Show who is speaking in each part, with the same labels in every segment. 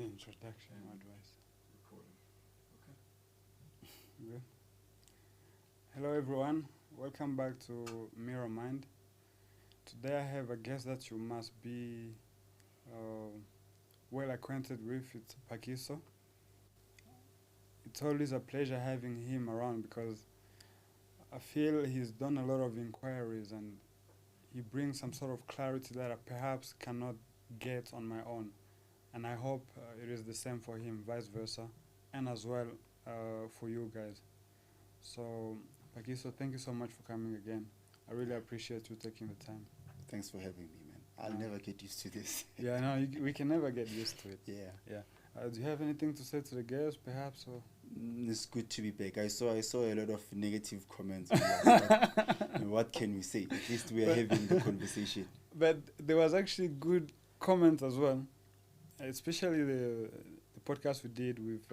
Speaker 1: the introduction advice.
Speaker 2: Recording. Okay.
Speaker 1: Good. Hello everyone, welcome back to Mirror Mind. Today I have a guest that you must be uh, well acquainted with. It's Phakiso. It's always a pleasure having him around because I feel he's done a lot of inquiries and he brings some sort of clarity that I perhaps cannot get on my own. And I hope it is the same for him, vice versa, and as well for you guys. So, Phakiso, thank you so much for coming again. I really appreciate you taking the time.
Speaker 2: Thanks for having me, man. I'll never get used to this.
Speaker 1: Yeah, no, we can never get used to it.
Speaker 2: Yeah.
Speaker 1: Yeah. Do you have anything to say to the girls, perhaps? Or?
Speaker 2: It's good to be back. I saw a lot of negative comments. What can we say? At least we are having the conversation.
Speaker 1: But there was actually good comment as well, especially the podcast we did with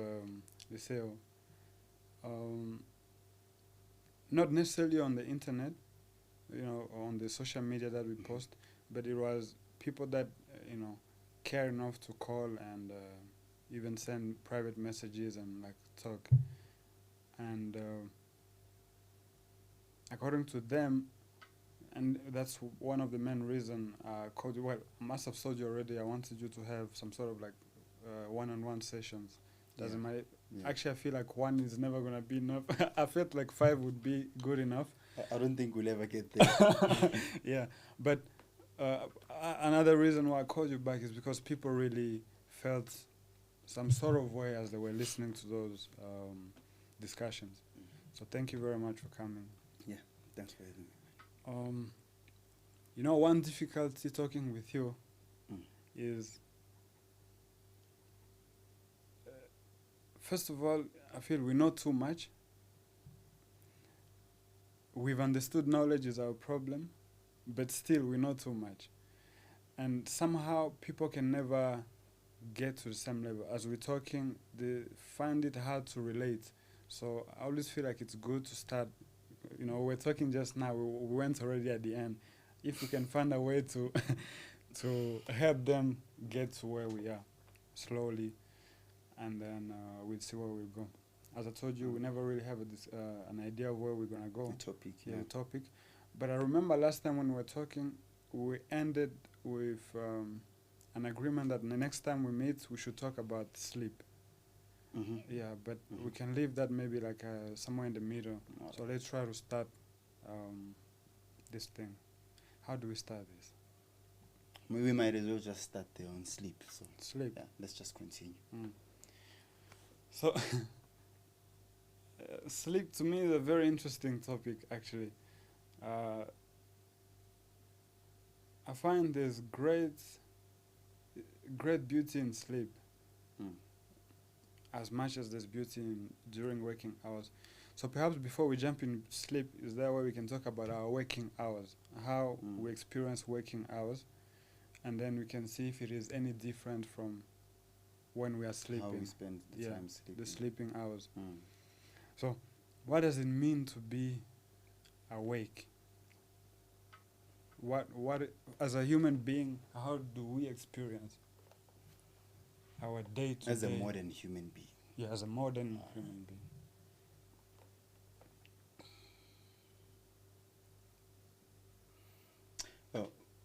Speaker 1: Liseo. Not necessarily on the internet, on the social media that we post, but it was people that care enough to call and even send private messages and like talk. And according to them, and that's one of the main reason I called you. Well, I must have told you already. I wanted you to have some sort of like one-on-one sessions. Doesn't matter.
Speaker 2: Yeah.
Speaker 1: Actually, I feel like one is never gonna be enough. I felt like 5 would be good enough.
Speaker 2: I don't think we'll ever get there.
Speaker 1: Yeah, but another reason why I called you back is because people really felt some sort of way as they were listening to those discussions. So thank you very much for coming.
Speaker 2: Yeah, thanks for having me.
Speaker 1: One difficulty talking with you is, first of all, I feel we know too much. We've understood knowledge is our problem, but still we know too much. And somehow people can never get to the same level. As we're talking, they find it hard to relate. So I always feel like it's good to start. We're talking just now. We went already at the end. If we can find a way to to help them get to where we are slowly, and then we'll see where we'll go. As I told you, we never really have an idea of where we're gonna go.
Speaker 2: The topic,
Speaker 1: The topic. But I remember last time when we were talking, we ended with an agreement that the next time we meet, we should talk about sleep.
Speaker 2: Mm-hmm.
Speaker 1: Yeah, but we can leave that maybe like somewhere in the middle. So let's try to start this thing. How do we start this?
Speaker 2: We might as well just start there on sleep. So
Speaker 1: Sleep.
Speaker 2: yeah, let's just continue.
Speaker 1: So sleep to me is a very interesting topic, actually. I find there's great beauty in sleep, as much as there's beauty during waking hours. So perhaps before we jump in sleep, is there a way we can talk about our waking hours, how we experience waking hours, and then we can see if it is any different from when we are sleeping.
Speaker 2: How we spend the time sleeping.
Speaker 1: The sleeping hours. So what does it mean to be awake? What as a human being, how do we experience our day to day?
Speaker 2: As a modern human being.
Speaker 1: Yeah, as a modern human being.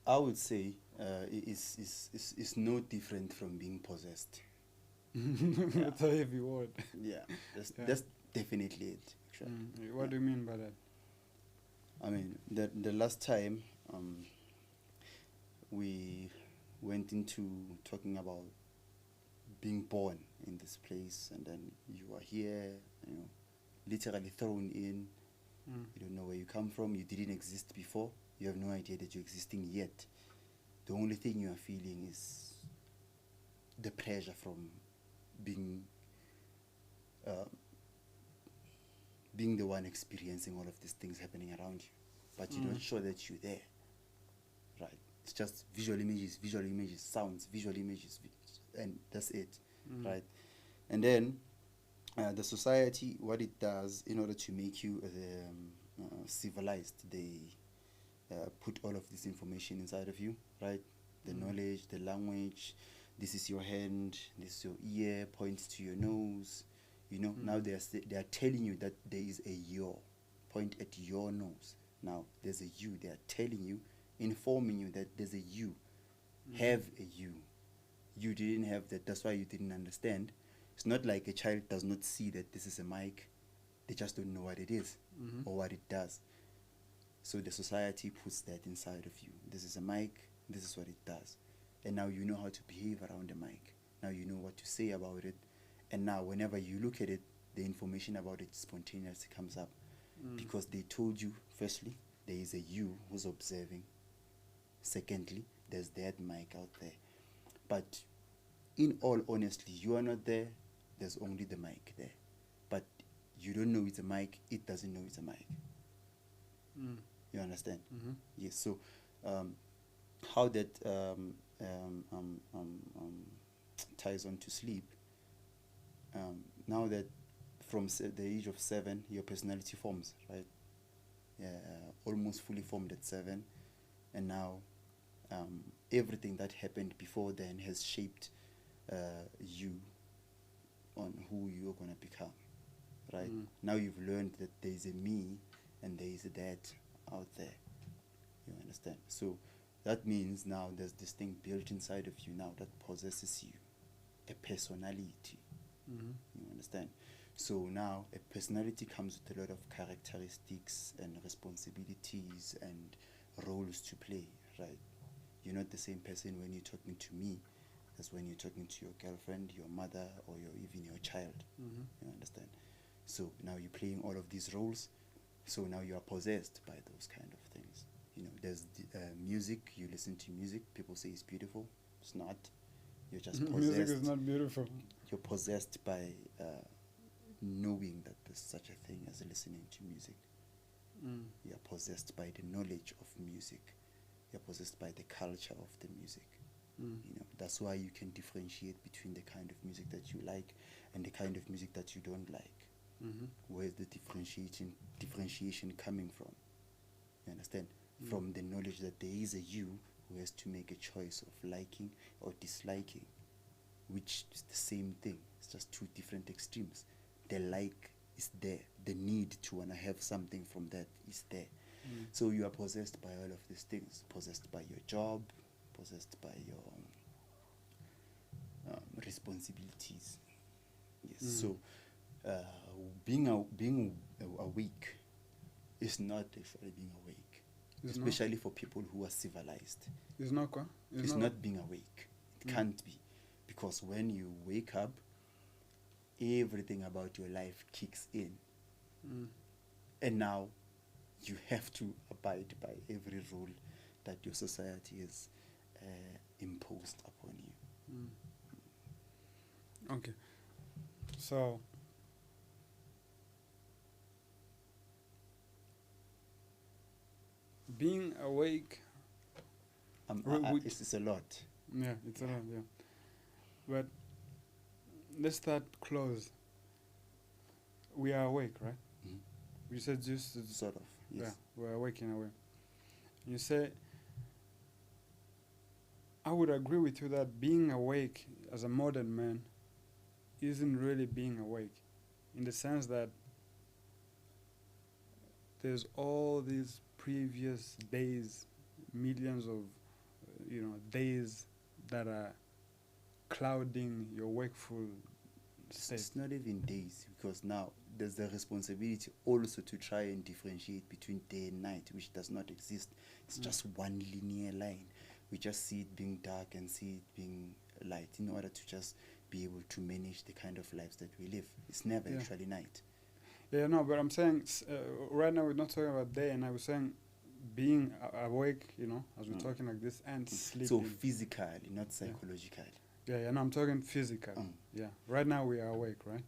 Speaker 2: I would say it's no different from being possessed.
Speaker 1: That's a heavy word.
Speaker 2: Yeah, that's definitely it. Actually.
Speaker 1: What do you mean by that?
Speaker 2: I mean, the last time we went into talking about being born in this place, and then you are here, literally thrown in. You don't know where you come from. You didn't exist before. You have no idea that you're existing yet. The only thing you are feeling is the pressure from being the one experiencing all of these things happening around you, but you're not sure that you're there. Right? It's just visual images, sounds, visual images, and that's it. Right? And then the society, what it does in order to make you civilized, they put all of this information inside of you, right? The knowledge, the language, this is your hand, this is your ear, points to your nose. You know, now they are telling you that there is a your. Point at your nose. Now there's a you. They are telling you, informing you that there's a you. Have a you. You didn't have that. That's why you didn't understand. It's not like a child does not see that this is a mic. They just don't know what it is or what it does. So the society puts that inside of you. This is a mic. This is what it does. And now you know how to behave around the mic. Now you know what to say about it. And now whenever you look at it, the information about it spontaneously comes up. Because they told you, firstly, there is a you who's observing. Secondly, there's that mic out there. But in all honesty, you are not there. There's only the mic there. But you don't know it's a mic. It doesn't know it's a mic. You understand? Yes. So how that ties on to sleep. Now that from the age of 7, your personality forms, right? Almost fully formed at 7, and now everything that happened before then has shaped you on who you're gonna become, right? Now you've learned that there is a me and there is a that out there. You understand? So that means now there's this thing built inside of you now that possesses you, a personality. You understand? So now a personality comes with a lot of characteristics and responsibilities and roles to play, right? You're not the same person when you're talking to me as when you're talking to your girlfriend, your mother, or even your child. You understand? So now you're playing all of these roles. So now you are possessed by those kind of things. You know, there's music. You listen to music. People say it's beautiful. It's not. You're just possessed.
Speaker 1: Music is not beautiful.
Speaker 2: You're possessed by knowing that there's such a thing as listening to music. You're possessed by the knowledge of music. You're possessed by the culture of the music. You know, that's why you can differentiate between the kind of music that you like and the kind of music that you don't like. Where's the differentiation coming from? You understand? From the knowledge that there is a you who has to make a choice of liking or disliking, which is the same thing. It's just two different extremes. The like is there. The need to want to have something from that is there. So you are possessed by all of these things. Possessed by your job, possessed by your responsibilities. Yes. So being awake is not actually being awake, especially for people who are civilized.
Speaker 1: It's not quoi?
Speaker 2: It's not being awake. It can't be, because when you wake up, everything about your life kicks in, and now you have to abide by every rule that your society has imposed upon you.
Speaker 1: Okay. So being awake,
Speaker 2: it's a lot.
Speaker 1: Yeah, it's a lot, yeah. But let's start close. We are awake, right? You said just
Speaker 2: Sort of, yes.
Speaker 1: Yeah, we're awake in a way. You say, I would agree with you that being awake as a modern man isn't really being awake, in the sense that there's all these previous days, millions of days that are clouding your wakeful state.
Speaker 2: It's not even days, because now there's the responsibility also to try and differentiate between day and night, which does not exist. It's just one linear line. We just see it being dark and see it being light in order to just be able to manage the kind of lives that we live. It's never actually night.
Speaker 1: Yeah, no, but I'm saying right now we're not talking about day, and I was saying being awake, as we're talking like this, and sleeping.
Speaker 2: So physically, not psychologically.
Speaker 1: Yeah, no, I'm talking physical. Yeah, right now we are awake, right?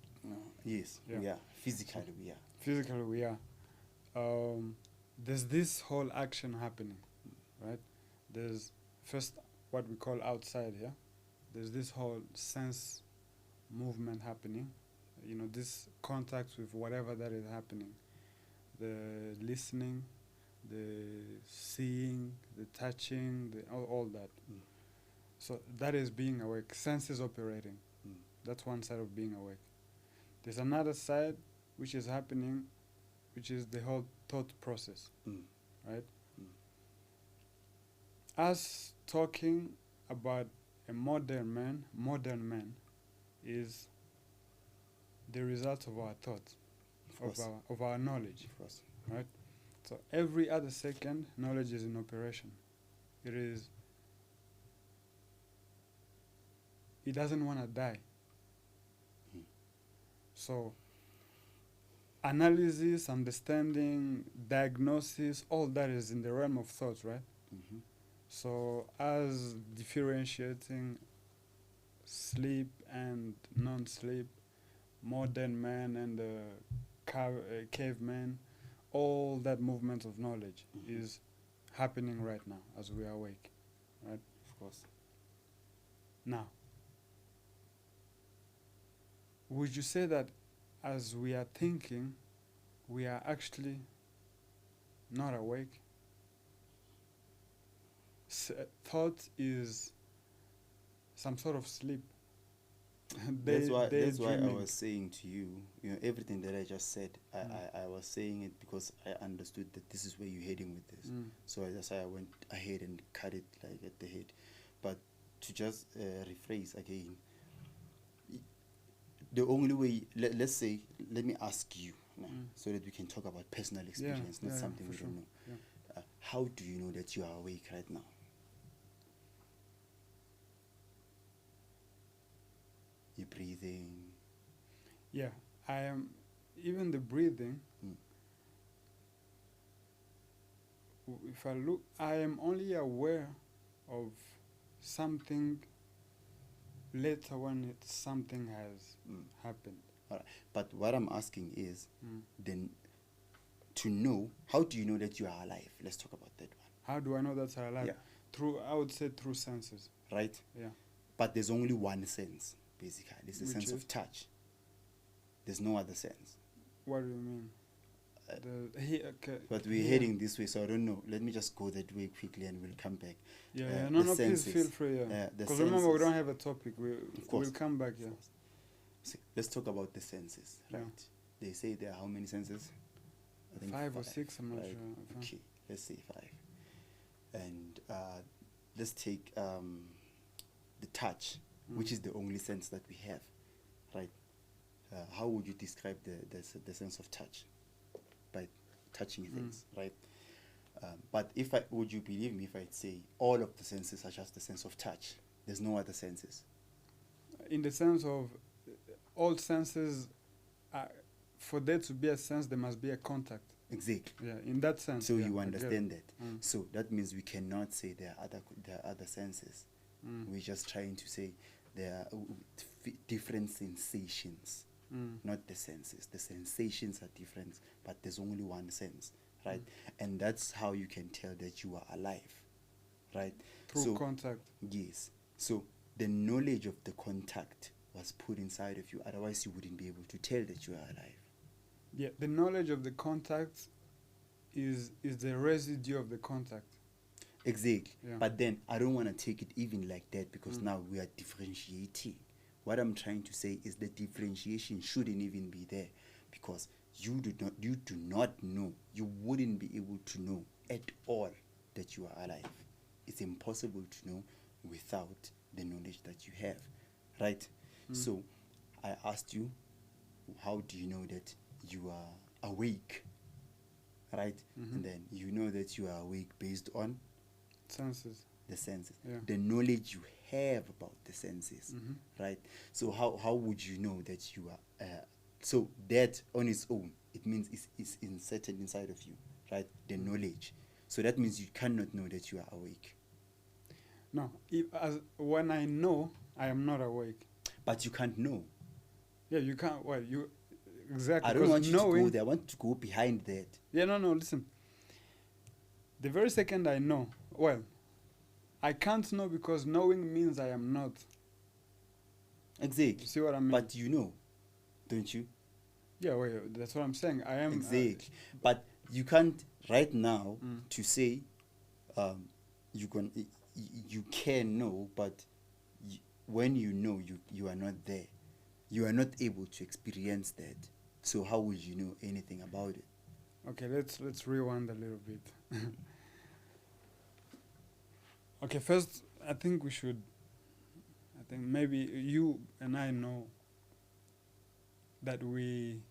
Speaker 2: Yes, we are. Physically, we are.
Speaker 1: Physically, we are. There's this whole action happening, right? There's first what we call outside here. There's this whole sense movement happening. This contact with whatever that is happening. The listening, the seeing, the touching, all that. So that is being awake. Senses operating.
Speaker 2: Mm.
Speaker 1: That's one side of being awake. There's another side which is happening, which is the whole thought process,
Speaker 2: Mm.
Speaker 1: right?
Speaker 2: Mm.
Speaker 1: Us talking about a modern man is the result of our thoughts, of our knowledge,
Speaker 2: Of course.
Speaker 1: right? So every other second, knowledge is in operation. It doesn't want to die.
Speaker 2: Mm.
Speaker 1: So analysis, understanding, diagnosis, all that is in the realm of thought, right?
Speaker 2: Mm-hmm.
Speaker 1: So as differentiating sleep and non-sleep, modern man and caveman, all that movement of knowledge
Speaker 2: Mhm.
Speaker 1: is happening right now as we are awake, right?
Speaker 2: Of course.
Speaker 1: Now, would you say that as we are thinking, we are actually not awake? Thought is some sort of sleep.
Speaker 2: That's why I
Speaker 1: Daydreaming.
Speaker 2: was saying to you, everything that I just said, I was saying it because I understood that this is where you're heading with this. So that's why I went ahead and cut it like at the head. But to just rephrase again, the only way, let's say, let me ask you now, so that we can talk about personal experience, not something we don't know.
Speaker 1: Yeah.
Speaker 2: How do you know that you are awake right now? You're breathing.
Speaker 1: Yeah, I am. Even the breathing. If I look, I am only aware of something later when something has happened.
Speaker 2: All right. But what I'm asking is, then, to know, how do you know that you are alive? Let's talk about that one.
Speaker 1: How do I know that I'm alive?
Speaker 2: Yeah.
Speaker 1: I would say through senses.
Speaker 2: Right?
Speaker 1: Yeah.
Speaker 2: But there's only one sense, basically. It's the
Speaker 1: Which
Speaker 2: sense
Speaker 1: is?
Speaker 2: of touch. There's no other sense.
Speaker 1: What do you mean?
Speaker 2: But we're heading this way, so I don't know. Let me just go that way quickly and we'll come back.
Speaker 1: No, please feel free. Because remember, we don't have a topic. We'll come back. Yeah.
Speaker 2: So let's talk about the senses, right?
Speaker 1: Yeah.
Speaker 2: They say there are how many senses? I think
Speaker 1: 5 or 6, I'm not
Speaker 2: right?
Speaker 1: sure.
Speaker 2: Okay, let's say 5. And let's take the touch, which is the only sense that we have, right? How would you describe the sense of touch? By touching things, right? But would you believe me if I'd say all of the senses are just the sense of touch? There's no other senses.
Speaker 1: In the sense of all senses, for there to be a sense, there must be a contact.
Speaker 2: Exactly.
Speaker 1: Yeah, in that sense.
Speaker 2: So you understand that.
Speaker 1: So
Speaker 2: that means we cannot say there are other senses. We're just trying to say there are different sensations, not the senses. The sensations are different, but there's only one sense, right? And that's how you can tell that you are alive, right?
Speaker 1: Through contact.
Speaker 2: Yes. So the knowledge of the contact was put inside of you, otherwise you wouldn't be able to tell that you are alive.
Speaker 1: Yeah, the knowledge of the contact is the residue of the contact.
Speaker 2: Exactly.
Speaker 1: Yeah.
Speaker 2: But then I don't want to take it even like that, because now we are differentiating. What I'm trying to say is the differentiation shouldn't even be there, because you do not know, you wouldn't be able to know at all that you are alive. It's impossible to know without the knowledge that you have, right? So I asked you, how do you know that you are awake, right? And then you know that you are awake based on
Speaker 1: senses.
Speaker 2: The senses.
Speaker 1: Yeah.
Speaker 2: The knowledge you have about the senses, right? So how would you know that you are so that on its own, it means it's inserted inside of you, right? The knowledge. So that means you cannot know that you are awake.
Speaker 1: No, when I know, I am not awake.
Speaker 2: But you can't know.
Speaker 1: Yeah, you can't. Well, you exactly.
Speaker 2: I don't want you to go there. I want to go behind that.
Speaker 1: Yeah, no. Listen. The very second I know, well, I can't know, because knowing means I am not.
Speaker 2: Exactly.
Speaker 1: You see what I mean?
Speaker 2: But you know, don't you?
Speaker 1: Yeah, well, that's what I'm saying. I am.
Speaker 2: Exactly. But you can't right now to say you can know, but when you know you are not there, you are not able to experience that. So how would you know anything about it?
Speaker 1: Okay, let's rewind a little bit. Okay, first I think maybe you and I know that we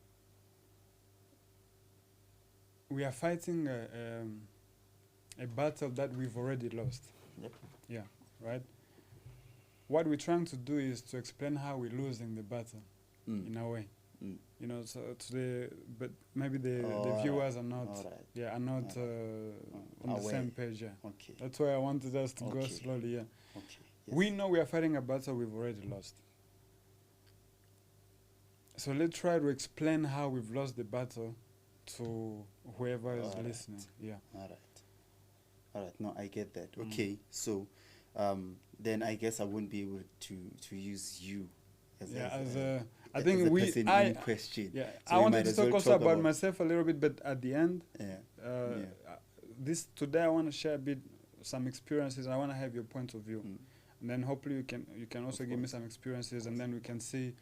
Speaker 1: are fighting a battle that we've already lost.
Speaker 2: Yep.
Speaker 1: Yeah, right? What we're trying to do is to explain how we're losing the battle in a way. You know, so but maybe the viewers are not, are not on the same page. Yeah.
Speaker 2: Okay.
Speaker 1: That's why I wanted us to go slowly. Yeah.
Speaker 2: Okay. Yes.
Speaker 1: We know we are fighting a battle we've already lost. So let's try to explain how we've lost the battle to whoever is listening. Yeah.
Speaker 2: All right. No, I get that. Okay. So, then I guess I wouldn't be able to use you
Speaker 1: I think in
Speaker 2: question.
Speaker 1: Yeah,
Speaker 2: so
Speaker 1: I wanted to talk also about myself a little bit, but at the end, today I want to share some experiences. I want to have your point of view, and then hopefully you can also give me some experiences, and then we can see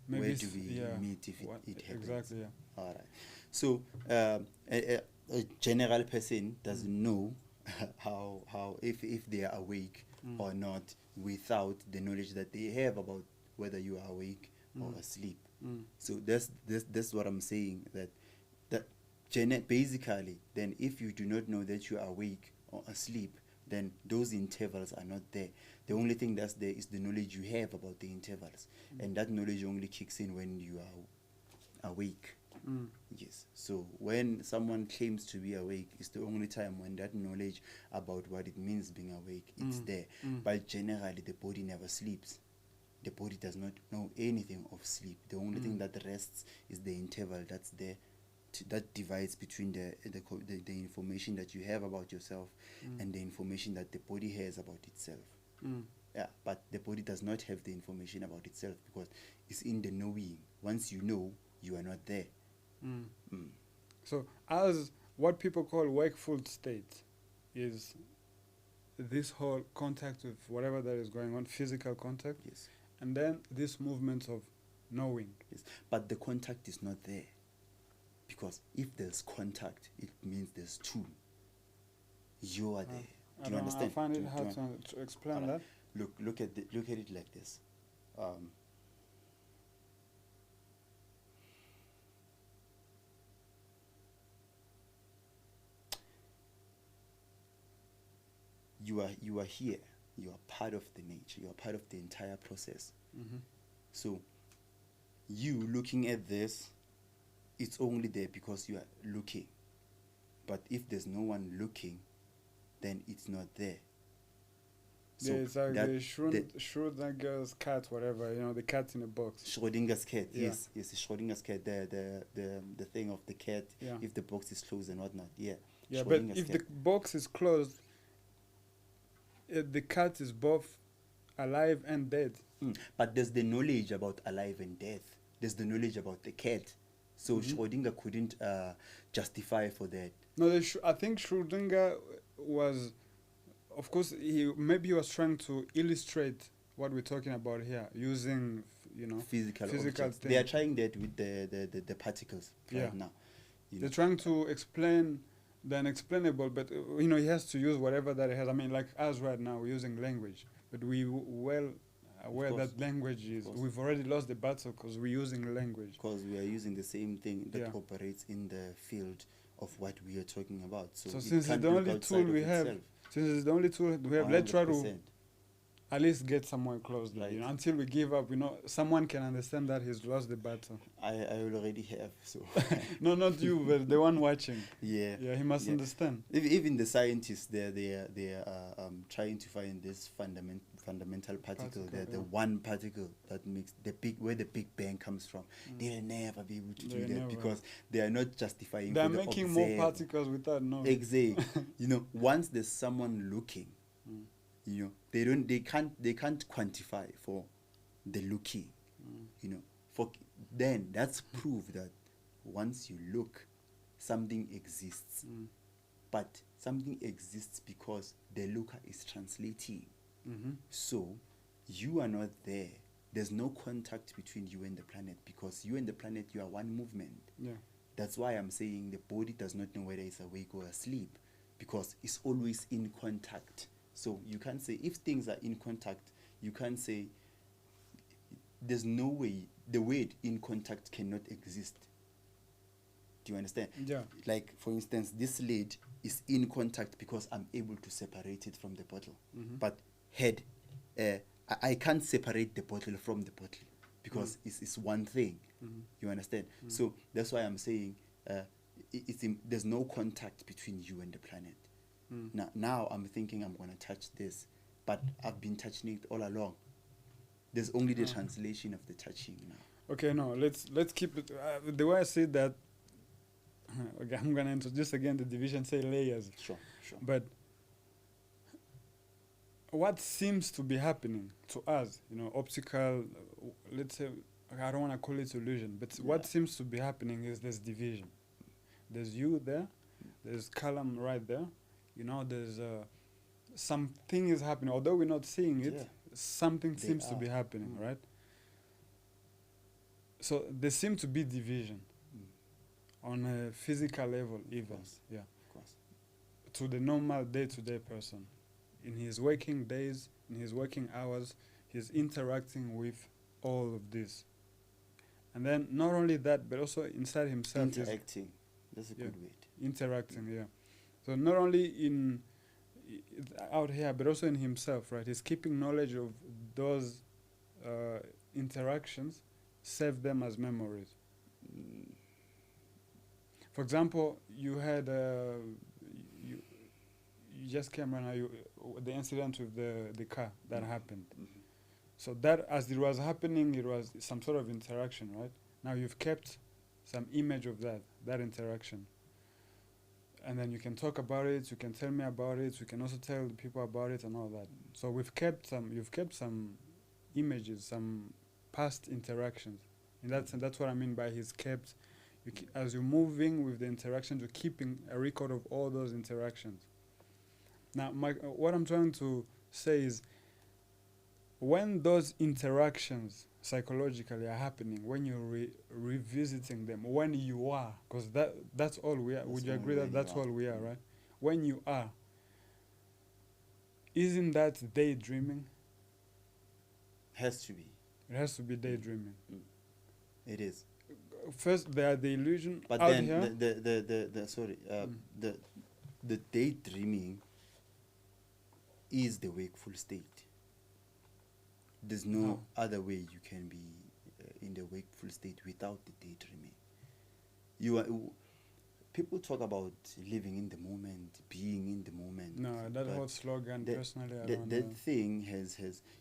Speaker 1: maybe
Speaker 2: where do we meet if it happens.
Speaker 1: Exactly. Yeah.
Speaker 2: All right. So a general person doesn't know how if they are awake or not without the knowledge that they have about whether you are awake or asleep. So that's what I'm saying, that basically then if you do not know that you are awake or asleep, then those intervals are not there. The only thing that's there is the knowledge you have about the intervals, and that knowledge only kicks in when you are awake. Yes. So when someone claims to be awake, it's the only time when that knowledge about what it means being awake is there. But generally the body never sleeps. The body does not know anything of sleep. The only thing that rests is the interval that's there, that divides between the information that you have about yourself and the information that the body has about itself. Yeah, but the body does not have the information about itself because it's in the knowing. Once you know, you are not there.
Speaker 1: So as what people call wakeful state is this whole contact with whatever that is going on, physical contact.
Speaker 2: Yes.
Speaker 1: And then this movement of knowing.
Speaker 2: Yes. But the contact is not there. Because if there's contact, it means there's two. You are there. Do you understand?
Speaker 1: I find it hard to explain that.
Speaker 2: Look at it like this. You are here. You are part of the nature. You are part of the entire process. So you looking at this, it's only there because you are looking. But if there's no one looking, then it's not there.
Speaker 1: So it's like the Schrodinger's cat, whatever, the cat in a box.
Speaker 2: Schrodinger's cat, yes, the Schrodinger's cat, the thing of the cat, if the box is closed and whatnot,
Speaker 1: Yeah, but if the box is closed, the cat is both alive and dead.
Speaker 2: But there's the knowledge about alive and death. There's the knowledge about the cat. So Schrodinger couldn't justify for that.
Speaker 1: No, I think Schrodinger was, of course, he was trying to illustrate what we're talking about here using,
Speaker 2: physical
Speaker 1: things.
Speaker 2: They are trying that with the particles right now.
Speaker 1: They're trying to explain the unexplainable, but he has to use whatever that he has. I mean, like us right now, we're using language, but we well aware that language is. We've already lost the battle because we're using language.
Speaker 2: Because we are using the same thing that operates in the field of what we are talking about. So
Speaker 1: since it's the only tool we have, let's try to at least get somewhere close there. Until we give up, someone can understand that he's lost the battle.
Speaker 2: I already have, so.
Speaker 1: No, not you, but the one watching.
Speaker 2: Yeah,
Speaker 1: he must understand.
Speaker 2: Even the scientists, they are trying to find this fundamental particle, the one particle that makes where the Big Bang comes from. They'll never be able to do that because they are not justifying.
Speaker 1: They're making more particles without knowing.
Speaker 2: Exactly. Once there's someone looking, they can't quantify for the looking. Then that's proof that once you look, something exists. But something exists because the looker is translating. So you are not there. There's no contact between you and the planet, because you and the planet, you are one movement.
Speaker 1: Yeah.
Speaker 2: That's why I'm saying the body does not know whether it's awake or asleep, because it's always in contact. So you can't say, if things are in contact, you can't say, there's no way, the word in contact cannot exist. Do you understand?
Speaker 1: Yeah.
Speaker 2: Like, for instance, this lid is in contact because I'm able to separate it from the bottle.
Speaker 1: Mm-hmm.
Speaker 2: But I can't separate the bottle from the bottle, because it's one thing.
Speaker 1: Mm-hmm.
Speaker 2: You understand?
Speaker 1: Mm-hmm.
Speaker 2: So that's why I'm saying there's no contact between you and the planet. Now I'm thinking I'm going to touch this, but I've been touching it all along. There's only the translation of the touching now.
Speaker 1: Okay, no, let's keep it. The way I see that, okay, I'm going to introduce again the division, say layers.
Speaker 2: Sure.
Speaker 1: But what seems to be happening to us, optical, let's say, I don't want to call it illusion, but what seems to be happening is there's division. There's you there, there's Callum right there, there's something is happening. Although we're not seeing it, something seems to be happening, right? So there seems to be division on a physical level, even. Yeah.
Speaker 2: Of course.
Speaker 1: To the normal day-to-day person. In his working days, in his working hours, he's interacting with all of this. And then not only that, but also inside himself.
Speaker 2: Interacting. That's a good word.
Speaker 1: Interacting, yeah. So not only out here, but also in himself, right? He's keeping knowledge of those interactions, save them as memories. For example, you had you just came right now, the incident with the car that happened. So that, as it was happening, it was some sort of interaction, right? Now you've kept some image of that interaction. And then you can talk about it, you can tell me about it, you can also tell the people about it and all that. So you've kept some images, some past interactions. And that's what I mean by he's kept, as you're moving with the interactions, you're keeping a record of all those interactions. Now, what I'm trying to say is, when those interactions psychologically are happening, when you're revisiting them, when you are, because that's all we are. Would you agree that that's all we are, right? When you are, isn't that daydreaming?
Speaker 2: Has to be.
Speaker 1: It has to be daydreaming.
Speaker 2: It is.
Speaker 1: First, there are the illusion.
Speaker 2: But
Speaker 1: out
Speaker 2: then
Speaker 1: here.
Speaker 2: The daydreaming is the wakeful state. There's no other way you can be in the wakeful state without the daydreaming. People talk about living in the moment, being in the moment.
Speaker 1: No, that whole slogan, personally, I don't know.
Speaker 2: That thing has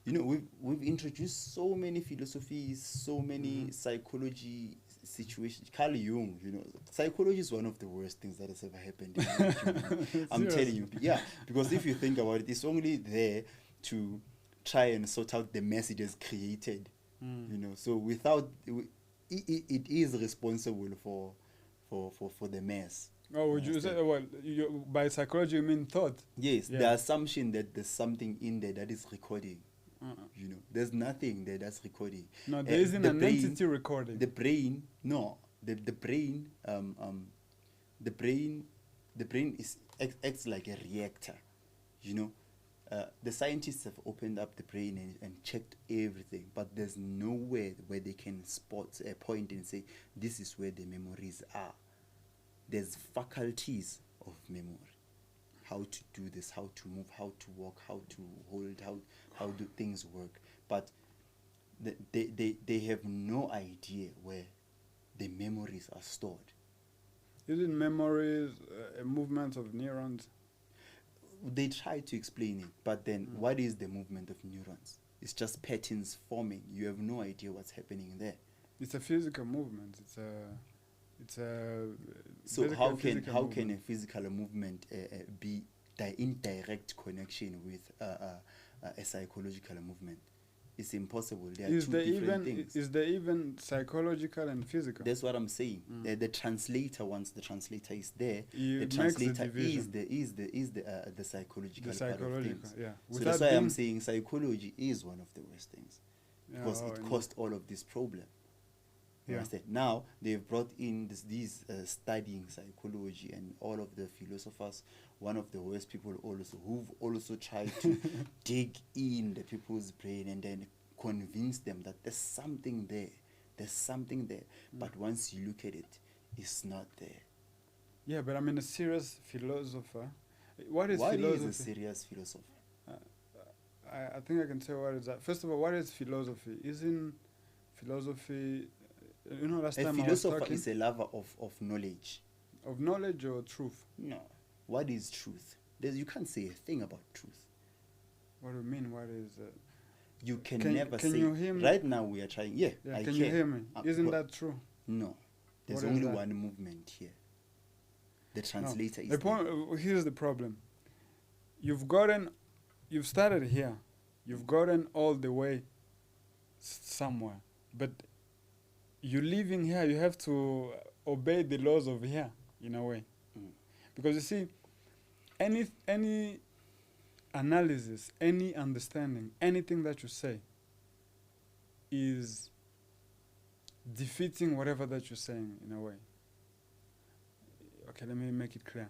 Speaker 2: we've introduced so many philosophies, so many psychology situations. Carl Jung, psychology is one of the worst things that has ever happened in human. I'm telling you, because if you think about it, it's only there to try and sort out the mess it has created. So without it is responsible for the mess.
Speaker 1: Oh, would you say, by psychology you mean thought?
Speaker 2: Yes, the assumption that there's something in there that is recording. There's nothing there that's recording.
Speaker 1: No, there isn't an entity recording.
Speaker 2: The brain, the brain acts like a reactor. The scientists have opened up the brain and checked everything, but there's nowhere where they can spot a point and say, this is where the memories are. There's faculties of memory. How to do this, how to move, how to walk, how to hold, how do things work. But they have no idea where the memories are stored.
Speaker 1: Isn't memories a movement of neurons?
Speaker 2: They try to explain it, but then what is the movement of neurons? It's just patterns forming. You have no idea what's happening there.
Speaker 1: It's a physical movement.
Speaker 2: So how can a physical movement be in direct connection with a psychological movement? it's impossible. They are two different things.
Speaker 1: Is there even psychological and physical?
Speaker 2: That's what I'm saying. The translator, once the translator is there, the
Speaker 1: It makes the
Speaker 2: translator
Speaker 1: division.
Speaker 2: the psychological,
Speaker 1: The
Speaker 2: part of
Speaker 1: psychological,
Speaker 2: things.
Speaker 1: yeah.
Speaker 2: So that's why I'm saying psychology is one of the worst things, because it caused all of this problem. You understand? Now they've brought in these studying psychology, and all of the philosophers, one of the worst people also, who've also tried to dig in the people's brain and then convince them that there's something there. There's something there. But once you look at it, it's not there.
Speaker 1: Yeah, but I mean, a serious philosopher. What is
Speaker 2: What
Speaker 1: philosophy?
Speaker 2: is a serious philosopher?
Speaker 1: I think I can say what is that. First of all, what is philosophy? Isn't philosophy, last
Speaker 2: A
Speaker 1: time I was
Speaker 2: philosopher
Speaker 1: talking
Speaker 2: is a lover of knowledge.
Speaker 1: of knowledge or truth.
Speaker 2: No. What is truth? You can't say a thing about truth.
Speaker 1: What do you mean? What is
Speaker 2: You can
Speaker 1: Can-
Speaker 2: never
Speaker 1: can
Speaker 2: say.
Speaker 1: you hear me?
Speaker 2: Right now we are trying. Yeah, I
Speaker 1: can you hear me? Isn't
Speaker 2: but
Speaker 1: that true?
Speaker 2: No. There's
Speaker 1: What is
Speaker 2: only
Speaker 1: that?
Speaker 2: one movement here. The translator is
Speaker 1: The point. Here's the problem. You've started here. You've gotten all the way somewhere, but you living here. You have to obey the laws of here in a way, because you see, any analysis, any understanding, anything that you say is defeating whatever that you're saying in a way. Okay, let me make it clear.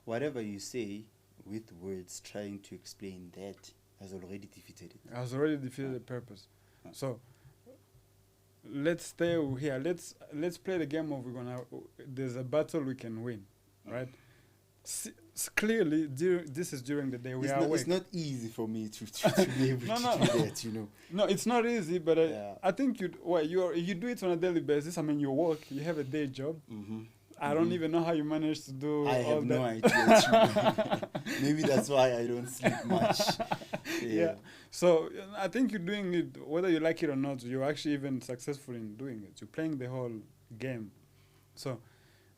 Speaker 2: Whatever you say with words trying to explain that has already defeated it.
Speaker 1: Has already defeated the purpose. So let's stay here. Let's play the game of there's a battle we can win, right? Clearly, this is during the day.
Speaker 2: It's not easy for me to be able to do that, you know.
Speaker 1: No, it's not easy, but I think you do it on a daily basis. I mean, you work, you have a day job. I don't even know how you manage to do
Speaker 2: I
Speaker 1: all
Speaker 2: have
Speaker 1: that.
Speaker 2: no idea. Maybe that's why I don't sleep much.
Speaker 1: Yeah. So I think you're doing it, whether you like it or not, you're actually even successful in doing it. You're playing the whole game. So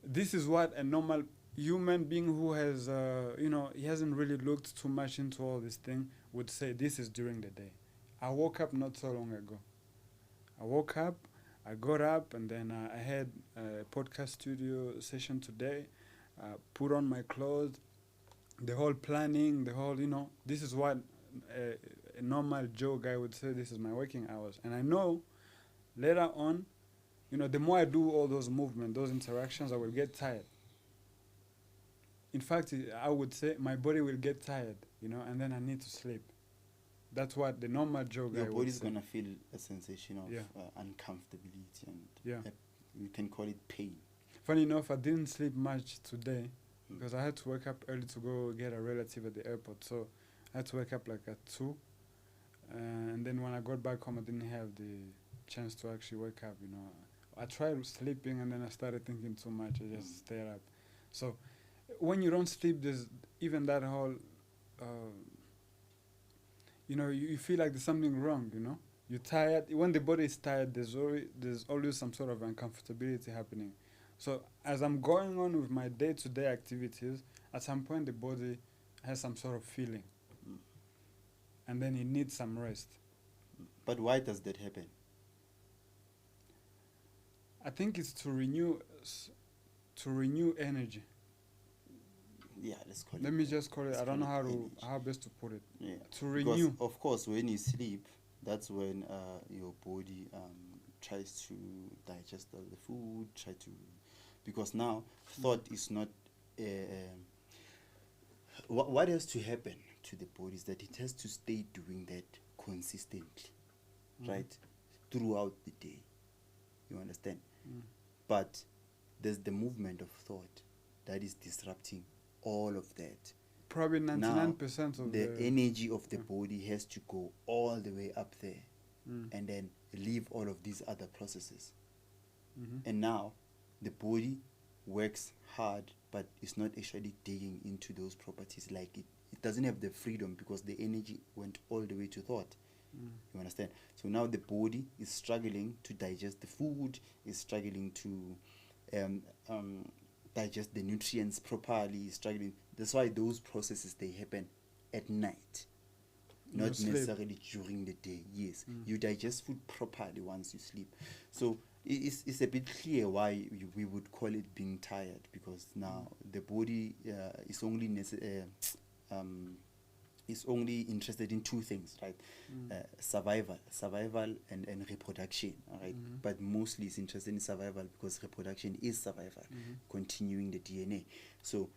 Speaker 1: this is what a normal human being who has, he hasn't really looked too much into all this thing would say. This is during the day. I woke up not so long ago. I got up, and then I had a podcast studio session today. Put on my clothes, the whole planning, this is what a normal Joe guy would say. This is my working hours. And I know later on, the more I do all those movements, those interactions, I will get tired. In fact, I would say my body will get tired, and then I need to sleep. That's what the normal Joe guy would say.
Speaker 2: Your body's going to feel a sensation of uncomfortability, and you can call it pain.
Speaker 1: Funny enough, I didn't sleep much today because I had to wake up early to go get a relative at the airport. So I had to wake up like at 2. And then when I got back home, I didn't have the chance to actually wake up, I tried sleeping, and then I started thinking too much. I just stayed up. So when you don't sleep, there's even that whole... you feel like there's something wrong, You're tired. When the body is tired, there's always some sort of uncomfortability happening. So as I'm going on with my day-to-day activities, at some point the body has some sort of feeling. And then it needs some rest.
Speaker 2: But why does that happen?
Speaker 1: I think it's to renew energy.
Speaker 2: Yeah, let's call it.
Speaker 1: Let me just call it. I don't know how best to put it. Yeah. To renew.
Speaker 2: Because of course, when you sleep, that's when your body tries to digest all the food. Because now thought is not. What has to happen to the body is that it has to stay doing that consistently, right, throughout the day. You understand? But there's the movement of thought that is disrupting all of that.
Speaker 1: Probably 99% of
Speaker 2: the energy of the body has to go all the way up there and then leave all of these other processes. And now the body works hard, but it's not actually digging into those properties. Like it doesn't have the freedom because the energy went all the way to thought. You understand? So now the body is struggling to digest the food, is struggling to digest the nutrients properly, is struggling. That's why those processes, they happen at night. not
Speaker 1: sleep.
Speaker 2: necessarily during the day. Yes, you digest food properly once you sleep. So it's a bit clear why we would call it being tired, because now the body is only is only interested in two things, right? Survival and reproduction, all right? But mostly it's interested in survival, because reproduction is survival, continuing the DNA. So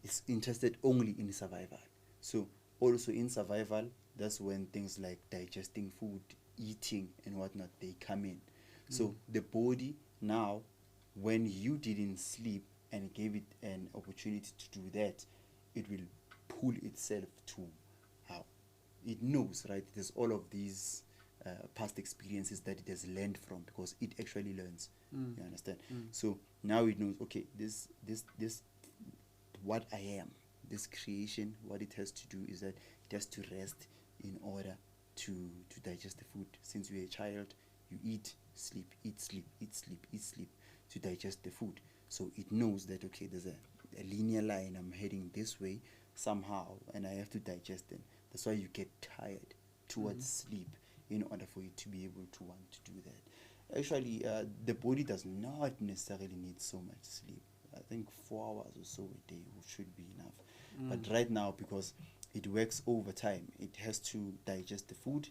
Speaker 2: it's interested only in survival. So also in survival, that's when things like digesting food, eating and whatnot, they come in. So the body now, when you didn't sleep and gave it an opportunity to do that, it will pull itself to how it knows, right? There's all of these past experiences that it has learned from, because it actually learns. You understand? So now it knows, okay, this what I am, this creation, what it has to do is that it has to rest in order to digest the food. Since you're a child, you eat, sleep, eat, sleep, eat, sleep, eat, sleep to digest the food. So it knows that, okay, there's a linear line, I'm heading this way somehow, and I have to digest them. That's why you get tired towards sleep, in order for you to be able to want to do that. Actually, the body does not necessarily need so much sleep. I think 4 hours or so a day should be enough. But right now, because it works over time, it has to digest the food,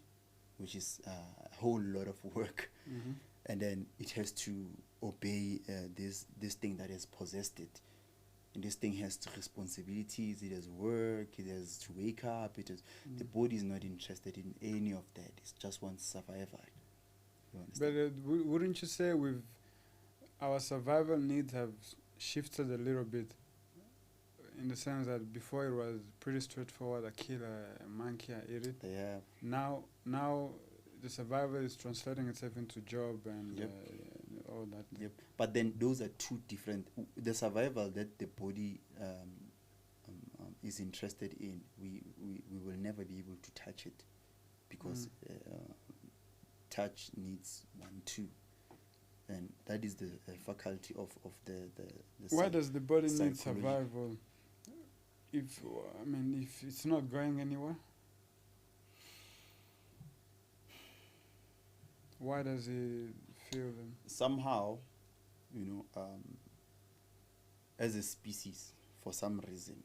Speaker 2: which is a whole lot of work. And then it has to obey this thing that has possessed it. And this thing has responsibilities, it has work, it has to wake up, it has, the body is not interested in any of that. It just wants survival. You understand?
Speaker 1: But wouldn't you say our survival needs have shifted a little bit, in the sense that before it was pretty straightforward: I kill a monkey, I eat it.
Speaker 2: Yeah.
Speaker 1: Now the survival is translating itself into job and all that.
Speaker 2: Yep. But then those are two different. The survival that the body is interested in, we will never be able to touch it, because touch needs 1, 2, and that is the faculty of the
Speaker 1: Why does the body need
Speaker 2: psychology.
Speaker 1: survival? If it's not going anywhere, why does it feel them?
Speaker 2: Somehow, as a species, for some reason,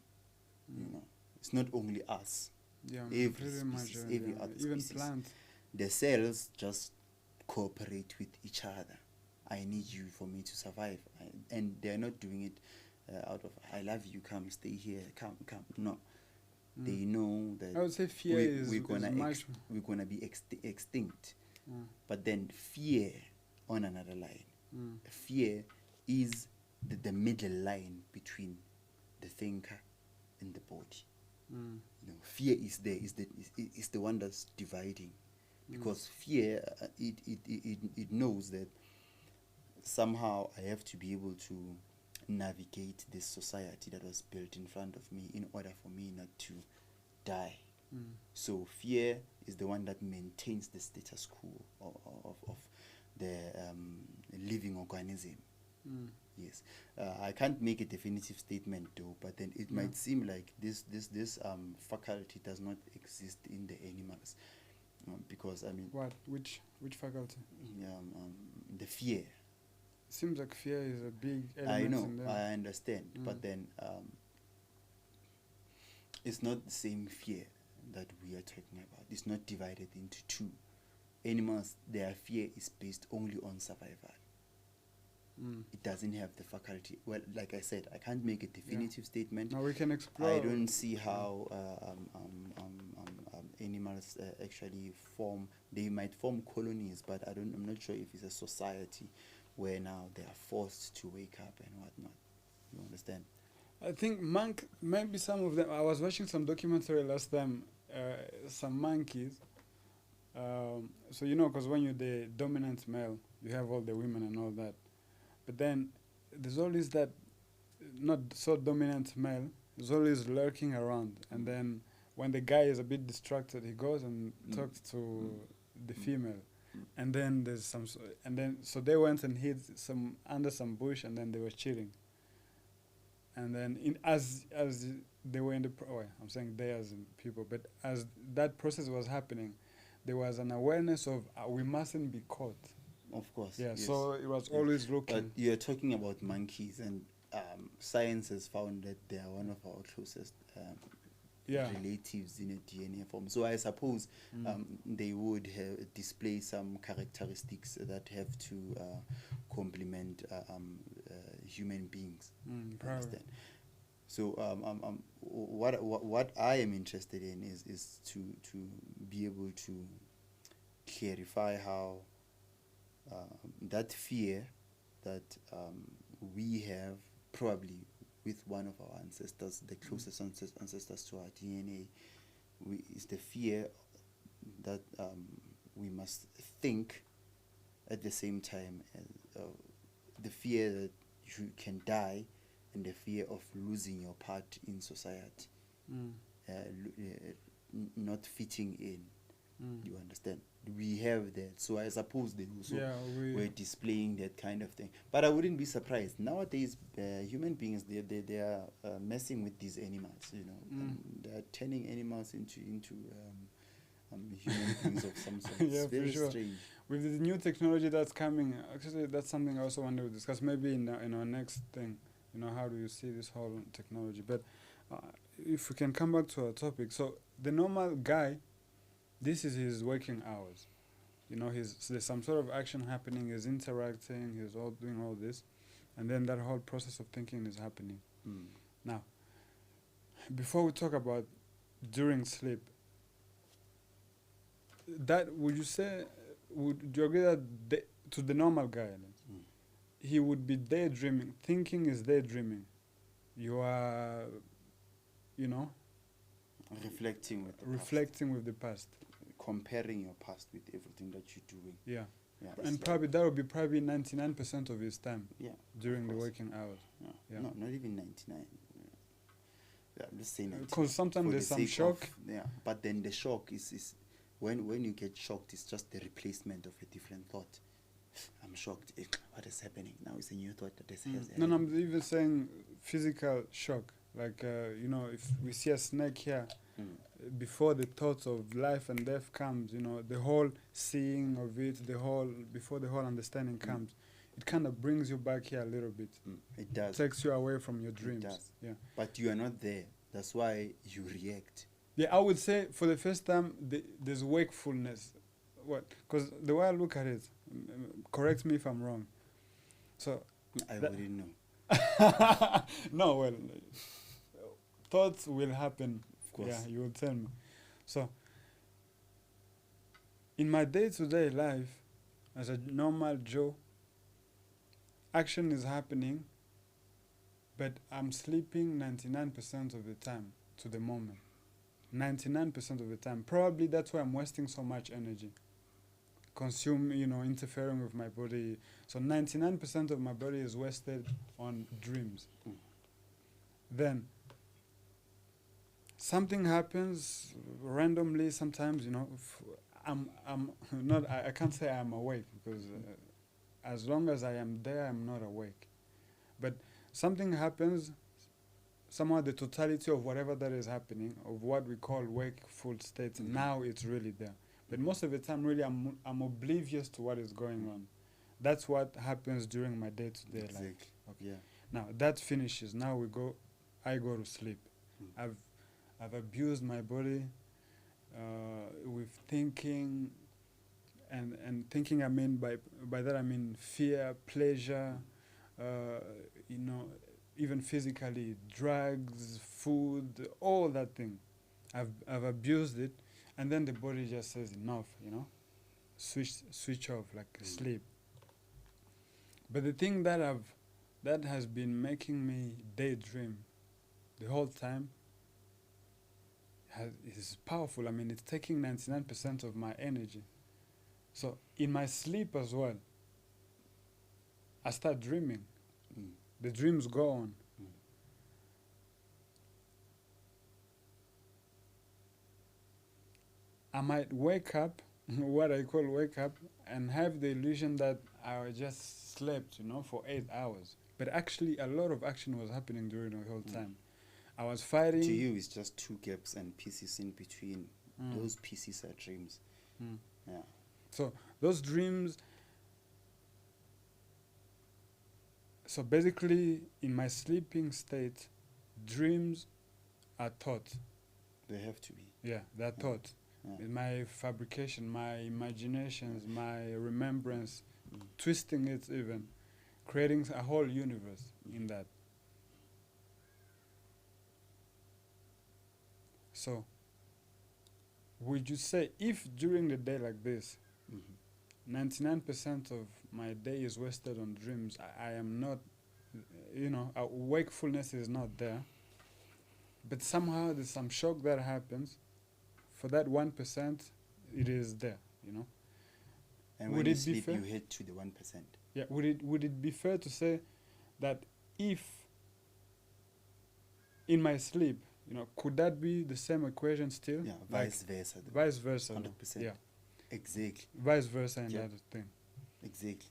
Speaker 2: it's not only us.
Speaker 1: Yeah,
Speaker 2: Every
Speaker 1: pretty much.
Speaker 2: species, every other
Speaker 1: Even
Speaker 2: species.
Speaker 1: plants.
Speaker 2: The cells just cooperate with each other. I need you for me to survive, and they're not doing it out of "I love you, come stay here, come." No, they know that
Speaker 1: I would say fear
Speaker 2: we're gonna
Speaker 1: much.
Speaker 2: we're gonna be extinct. But then fear on another line. Fear is the middle line between the thinker and the body. Fear is there, is the one that's dividing, because fear it knows that somehow I have to be able to navigate this society that was built in front of me in order for me not to die. So fear is the one that maintains the status quo of the living organism. Yes, I can't make a definitive statement though, but then it might seem like this faculty does not exist in the animals, because
Speaker 1: What? Which faculty?
Speaker 2: the fear.
Speaker 1: Seems like fear is a big element
Speaker 2: I know,
Speaker 1: in them.
Speaker 2: I understand, but then it's not the same fear that we are talking about. It's not divided into two. Animals, their fear is based only on survival. It doesn't have the faculty. Well, like I said, I can't make a definitive statement.
Speaker 1: Now we can explore.
Speaker 2: I don't see how animals actually form. They might form colonies, but I'm not sure if it's a society where now they are forced to wake up and whatnot. You understand?
Speaker 1: I think maybe some of them. I was watching some documentary last time. Some monkeys. So because when you're the dominant male, you have all the women and all that. But then there's always that not so dominant male who's always lurking around. And then when the guy is a bit distracted, he goes and talks to the female. And then there's so they went and hid under some bush, and then they were chilling. And then as they were in the I'm saying they as in people, but as that process was happening, there was an awareness of we mustn't be caught.
Speaker 2: Of course.
Speaker 1: Yeah,
Speaker 2: yes.
Speaker 1: so it was
Speaker 2: Yeah.
Speaker 1: always
Speaker 2: But
Speaker 1: looking.
Speaker 2: you're talking about monkeys, and science has found that they are one of our closest relatives in a DNA form. So I suppose they would display some characteristics that have to complement human beings. Understand? So what I am interested in is to be able to clarify how that fear that we have probably with one of our ancestors, the closest ancestors to our DNA, is the fear that we must think at the same time as the fear that you can die and the fear of losing your part in society, not fitting in. You understand? We have that, so I suppose they also were displaying that kind of thing. But I wouldn't be surprised nowadays. Human beings, they are messing with these animals. You know, they are turning animals into human beings of some sort.
Speaker 1: Yeah,
Speaker 2: it's very
Speaker 1: for sure.
Speaker 2: strange.
Speaker 1: With the new technology that's coming, actually, that's something I also want to discuss. Maybe in our next thing. You know, how do you see this whole technology? But if we can come back to our topic, so the normal guy. This is his working hours. You know, there's some sort of action happening, he's interacting, he's all doing all this, and then that whole process of thinking is happening. Now, before we talk about during sleep, that would you agree that to the normal guy, he would be daydreaming, thinking is daydreaming. You are, you know,
Speaker 2: reflecting with the past. Comparing your past with everything that you're doing.
Speaker 1: Yeah. And probably that would be 99% of his time.
Speaker 2: Yeah.
Speaker 1: During the working hours.
Speaker 2: Yeah. No, not even 99. Yeah, I'm just saying.
Speaker 1: Because sometimes there's some shock.
Speaker 2: But then the shock is when you get shocked, it's just the replacement of a different thought. I'm shocked. What is happening now? It's a new thought that is.
Speaker 1: No, I'm even saying physical shock. Like you know, if we see a snake here. Before the thoughts of life and death comes, you know, the whole seeing of it, before the whole understanding comes, it kind of brings you back here a little bit.
Speaker 2: It does.
Speaker 1: It takes you away from your dreams.
Speaker 2: It does.
Speaker 1: Yeah.
Speaker 2: But you are not there. That's why you react.
Speaker 1: Yeah, I would say for the first time, there's wakefulness. What? Because the way I look at it, correct me if I'm wrong. So
Speaker 2: I wouldn't know.
Speaker 1: No, well, thoughts will happen.
Speaker 2: Yeah,
Speaker 1: you will tell me. So, in my day-to-day life, as a normal Joe, action is happening, but I'm sleeping 99% of the time to the moment. 99% of the time. Probably that's why I'm wasting so much energy. Interfering with my body. So 99% of my body is wasted on dreams. Then, something happens randomly sometimes, you know. I can't say I'm awake because as long as I am there, I'm not awake. But something happens, somehow the totality of whatever that is happening, of what we call wakeful state, now it's really there. But most of the time, really, I'm oblivious to what is going on. That's what happens during my day-to-day life.
Speaker 2: Okay. Yeah.
Speaker 1: Now, that finishes. Now I go to sleep. I've abused my body with thinking, and thinking. I mean by that I mean fear, pleasure, even physically, drugs, food, all that thing. I've abused it, and then the body just says enough. Switch off, like sleep. But the thing that has been making me daydream the whole time is powerful. I mean, it's taking 99% of my energy. So in my sleep as well, I start dreaming. The dreams go on. I might wake up, what I call wake up, and have the illusion that I just slept, for 8 hours. But actually, a lot of action was happening during the whole time. I was fighting.
Speaker 2: To you, it's just two gaps and pieces in between.
Speaker 1: Mm.
Speaker 2: Those pieces are dreams.
Speaker 1: Mm.
Speaker 2: Yeah.
Speaker 1: So those dreams. So basically, in my sleeping state, dreams are thought.
Speaker 2: They have to be.
Speaker 1: Yeah, they're
Speaker 2: Yeah.
Speaker 1: thought.
Speaker 2: Yeah.
Speaker 1: My fabrication, my imaginations, my remembrance,
Speaker 2: Mm.
Speaker 1: twisting it even, creating a whole universe in that. So, would you say if during the day like this,
Speaker 2: Mhm.
Speaker 1: 99% of my day is wasted on dreams, I am not, wakefulness is not there, but somehow there's some shock that happens. For that 1%, it is there,
Speaker 2: And
Speaker 1: Would
Speaker 2: when you
Speaker 1: it be
Speaker 2: sleep,
Speaker 1: fair?
Speaker 2: you hit to the 1%.
Speaker 1: Yeah, would it be fair to say that if in my sleep, could that be the same equation still?
Speaker 2: Yeah,
Speaker 1: Like
Speaker 2: vice versa.
Speaker 1: vice versa.
Speaker 2: 100%.
Speaker 1: Yeah,
Speaker 2: Exactly.
Speaker 1: vice versa and
Speaker 2: Yeah.
Speaker 1: that thing.
Speaker 2: Exactly.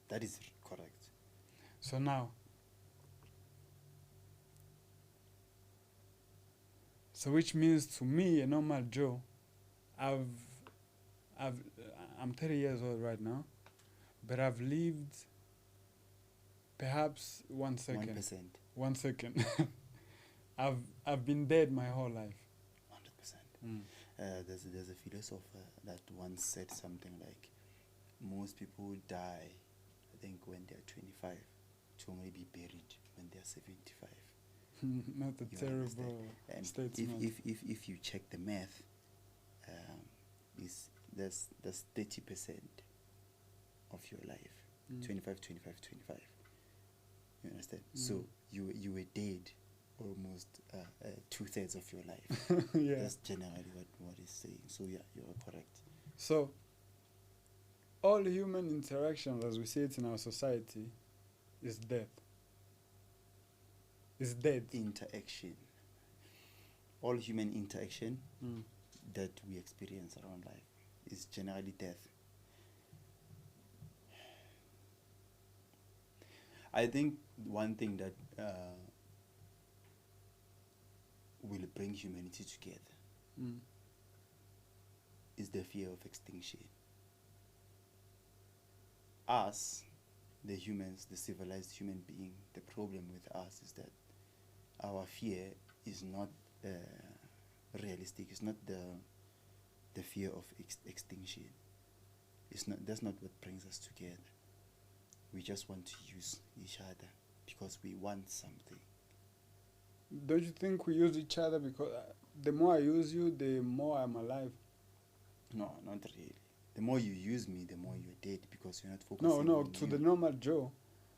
Speaker 2: That is correct.
Speaker 1: So now, which means to me, a normal Joe, I've, I'm 30 years old right now, but I've lived perhaps 1 second.
Speaker 2: 1%.
Speaker 1: 1 second. I've been dead my whole life.
Speaker 2: 100%.
Speaker 1: Mm.
Speaker 2: There's a philosopher that once said something like, most people die, I think, when they're 25, to only be buried when they're 75.
Speaker 1: Not a
Speaker 2: You
Speaker 1: terrible
Speaker 2: understand? And
Speaker 1: statement.
Speaker 2: if you check the math, there's 30% of your life,
Speaker 1: Mm.
Speaker 2: 25, 25, 25. You understand?
Speaker 1: Mm.
Speaker 2: So you were dead almost 2/3 of your life.
Speaker 1: Yeah.
Speaker 2: That's generally what it's saying. So yeah, you're correct.
Speaker 1: So, all human interactions as we see it in our society is death. Is dead.
Speaker 2: Interaction. All human interaction
Speaker 1: Mm.
Speaker 2: that we experience around life is generally death. I think one thing that will bring humanity together
Speaker 1: Mm.
Speaker 2: is the fear of extinction. Us, the humans, the civilized human being, the problem with us is that our fear is not realistic. It's not the fear of extinction. That's not what brings us together. We just want to use each other because we want something.
Speaker 1: Don't you think we use each other because the more I use you, the more I'm alive?
Speaker 2: No, not really. The more you use me, the more you're dead because you're not focusing
Speaker 1: No,
Speaker 2: on
Speaker 1: to
Speaker 2: you.
Speaker 1: the normal Joe,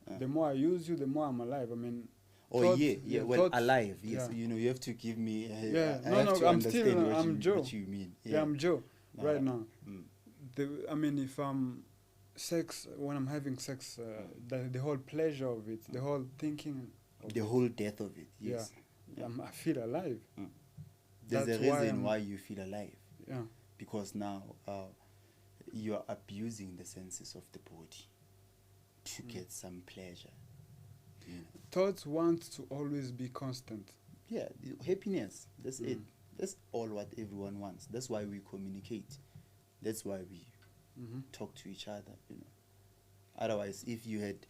Speaker 2: Uh.
Speaker 1: the more I use you, the more I'm alive. I mean,
Speaker 2: Oh
Speaker 1: thoughts-
Speaker 2: yeah. Well,
Speaker 1: thoughts-
Speaker 2: alive. Yes,
Speaker 1: yeah.
Speaker 2: You have to give me.
Speaker 1: Yeah,
Speaker 2: I
Speaker 1: no,
Speaker 2: have
Speaker 1: no,
Speaker 2: to
Speaker 1: I'm
Speaker 2: understand
Speaker 1: still-
Speaker 2: what
Speaker 1: I'm Joe.
Speaker 2: what you mean.
Speaker 1: Yeah, I'm Joe right now.
Speaker 2: Mm.
Speaker 1: I mean, if I'm when I'm having sex, the whole pleasure of it, the whole thinking, of
Speaker 2: The
Speaker 1: it,
Speaker 2: whole death of it. Yes. Yeah.
Speaker 1: I feel alive.
Speaker 2: There's
Speaker 1: That's
Speaker 2: a
Speaker 1: why
Speaker 2: reason
Speaker 1: I'm-
Speaker 2: why you feel alive.
Speaker 1: Yeah.
Speaker 2: Because now you are abusing the senses of the body to get some pleasure. You know.
Speaker 1: Thoughts want to always be constant.
Speaker 2: Yeah, happiness. That's it.
Speaker 1: Mm.
Speaker 2: That's all what everyone wants. That's why we communicate. That's why we
Speaker 1: Mm-hmm.
Speaker 2: talk to each other. You know. Otherwise, if you had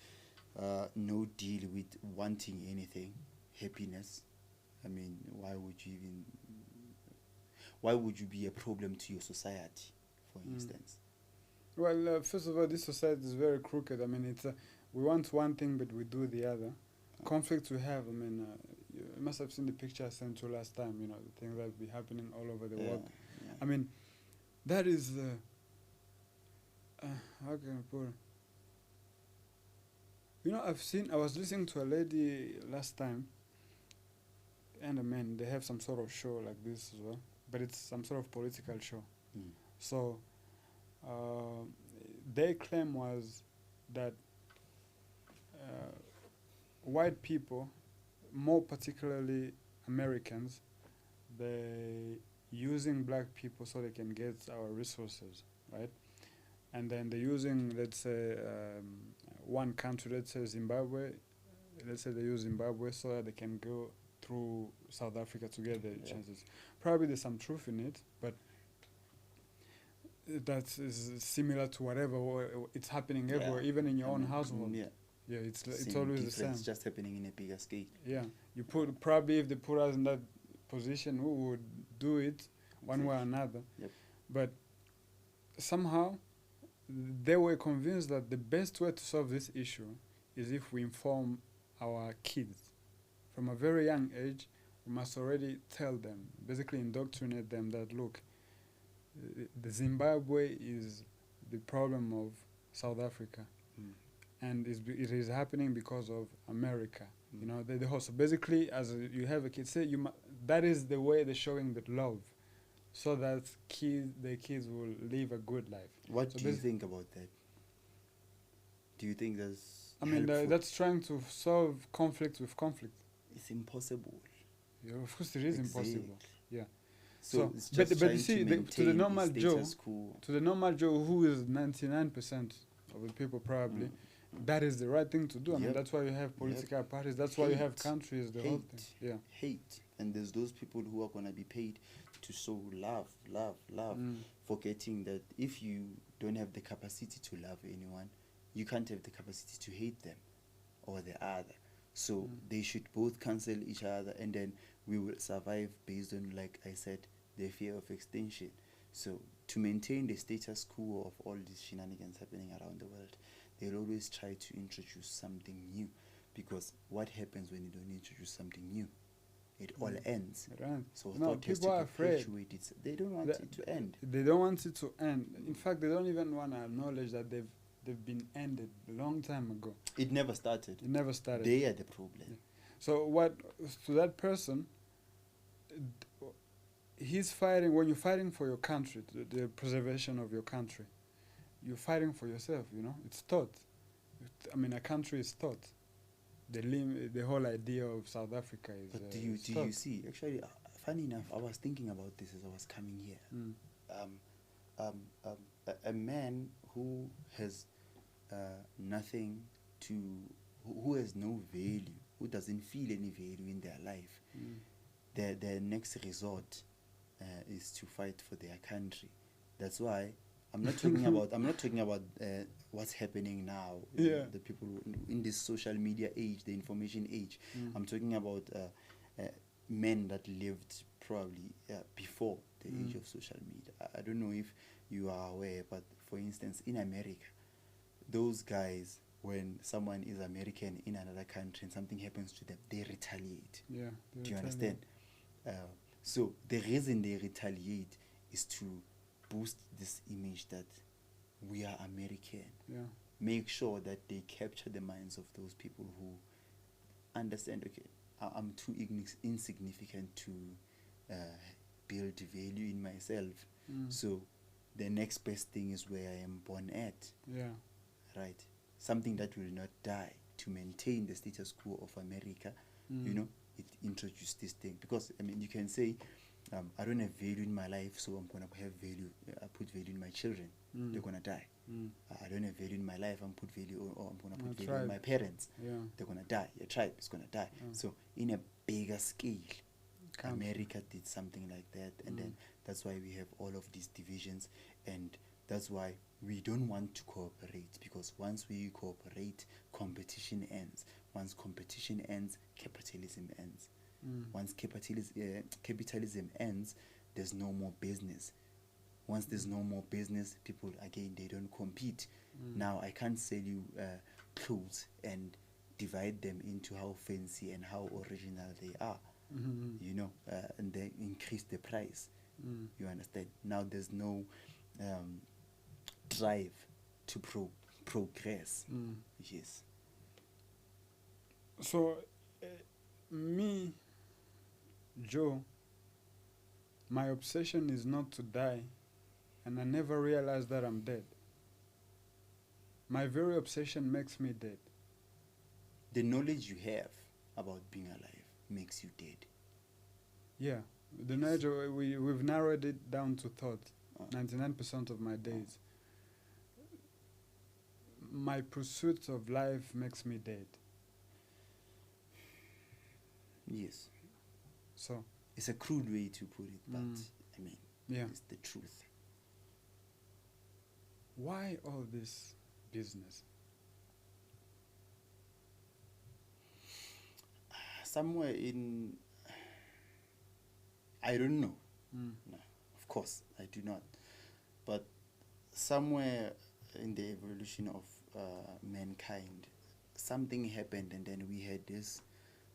Speaker 2: no deal with wanting anything, happiness, I mean, why would you be a problem to your society, for instance?
Speaker 1: Well, first of all, this society is very crooked. I mean, it's we want one thing, but we do the other. Conflicts we have. I mean, you must have seen the picture I sent you last time. The things that be happening all over the world.
Speaker 2: Yeah.
Speaker 1: I mean, that is. How can I put it? I was listening to a lady last time, and I mean, they have some sort of show like this as well, but it's some sort of political show.
Speaker 2: Mm.
Speaker 1: So, their claim was that white people, more particularly Americans, they using black people so they can get our resources, right? And then they're using, let's say, one country, let's say Zimbabwe. Let's say they use Zimbabwe so that they can go through South Africa to get the
Speaker 2: Yeah.
Speaker 1: chances. Probably there's some truth in it, but that is similar to whatever it's happening everywhere, even in your own household.
Speaker 2: Yeah.
Speaker 1: Yeah, it's
Speaker 2: Same
Speaker 1: always the same.
Speaker 2: difference, just happening in a bigger scale.
Speaker 1: Yeah, you put probably if they put us in that position, we would do it one way or another.
Speaker 2: Yep.
Speaker 1: But somehow they were convinced that the best way to solve this issue is if we inform our kids from a very young age. We must already tell them, basically indoctrinate them that look, the Zimbabwe is the problem of South Africa, and it is happening because of America. You know, the whole. So basically, as you have a kid, say that is the way they're showing the love, so that the kids will live a good life.
Speaker 2: What
Speaker 1: So
Speaker 2: do you think about that? Do you think that's
Speaker 1: I mean,
Speaker 2: helpful?
Speaker 1: that's trying to solve conflict with conflict.
Speaker 2: It's impossible.
Speaker 1: Yeah, of course, it is impossible. Yeah.
Speaker 2: So it's
Speaker 1: but
Speaker 2: just
Speaker 1: you
Speaker 2: trying
Speaker 1: see,
Speaker 2: to
Speaker 1: to the
Speaker 2: maintain
Speaker 1: normal
Speaker 2: the
Speaker 1: Joe,
Speaker 2: status quo.
Speaker 1: to the normal Joe, who is 99% of the people probably, that is the right thing to do. I mean,
Speaker 2: Yep.
Speaker 1: that's why you have political parties. That's why you have
Speaker 2: Hate.
Speaker 1: countries. The whole thing. Yeah.
Speaker 2: Hate. And there's those people who are going to be paid to show love, forgetting that if you don't have the capacity to love anyone, you can't have the capacity to hate them or the other. So they should both cancel each other, and then we will survive based on, like I said, the fear of extinction. So to maintain the status quo of all these shenanigans happening around the world, they'll always try to introduce something new, because what happens when you don't introduce something new? It all ends.
Speaker 1: Right.
Speaker 2: So
Speaker 1: No,
Speaker 2: thought has
Speaker 1: people
Speaker 2: to
Speaker 1: are afraid.
Speaker 2: perpetuate it. They don't want it to end.
Speaker 1: They don't want it to end. In fact, they don't even want to acknowledge that they've been ended a long time ago.
Speaker 2: It never started.
Speaker 1: It never started.
Speaker 2: They are the problem.
Speaker 1: Yeah. So what to that person? He's fighting. When you're fighting for your country, the preservation of your country, you're fighting for yourself. You know, it's taught. I mean, a country is taught. The whole idea of South Africa is.
Speaker 2: But do you see? Actually, funny enough, I was thinking about this as I was coming here. A man who has nothing to, who has no value, who doesn't feel any value in their life, their next resort is to fight for their country. That's why I'm not talking about what's happening now.
Speaker 1: Yeah.
Speaker 2: The people in this social media age, the information age. I'm talking about men that lived probably before the age of social media. I don't know if you are aware, but for instance, in America, those guys, when someone is American in another country and something happens to them, they retaliate.
Speaker 1: Yeah.
Speaker 2: Do you understand? So the reason they retaliate is to boost this image that we are American.
Speaker 1: Yeah.
Speaker 2: Make sure that they capture the minds of those people who understand, okay, I'm too insignificant to build value in myself. So the next best thing is where I am born at.
Speaker 1: Yeah.
Speaker 2: Right? Something that will not die, to maintain the status quo of America. You know, it introduced this thing. Because, I mean, you can say, I don't have value in my life, so I'm going to have value. I put value in my children. They're going to die. I don't have value in my life, I'm going to put value in my parents.
Speaker 1: Yeah.
Speaker 2: They're going to die. Your tribe is going to die. So in a bigger scale, America did something like that. And then that's why we have all of these divisions. And that's why we don't want to cooperate, because once we cooperate, competition ends. Once competition ends, capitalism ends. Once capitalism ends, there's no more business. Once there's no more business, people, again, they don't compete. Now, I can't sell you clothes and divide them into how fancy and how original they are, you know, and then increase the price. You understand? Now, there's no drive to progress. Yes.
Speaker 1: So, me, Joe, my obsession is not to die, and I never realized that I'm dead. My very obsession makes me dead.
Speaker 2: The knowledge you have about being alive makes you dead.
Speaker 1: Yeah, the knowledge we've narrowed it down to thought. 99% of my days. My pursuit of life makes me dead.
Speaker 2: Yes.
Speaker 1: So
Speaker 2: it's a crude way to put it, but I mean,
Speaker 1: yeah.
Speaker 2: it's the truth.
Speaker 1: Why all this business?
Speaker 2: Somewhere in, I don't know. No, of course, I do not. But somewhere in the evolution of mankind, something happened, and then we had this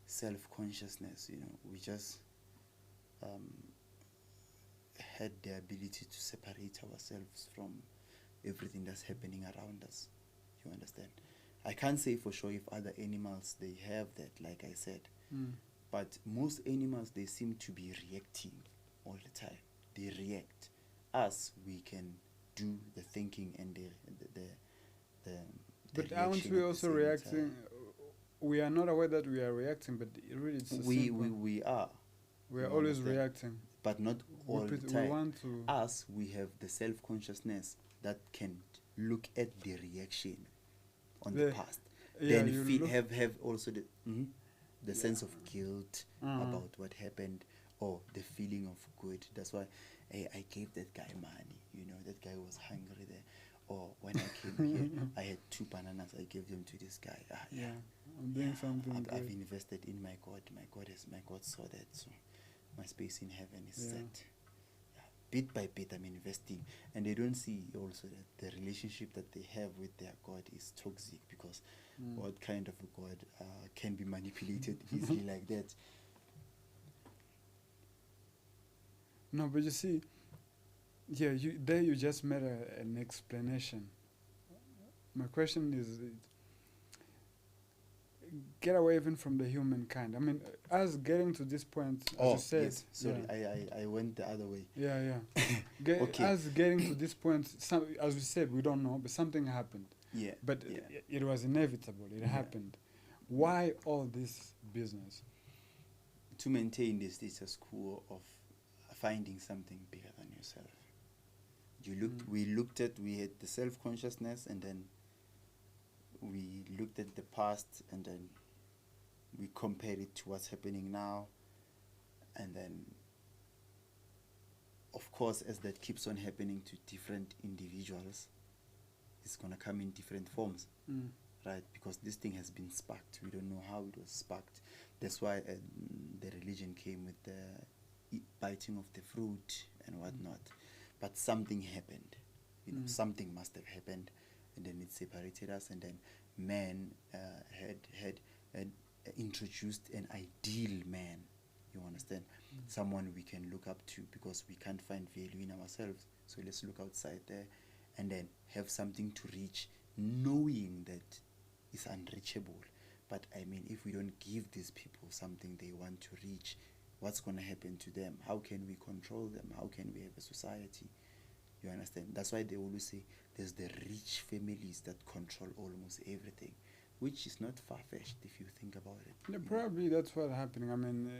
Speaker 2: self-consciousness. We just had the ability to separate ourselves from everything that's happening around us. You understand? I can't say for sure if other animals they have that, like I said, but most animals they seem to be reacting all the time. They react. Us, we can do the thinking and the
Speaker 1: But aren't
Speaker 2: reaction
Speaker 1: we
Speaker 2: at the
Speaker 1: also
Speaker 2: same
Speaker 1: reacting?
Speaker 2: time.
Speaker 1: We are not aware that we are reacting, but really it's
Speaker 2: We are.
Speaker 1: We are
Speaker 2: You
Speaker 1: always
Speaker 2: understand?
Speaker 1: reacting.
Speaker 2: But not all the
Speaker 1: We
Speaker 2: time.
Speaker 1: want to.
Speaker 2: Us, we have the self-consciousness that can look at the reaction on the past.
Speaker 1: Yeah,
Speaker 2: Then
Speaker 1: you
Speaker 2: feel,
Speaker 1: look.
Speaker 2: have also the sense of guilt about what happened, or the feeling of good. That's why I gave that guy money. That guy was hungry there. Or when I came here, I had 2 bananas. I gave them to this guy.
Speaker 1: Yeah, I'm doing something
Speaker 2: I've
Speaker 1: good.
Speaker 2: invested in my God. My God saw that. So my space in heaven is
Speaker 1: Yeah.
Speaker 2: set. Bit by bit, I'm investing, and they don't see also that the relationship that they have with their God is toxic, because what kind of a God can be manipulated easily like that?
Speaker 1: No, but you see, yeah, you just made an explanation. My question is, get away even from the humankind. I mean, us getting to this point, as you said.
Speaker 2: Yes, sorry,
Speaker 1: Yeah,
Speaker 2: I went the other way.
Speaker 1: yeah.
Speaker 2: Okay.
Speaker 1: Us getting to this point, as we said, we don't know, but something happened.
Speaker 2: Yeah.
Speaker 1: But
Speaker 2: yeah.
Speaker 1: it was inevitable. It happened. Why all this business?
Speaker 2: To maintain the status quo of finding something bigger than yourself. We had the self-consciousness, and then we looked at the past, and then we compared it to what's happening now, and then of course, as that keeps on happening to different individuals, it's going to come in different forms, right? Because this thing has been sparked. We don't know how it was sparked. That's why the religion came with the biting of the fruit and whatnot. But something happened. Something must have happened, and then it separated us, and then man had introduced an ideal man. You understand? Someone we can look up to, because we can't find value in ourselves. So let's look outside there, and then have something to reach, knowing that it's unreachable. But I mean, if we don't give these people something they want to reach, what's going to happen to them? How can we control them? How can we have a society? You understand? That's why they always say there's the rich families that control almost everything, which is not far-fetched if you think about it.
Speaker 1: Yeah, probably that's what's happening. I mean,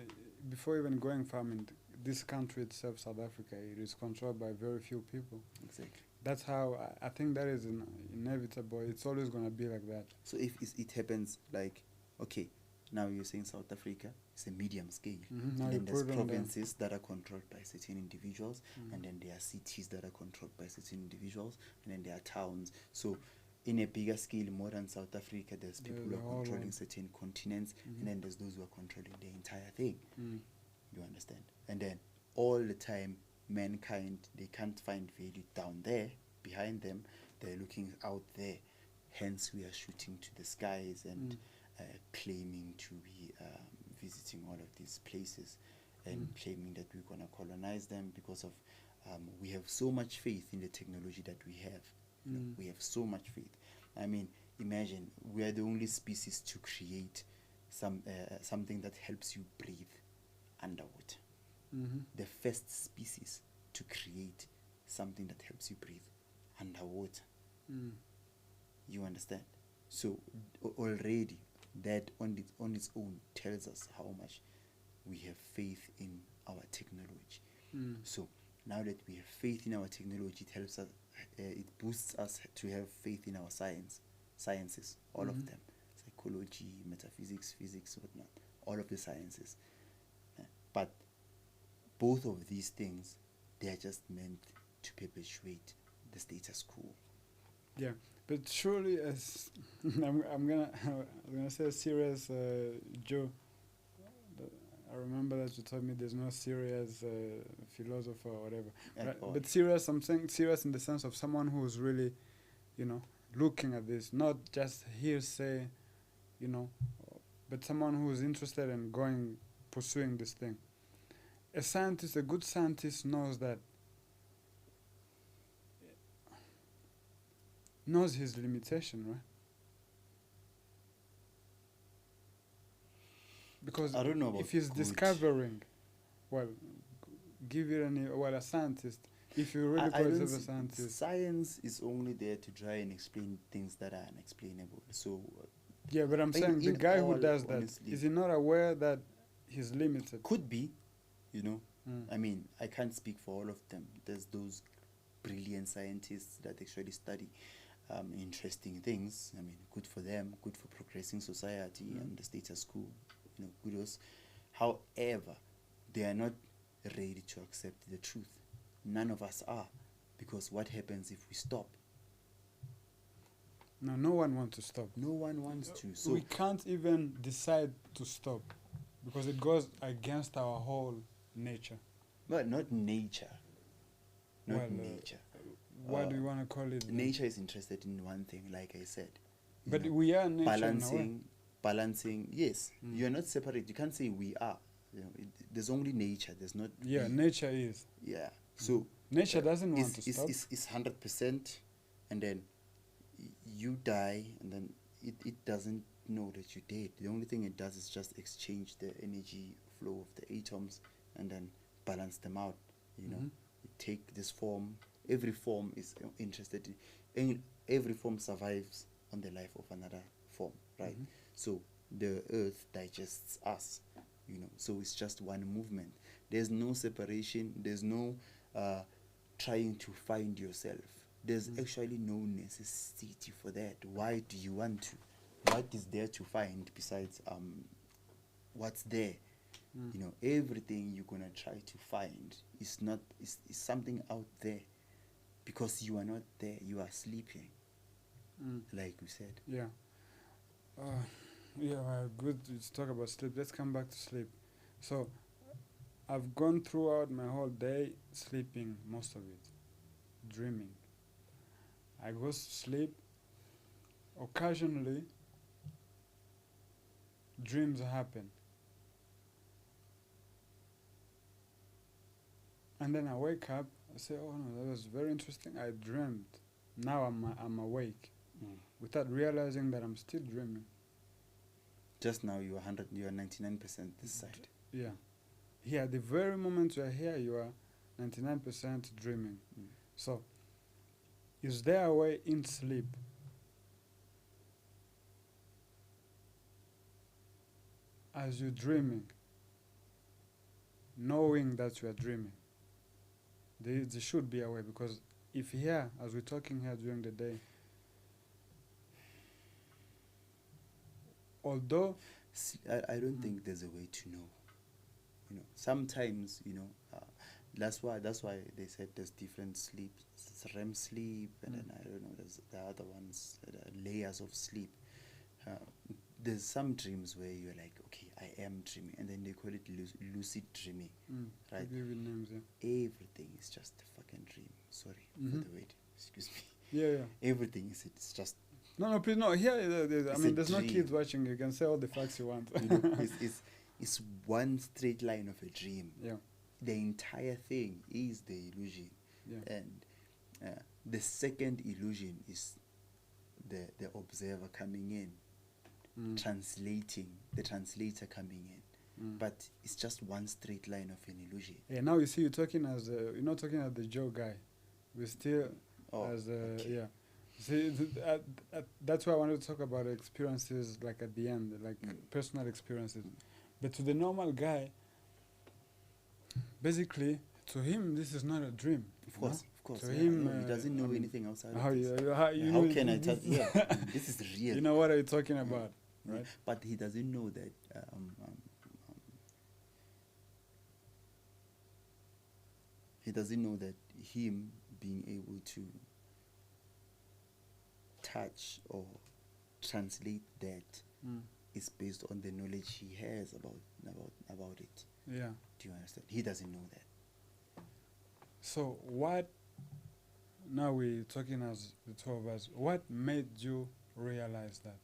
Speaker 1: before even going far, I mean, this country itself, South Africa, it is controlled by very few people.
Speaker 2: Exactly.
Speaker 1: That's how I think that is inevitable. It's always going to be like that.
Speaker 2: So if it happens, like, okay, now you're saying South Africa, it's a medium scale.
Speaker 1: Now
Speaker 2: And
Speaker 1: you
Speaker 2: then there's
Speaker 1: put it on
Speaker 2: provinces that are controlled by certain individuals, and then there are cities that are controlled by certain individuals, and then there are towns. So in a bigger scale, more than South Africa, there's people who are controlling certain continents, and then there's those who are controlling the entire thing. You understand? And then all the time, mankind, they can't find value down there, behind them. They're looking out there. Hence, we are shooting to the skies and claiming to be visiting all of these places, and claiming that we're going to colonize them, because of we have so much faith in the technology that we have. We have so much faith. I mean, imagine we are the only species to create something that helps you breathe underwater. The first species to create something that helps you breathe underwater. You understand? So already that on its own tells us how much we have faith in our technology. So now that we have faith in our technology, it helps us. It boosts us to have faith in our sciences, all of them, psychology, metaphysics, physics, whatnot, all of the sciences. But both of these things, they are just meant to perpetuate the status quo.
Speaker 1: Yeah, but surely, as I'm gonna say a serious Joe. I remember that you told me there's no serious philosopher or whatever. But serious, I'm saying serious in the sense of someone who's really, looking at this, not just hearsay, but someone who's interested in pursuing this thing. A good scientist knows his limitation, right? Because
Speaker 2: I don't know about
Speaker 1: if he's discovering, a scientist, if you really call yourself a scientist.
Speaker 2: Science is only there to try and explain things that are unexplainable. So.
Speaker 1: Yeah, but I'm saying the guy who does that, is he not aware that he's limited?
Speaker 2: Could be, I mean, I can't speak for all of them. There's those brilliant scientists that actually study interesting things. I mean, good for them, good for progressing society and the status quo. Kudos. However, they are not ready to accept the truth. None of us are, because what happens if we stop?
Speaker 1: No one wants to stop.
Speaker 2: No one wants to. So
Speaker 1: we can't even decide to stop, because it goes against our whole nature.
Speaker 2: But not nature. Not nature.
Speaker 1: What do you want to call it?
Speaker 2: Nature is interested in one thing, like I said.
Speaker 1: But we are nature.
Speaker 2: Balancing. Yes, you are not separate. You can't say we are. There's only nature. There's not.
Speaker 1: Yeah, nature is.
Speaker 2: Yeah. So
Speaker 1: nature doesn't want to stop.
Speaker 2: It's 100%, and then you die, and then it doesn't know that you did. The only thing it does is just exchange the energy flow of the atoms and then balance them out. You take this form. Every form is interested in. Every form survives on the life of another form, right? So the earth digests us, so it's just one movement. There's no separation. There's no trying to find yourself. There's actually no necessity for that. Why do you want to? What is there to find besides what's there? Everything you're gonna try to find is something out there, because you are not there. You are sleeping, like we said.
Speaker 1: Yeah. Good to talk about sleep. Let's come back to sleep. So, I've gone throughout my whole day sleeping, most of it, dreaming. I go to sleep. Occasionally, dreams happen. And then I wake up, I say, oh no, that was very interesting. I dreamed. Now I'm awake, without realizing that I'm still dreaming.
Speaker 2: Just now you are 99% this side.
Speaker 1: Yeah. Here, the very moment you are here, you are 99% dreaming. So, is there a way in sleep as you're dreaming, knowing that you are dreaming? There should be a way, because if here, as we're talking here during the day, although
Speaker 2: I don't think there's a way to know. Sometimes that's why they said there's different sleep. It's REM sleep, and then I don't know. There's the other ones, layers of sleep. There's some dreams where you're like, okay, I am dreaming, and then they call it lucid dreaming, right?
Speaker 1: Names,
Speaker 2: Everything is just a fucking dream. Sorry for the word. Excuse me.
Speaker 1: Yeah.
Speaker 2: Everything is it's just.
Speaker 1: No, please, no. Here, there's no kids watching. You can say all the facts you want.
Speaker 2: It's one straight line of a dream.
Speaker 1: Yeah.
Speaker 2: The entire thing is the illusion.
Speaker 1: Yeah.
Speaker 2: And the second illusion is the observer coming in, translating, the translator coming in. But it's just one straight line of an illusion.
Speaker 1: Yeah. Now you see, you're not talking as the Joe guy. We're still
Speaker 2: okay.
Speaker 1: yeah. See, that's why I wanted to talk about experiences, like at the end, like personal experiences. But to the normal guy,
Speaker 2: Basically,
Speaker 1: to him, this is not a dream.
Speaker 2: Of course.
Speaker 1: To him,
Speaker 2: he doesn't know anything outside
Speaker 1: how
Speaker 2: of this.
Speaker 1: how
Speaker 2: can I tell? Yeah, this is real.
Speaker 1: You know what are you talking about, right?
Speaker 2: But he doesn't know that He doesn't know that him being able to touch or translate that is based on the knowledge he has about it.
Speaker 1: Yeah.
Speaker 2: Do you understand? He doesn't know that.
Speaker 1: So what? Now we're talking as the two of us. What made you realize that?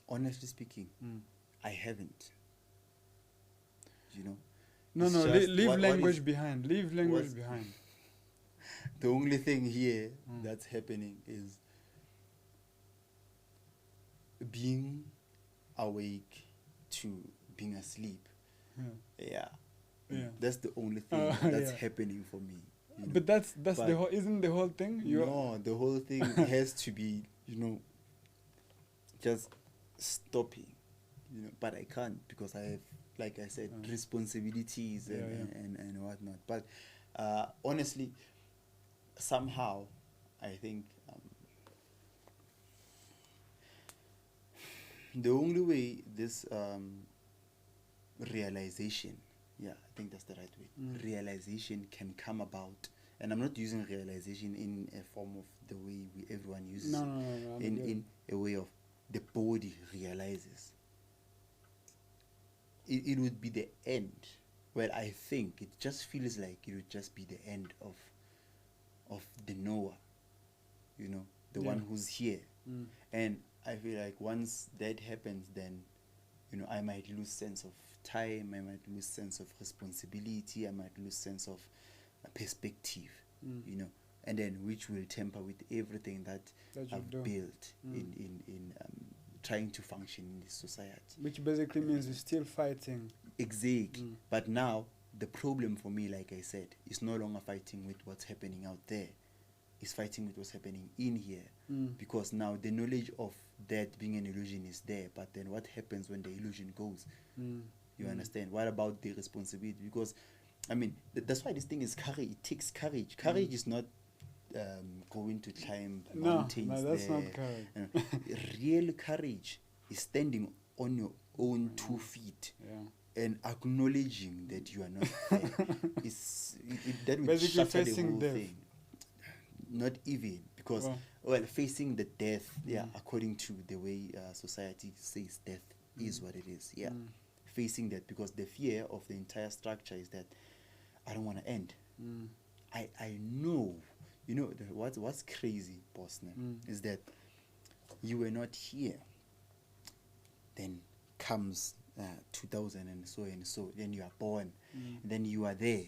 Speaker 2: Honestly speaking, I haven't. You know?
Speaker 1: No,
Speaker 2: It's
Speaker 1: no.
Speaker 2: just
Speaker 1: Leave
Speaker 2: what
Speaker 1: language
Speaker 2: is-
Speaker 1: behind. Leave language
Speaker 2: what's-
Speaker 1: behind.
Speaker 2: The only thing here that's happening is being awake to being asleep.
Speaker 1: Yeah.
Speaker 2: Yeah.
Speaker 1: Yeah.
Speaker 2: That's the only thing that's
Speaker 1: Yeah.
Speaker 2: happening for me. You know?
Speaker 1: But that's
Speaker 2: But
Speaker 1: the whole. Isn't the whole thing?
Speaker 2: No, the whole thing has to be, just stopping. But I can't because I have, like I said, responsibilities and whatnot. But honestly, somehow, I think the only way this realization, I think that's the right way, realization can come about, and I'm not using realization in a form of the way everyone uses
Speaker 1: No,
Speaker 2: it,
Speaker 1: no, no, no.
Speaker 2: in a way of the body realizes. It would be the end. Well, I think it just feels like it would just be the end of the knower, the one who's here. And I feel like once that happens, then, I might lose sense of time, I might lose sense of responsibility, I might lose sense of perspective, and then which will temper with everything that I've built in trying to function in this society.
Speaker 1: Which basically means you're still fighting.
Speaker 2: Exactly. But now, the problem for me, like I said, is no longer fighting with what's happening out there. It's fighting with what's happening in here. Because now the knowledge of that being an illusion is there, but then what happens when the illusion goes? You understand? What about the responsibility? Because, that's why this thing is courage. It takes courage. Courage is not going to climb mountains.
Speaker 1: No, that's
Speaker 2: there.
Speaker 1: not courage.
Speaker 2: Real courage is standing on your own 2 feet and acknowledging that you are not there. That will
Speaker 1: basically
Speaker 2: shatter the
Speaker 1: facing
Speaker 2: whole
Speaker 1: death.
Speaker 2: thing. Not even, because facing the death, according to the way society says death is what it is. Facing that, because the fear of the entire structure is that I don't want to end. I know. What's crazy, boss, is that you were not here. Then comes 2000 and so. Then you are born. Then you are there.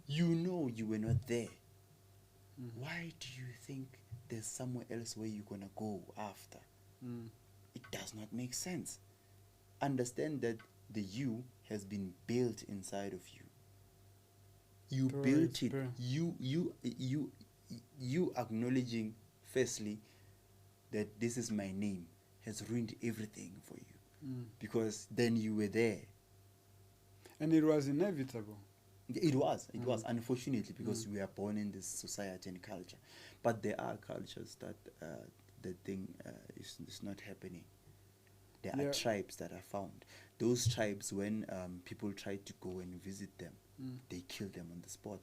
Speaker 2: You know you were not there. Why do you think there's somewhere else where you're gonna go after? It does not make sense. Understand that the you has been built inside of you. You built it. You acknowledging firstly that this is my name has ruined everything for you, because then you were there.
Speaker 1: And it was inevitable.
Speaker 2: It was unfortunately, because we are born in this society and culture. But there are cultures that the thing is not happening. There are tribes that are found. Those tribes, when people try to go and visit them, they kill them on the spot.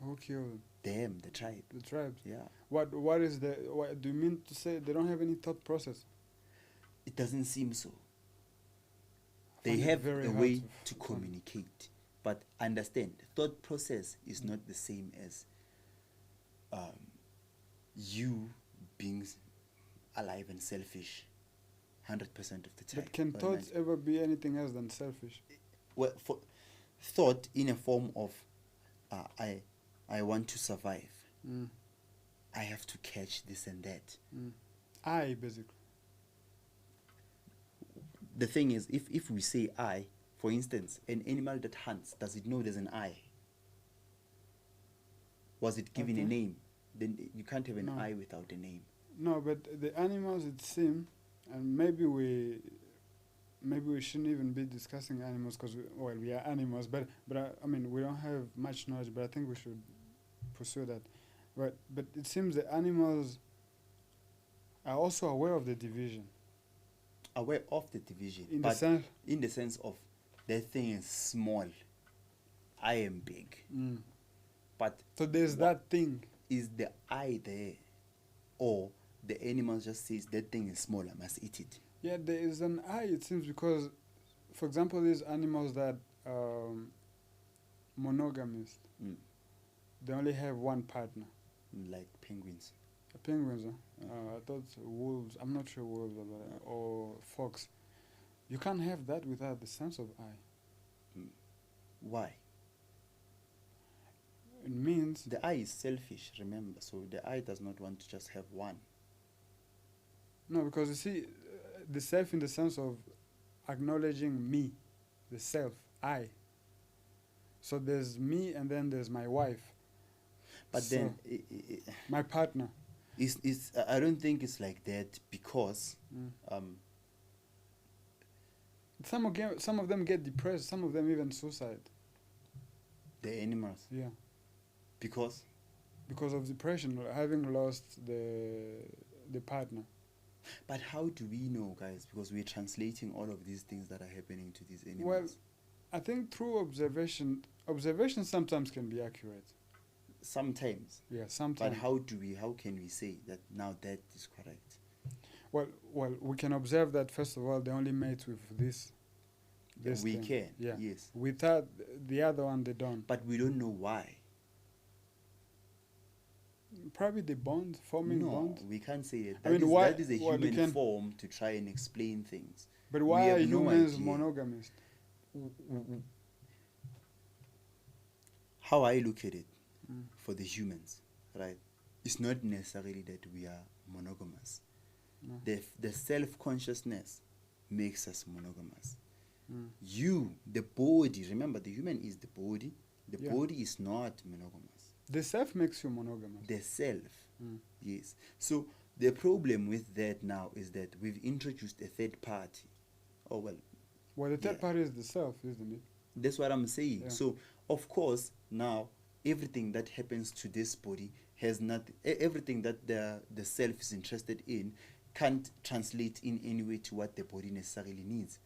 Speaker 1: Who killed
Speaker 2: them? The tribe.
Speaker 1: The tribes.
Speaker 2: Yeah.
Speaker 1: What do you mean to say they don't have any thought process?
Speaker 2: It doesn't seem so. They have a way to communicate, but understand, thought process is not the same as you being alive and selfish 100% of the time.
Speaker 1: But can thoughts ever be anything else than selfish?
Speaker 2: Well, for thought in a form of I want to survive. I have to catch this and that.
Speaker 1: I, basically.
Speaker 2: The thing is, if we say I, for instance, an animal that hunts, does it know there's an I? Was it given a name? Then you can't have an I without a name.
Speaker 1: No, but the animals, it seems, and maybe we shouldn't even be discussing animals because we are animals, but I mean we don't have much knowledge, but I think we should pursue that. But it seems the animals are also aware of the division.
Speaker 2: Aware of the division,
Speaker 1: In
Speaker 2: the sense of that thing is small. I am big. But
Speaker 1: So there's that thing.
Speaker 2: is the I there, or the animal just says that thing is small, I must eat it?
Speaker 1: Yeah, there is an eye, it seems, because, for example, these animals that monogamous, they only have one partner.
Speaker 2: Like penguins.
Speaker 1: Penguins, I thought wolves, I'm not sure wolves or fox. You can't have that without the sense of eye.
Speaker 2: Why?
Speaker 1: It means
Speaker 2: The eye is selfish, remember, so the eye does not want to just have one.
Speaker 1: no, because you see, the self in the sense of acknowledging me, the self, I. So there's me and then there's my wife.
Speaker 2: But
Speaker 1: So
Speaker 2: then
Speaker 1: my partner.
Speaker 2: I don't think it's like that, because
Speaker 1: Some of them get depressed. Some of them even suicide.
Speaker 2: the animals,
Speaker 1: Yeah,
Speaker 2: because
Speaker 1: because of depression, having lost the partner.
Speaker 2: but how do we know, guys? Because we're translating all of these things that are happening to these animals.
Speaker 1: Well, I think through observation sometimes can be accurate.
Speaker 2: Sometimes.
Speaker 1: Yeah, sometimes.
Speaker 2: But how can we say that now that is correct?
Speaker 1: Well, we can observe that first of all they only mate with this.
Speaker 2: We
Speaker 1: thing.
Speaker 2: can,
Speaker 1: Yeah.
Speaker 2: yes.
Speaker 1: Without the other one, they don't.
Speaker 2: But we don't know why.
Speaker 1: Probably the bond, forming
Speaker 2: No,
Speaker 1: bond.
Speaker 2: we can't say it.
Speaker 1: I mean, why-
Speaker 2: that is a
Speaker 1: well, you
Speaker 2: human
Speaker 1: can-
Speaker 2: form to try and explain things.
Speaker 1: But
Speaker 2: We
Speaker 1: why
Speaker 2: have
Speaker 1: are
Speaker 2: no
Speaker 1: humans
Speaker 2: idea.
Speaker 1: monogamous?
Speaker 2: How I look at it, for the humans, right? It's not necessarily that we are monogamous.
Speaker 1: No.
Speaker 2: The self-consciousness makes us monogamous.
Speaker 1: Mm.
Speaker 2: You, the body, remember the human is the body. The
Speaker 1: Yeah.
Speaker 2: body is not monogamous.
Speaker 1: The self makes you monogamous.
Speaker 2: The self,
Speaker 1: Mm.
Speaker 2: yes. So the problem with that now is that we've introduced a third party. Oh well,
Speaker 1: Well, the third
Speaker 2: Yeah.
Speaker 1: party is the self, isn't it?
Speaker 2: that's what I'm saying.
Speaker 1: Yeah.
Speaker 2: So of course now everything that happens to this body has not everything that the self is interested in can't translate in any way to what the body necessarily needs.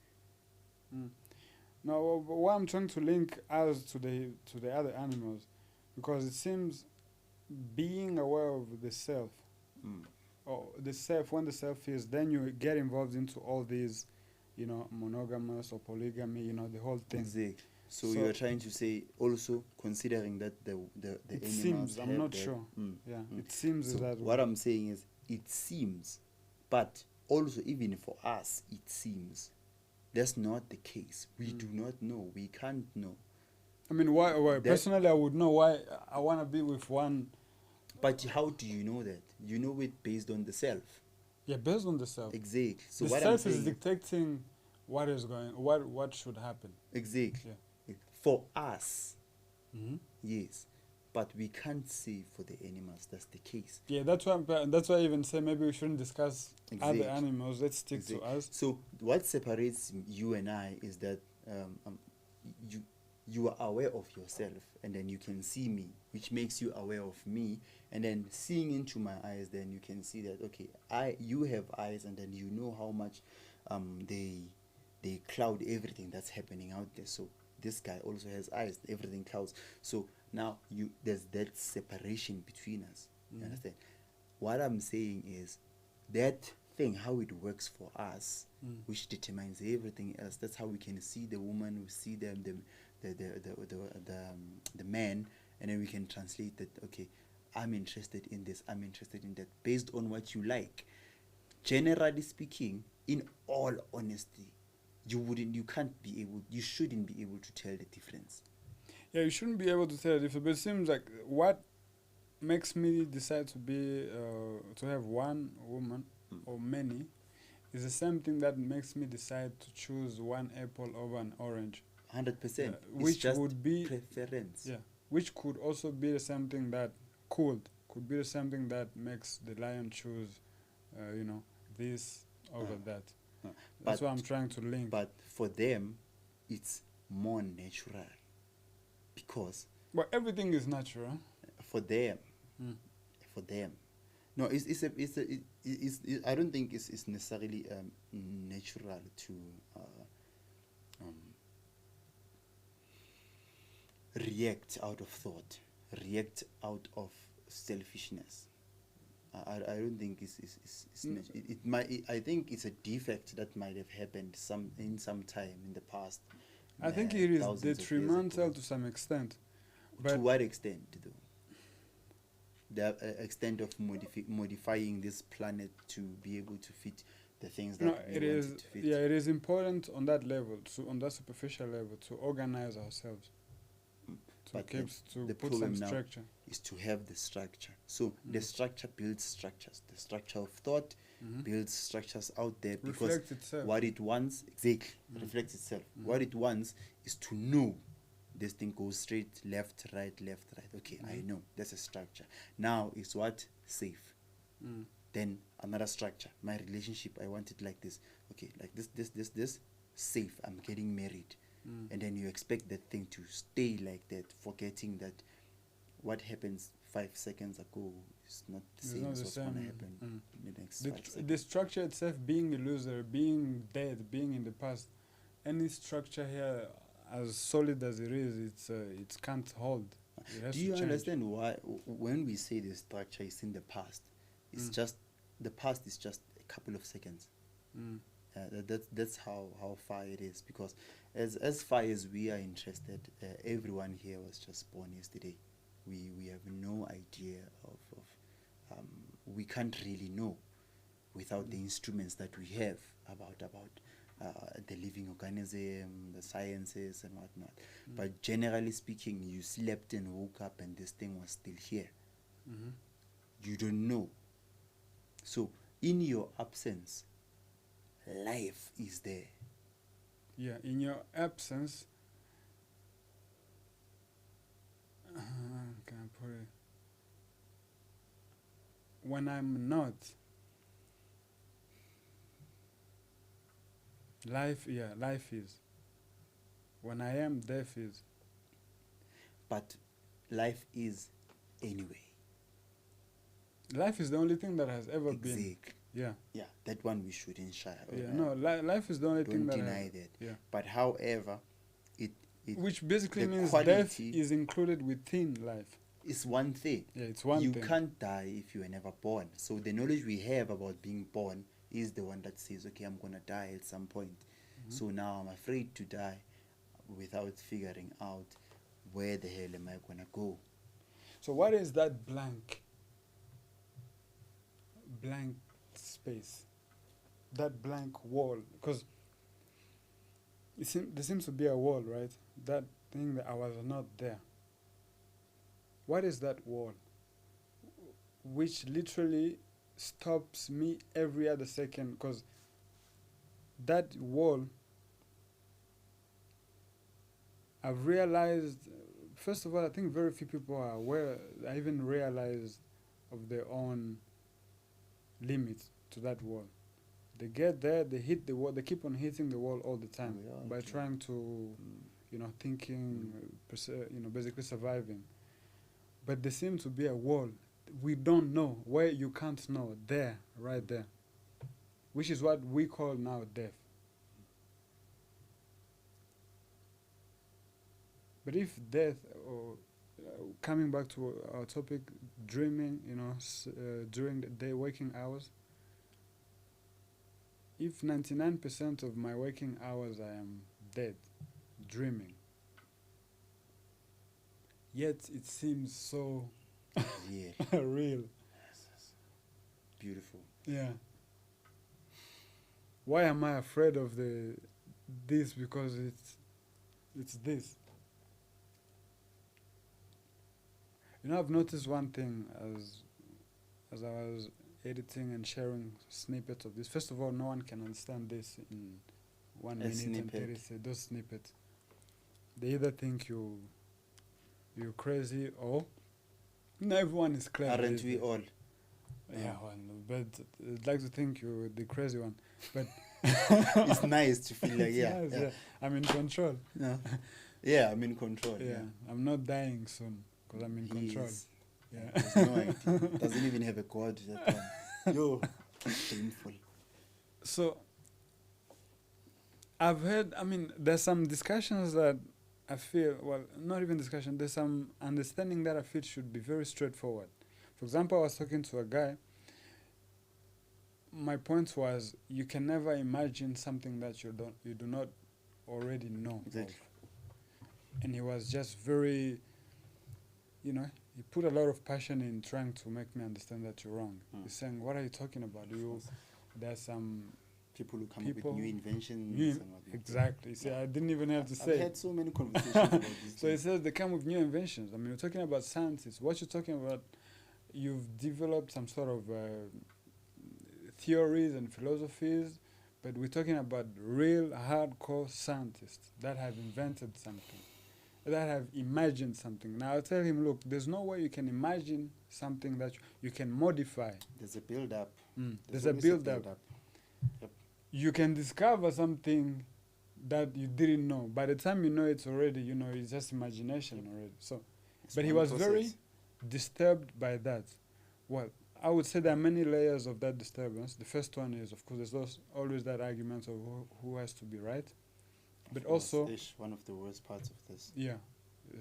Speaker 1: Now, why I'm trying to link us to the other animals, because it seems being aware of the self, or the self, when the self is, then you get involved into all these, monogamous or polygamy, the whole thing.
Speaker 2: Exactly. So
Speaker 1: So-
Speaker 2: you are trying to say also considering that the
Speaker 1: It
Speaker 2: animals
Speaker 1: seems, I'm
Speaker 2: have
Speaker 1: not
Speaker 2: that-
Speaker 1: sure.
Speaker 2: Mm.
Speaker 1: Yeah,
Speaker 2: Mm.
Speaker 1: it seems
Speaker 2: So
Speaker 1: that
Speaker 2: what
Speaker 1: way.
Speaker 2: I'm saying is it seems, but also even for us it seems. That's not the case. We do not know. We can't know.
Speaker 1: I mean, why?
Speaker 2: that-
Speaker 1: Personally, I would know why I want to be with one.
Speaker 2: But how do you know that? You know it based on the self.
Speaker 1: Yeah, based on the self.
Speaker 2: Exactly. So
Speaker 1: The
Speaker 2: what
Speaker 1: self
Speaker 2: I'm
Speaker 1: is
Speaker 2: saying
Speaker 1: dictating what is going, what should happen.
Speaker 2: exactly.
Speaker 1: Yeah.
Speaker 2: For us,
Speaker 1: Mm-hmm.
Speaker 2: yes. But we can't say for the animals that's the case.
Speaker 1: Yeah, that's why I even say maybe we shouldn't discuss
Speaker 2: Exactly.
Speaker 1: other animals. Let's stick
Speaker 2: Exactly.
Speaker 1: to us.
Speaker 2: So what separates you and I is that you are aware of yourself, and then you can see me, which makes you aware of me, and then seeing into my eyes, then you can see that okay, you have eyes, and then you know how much they cloud everything that's happening out there. So this guy also has eyes, everything clouds. So now there's that separation between us. You understand? What I'm saying is that thing, how it works for us, which determines everything else. That's how we can see the woman, we see them, the man, and then we can translate that. Okay, I'm interested in this, I'm interested in that, based on what you like. Generally speaking, in all honesty, you shouldn't be able to tell the difference.
Speaker 1: Yeah, you shouldn't be able to tell the difference. But it seems like what makes me decide to be to have one woman or many is the same thing that makes me decide to choose one apple over an orange.
Speaker 2: 100%.
Speaker 1: Which
Speaker 2: just
Speaker 1: would be
Speaker 2: preference.
Speaker 1: Yeah, which could also be the same thing that could be the same thing that makes the lion choose, this over that. That's
Speaker 2: But-
Speaker 1: what I'm trying to link.
Speaker 2: But for them, it's more natural, because
Speaker 1: But everything is natural.
Speaker 2: for them,
Speaker 1: Mm.
Speaker 2: no, I don't think it's necessarily natural to react out of thought, react out of selfishness. I don't think it's it might, I think it's a defect that might have happened in some time in the past.
Speaker 1: I think it is
Speaker 2: thousands of years
Speaker 1: detrimental
Speaker 2: ago.
Speaker 1: to some extent.
Speaker 2: To
Speaker 1: But
Speaker 2: what extent, though? The extent of modifying this planet to be able to fit the things that
Speaker 1: no,
Speaker 2: we
Speaker 1: it
Speaker 2: want
Speaker 1: is
Speaker 2: it to fit.
Speaker 1: yeah, it is important on that level, on that superficial level, to organize ourselves, to
Speaker 2: But
Speaker 1: keep to
Speaker 2: the
Speaker 1: put some
Speaker 2: problem now
Speaker 1: structure.
Speaker 2: is to have the structure. So the structure builds structures. The structure of thought
Speaker 1: Mhm.
Speaker 2: builds structures out there because
Speaker 1: Reflects itself.
Speaker 2: what it wants exactly reflects itself. What it wants is to know this thing goes straight, left, right. Okay, I know that's a structure. Now it's what? Safe. Then another structure. My relationship, I want it like this. Okay, like this. Safe. I'm getting married. And then you expect that thing to stay like that, forgetting that what happens 5 seconds ago is not the
Speaker 1: It's
Speaker 2: same
Speaker 1: not
Speaker 2: as
Speaker 1: the
Speaker 2: what's going to
Speaker 1: same.
Speaker 2: happen in the next
Speaker 1: The,
Speaker 2: 5 seconds.
Speaker 1: the structure itself being illusory, being dead, being in the past, any structure here, as solid as it is, it can't hold. It has
Speaker 2: Do
Speaker 1: to
Speaker 2: you
Speaker 1: change.
Speaker 2: understand why when we say the structure is in the past, it's just the past is just a couple of seconds. That's how far it is, because as far as we are interested, everyone here was just born yesterday. We have no idea of we can't really know without the instruments that we have about the living organism, the sciences and whatnot. But generally speaking, you slept and woke up and this thing was still here. You don't know. So in your absence, life is there.
Speaker 1: Yeah, in your absence, can I put it? When I'm not, life is. When I am, death is.
Speaker 2: But life is anyway.
Speaker 1: Life is the only thing that has ever been.
Speaker 2: Exactly.
Speaker 1: Yeah.
Speaker 2: Yeah, that one we shouldn't shy.
Speaker 1: Yeah, no, life is the only thing
Speaker 2: Don't
Speaker 1: that
Speaker 2: deny
Speaker 1: has,
Speaker 2: that.
Speaker 1: yeah.
Speaker 2: But however, it
Speaker 1: which basically
Speaker 2: the
Speaker 1: means
Speaker 2: quality
Speaker 1: death is included within life.
Speaker 2: is one thing.
Speaker 1: Yeah, it's one
Speaker 2: You
Speaker 1: thing.
Speaker 2: can't die if you were never born. So the knowledge we have about being born is the one that says, okay, I'm gonna die at some point. So now I'm afraid to die without figuring out where the hell am I gonna go.
Speaker 1: So what is that blank space? That blank wall? Because there seems to be a wall, right? That thing that I was not there. What is that wall? Which literally stops me every other second, because that wall, I've realized, first of all, I think very few people are aware, I even realize of their own limits to that wall. They get there, they hit the wall, they keep on hitting the wall all the time by trying to, thinking, basically surviving. But there seems to be a wall. We don't know, where you can't know, there, right there, which is what we call now death. But if death, or coming back to our topic, dreaming, during the day, waking hours, if 99% of my waking hours I am dead, dreaming, yet it seems so
Speaker 2: Yeah.
Speaker 1: real.
Speaker 2: Beautiful.
Speaker 1: Yeah. Why am I afraid of this? Because it's this. I've noticed one thing as I was editing and sharing snippets of this. First of all, no one can understand this in 1 minute and 30 seconds. Those snippets, they either think you're crazy, or not everyone is clever.
Speaker 2: Aren't we all?
Speaker 1: Yeah, well, but I'd like to think you're the crazy one. But
Speaker 2: it's nice to feel like,
Speaker 1: nice, yeah, I'm in control.
Speaker 2: No. Yeah, I'm in control.
Speaker 1: Yeah, I'm not dying soon because I'm in control. Yeah.
Speaker 2: There's no idea. Doesn't even have a god, that one. Yo, painful.
Speaker 1: So I've heard, there's some discussions that I feel, well, not even discussion, there's some understanding that I feel should be very straightforward. For example, I was talking to a guy. My point was, you can never imagine something that you do not already know
Speaker 2: Exactly.
Speaker 1: of. And he was just very, he put a lot of passion in trying to make me understand that you're wrong. He's saying, what are you talking about? There's some
Speaker 2: People who come
Speaker 1: people,
Speaker 2: up with new inventions.
Speaker 1: new,
Speaker 2: And what they do.
Speaker 1: exactly. See, I didn't even have to
Speaker 2: I've
Speaker 1: say.
Speaker 2: had so many conversations about this.
Speaker 1: So he says they come with new inventions. I mean, we're talking about scientists. What you're talking about, you've developed some sort of theories and philosophies, but we're talking about real hardcore scientists that have invented something, that have imagined something. Now I tell him, look, there's no way you can imagine something that you can modify.
Speaker 2: There's a build-up.
Speaker 1: There's a
Speaker 2: always
Speaker 1: build-up.
Speaker 2: Yep.
Speaker 1: You can discover something that you didn't know. By the time you know it's already, it's just imagination already. So,
Speaker 2: It's
Speaker 1: but he
Speaker 2: one
Speaker 1: was very
Speaker 2: process.
Speaker 1: disturbed by that. Well, I would say there are many layers of that disturbance. The first one is, of course, there's always that argument of who has to be right. But
Speaker 2: Of course,
Speaker 1: also,
Speaker 2: ish, one of the worst parts of this.
Speaker 1: yeah,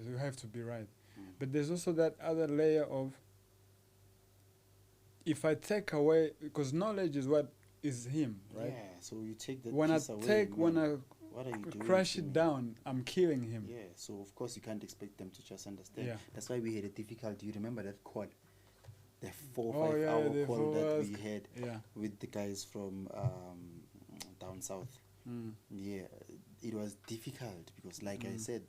Speaker 1: you have to be right.
Speaker 2: Mm.
Speaker 1: But there's also that other layer of, if I take away, because knowledge is what is him, right?
Speaker 2: Yeah, so you take that
Speaker 1: When I
Speaker 2: piece away,
Speaker 1: when
Speaker 2: man,
Speaker 1: I
Speaker 2: what are you doing
Speaker 1: crash
Speaker 2: to
Speaker 1: it
Speaker 2: me?
Speaker 1: down, I'm killing him.
Speaker 2: Yeah, so of course you can't expect them to just understand.
Speaker 1: Yeah.
Speaker 2: That's why we had a difficult. Do you remember that call? The 4
Speaker 1: Oh,
Speaker 2: 5
Speaker 1: yeah,
Speaker 2: hour
Speaker 1: the
Speaker 2: call
Speaker 1: 4
Speaker 2: that
Speaker 1: hours.
Speaker 2: we had
Speaker 1: Yeah.
Speaker 2: with the guys from down south.
Speaker 1: Mm.
Speaker 2: Yeah, it was difficult because, like I
Speaker 1: Mm.
Speaker 2: said,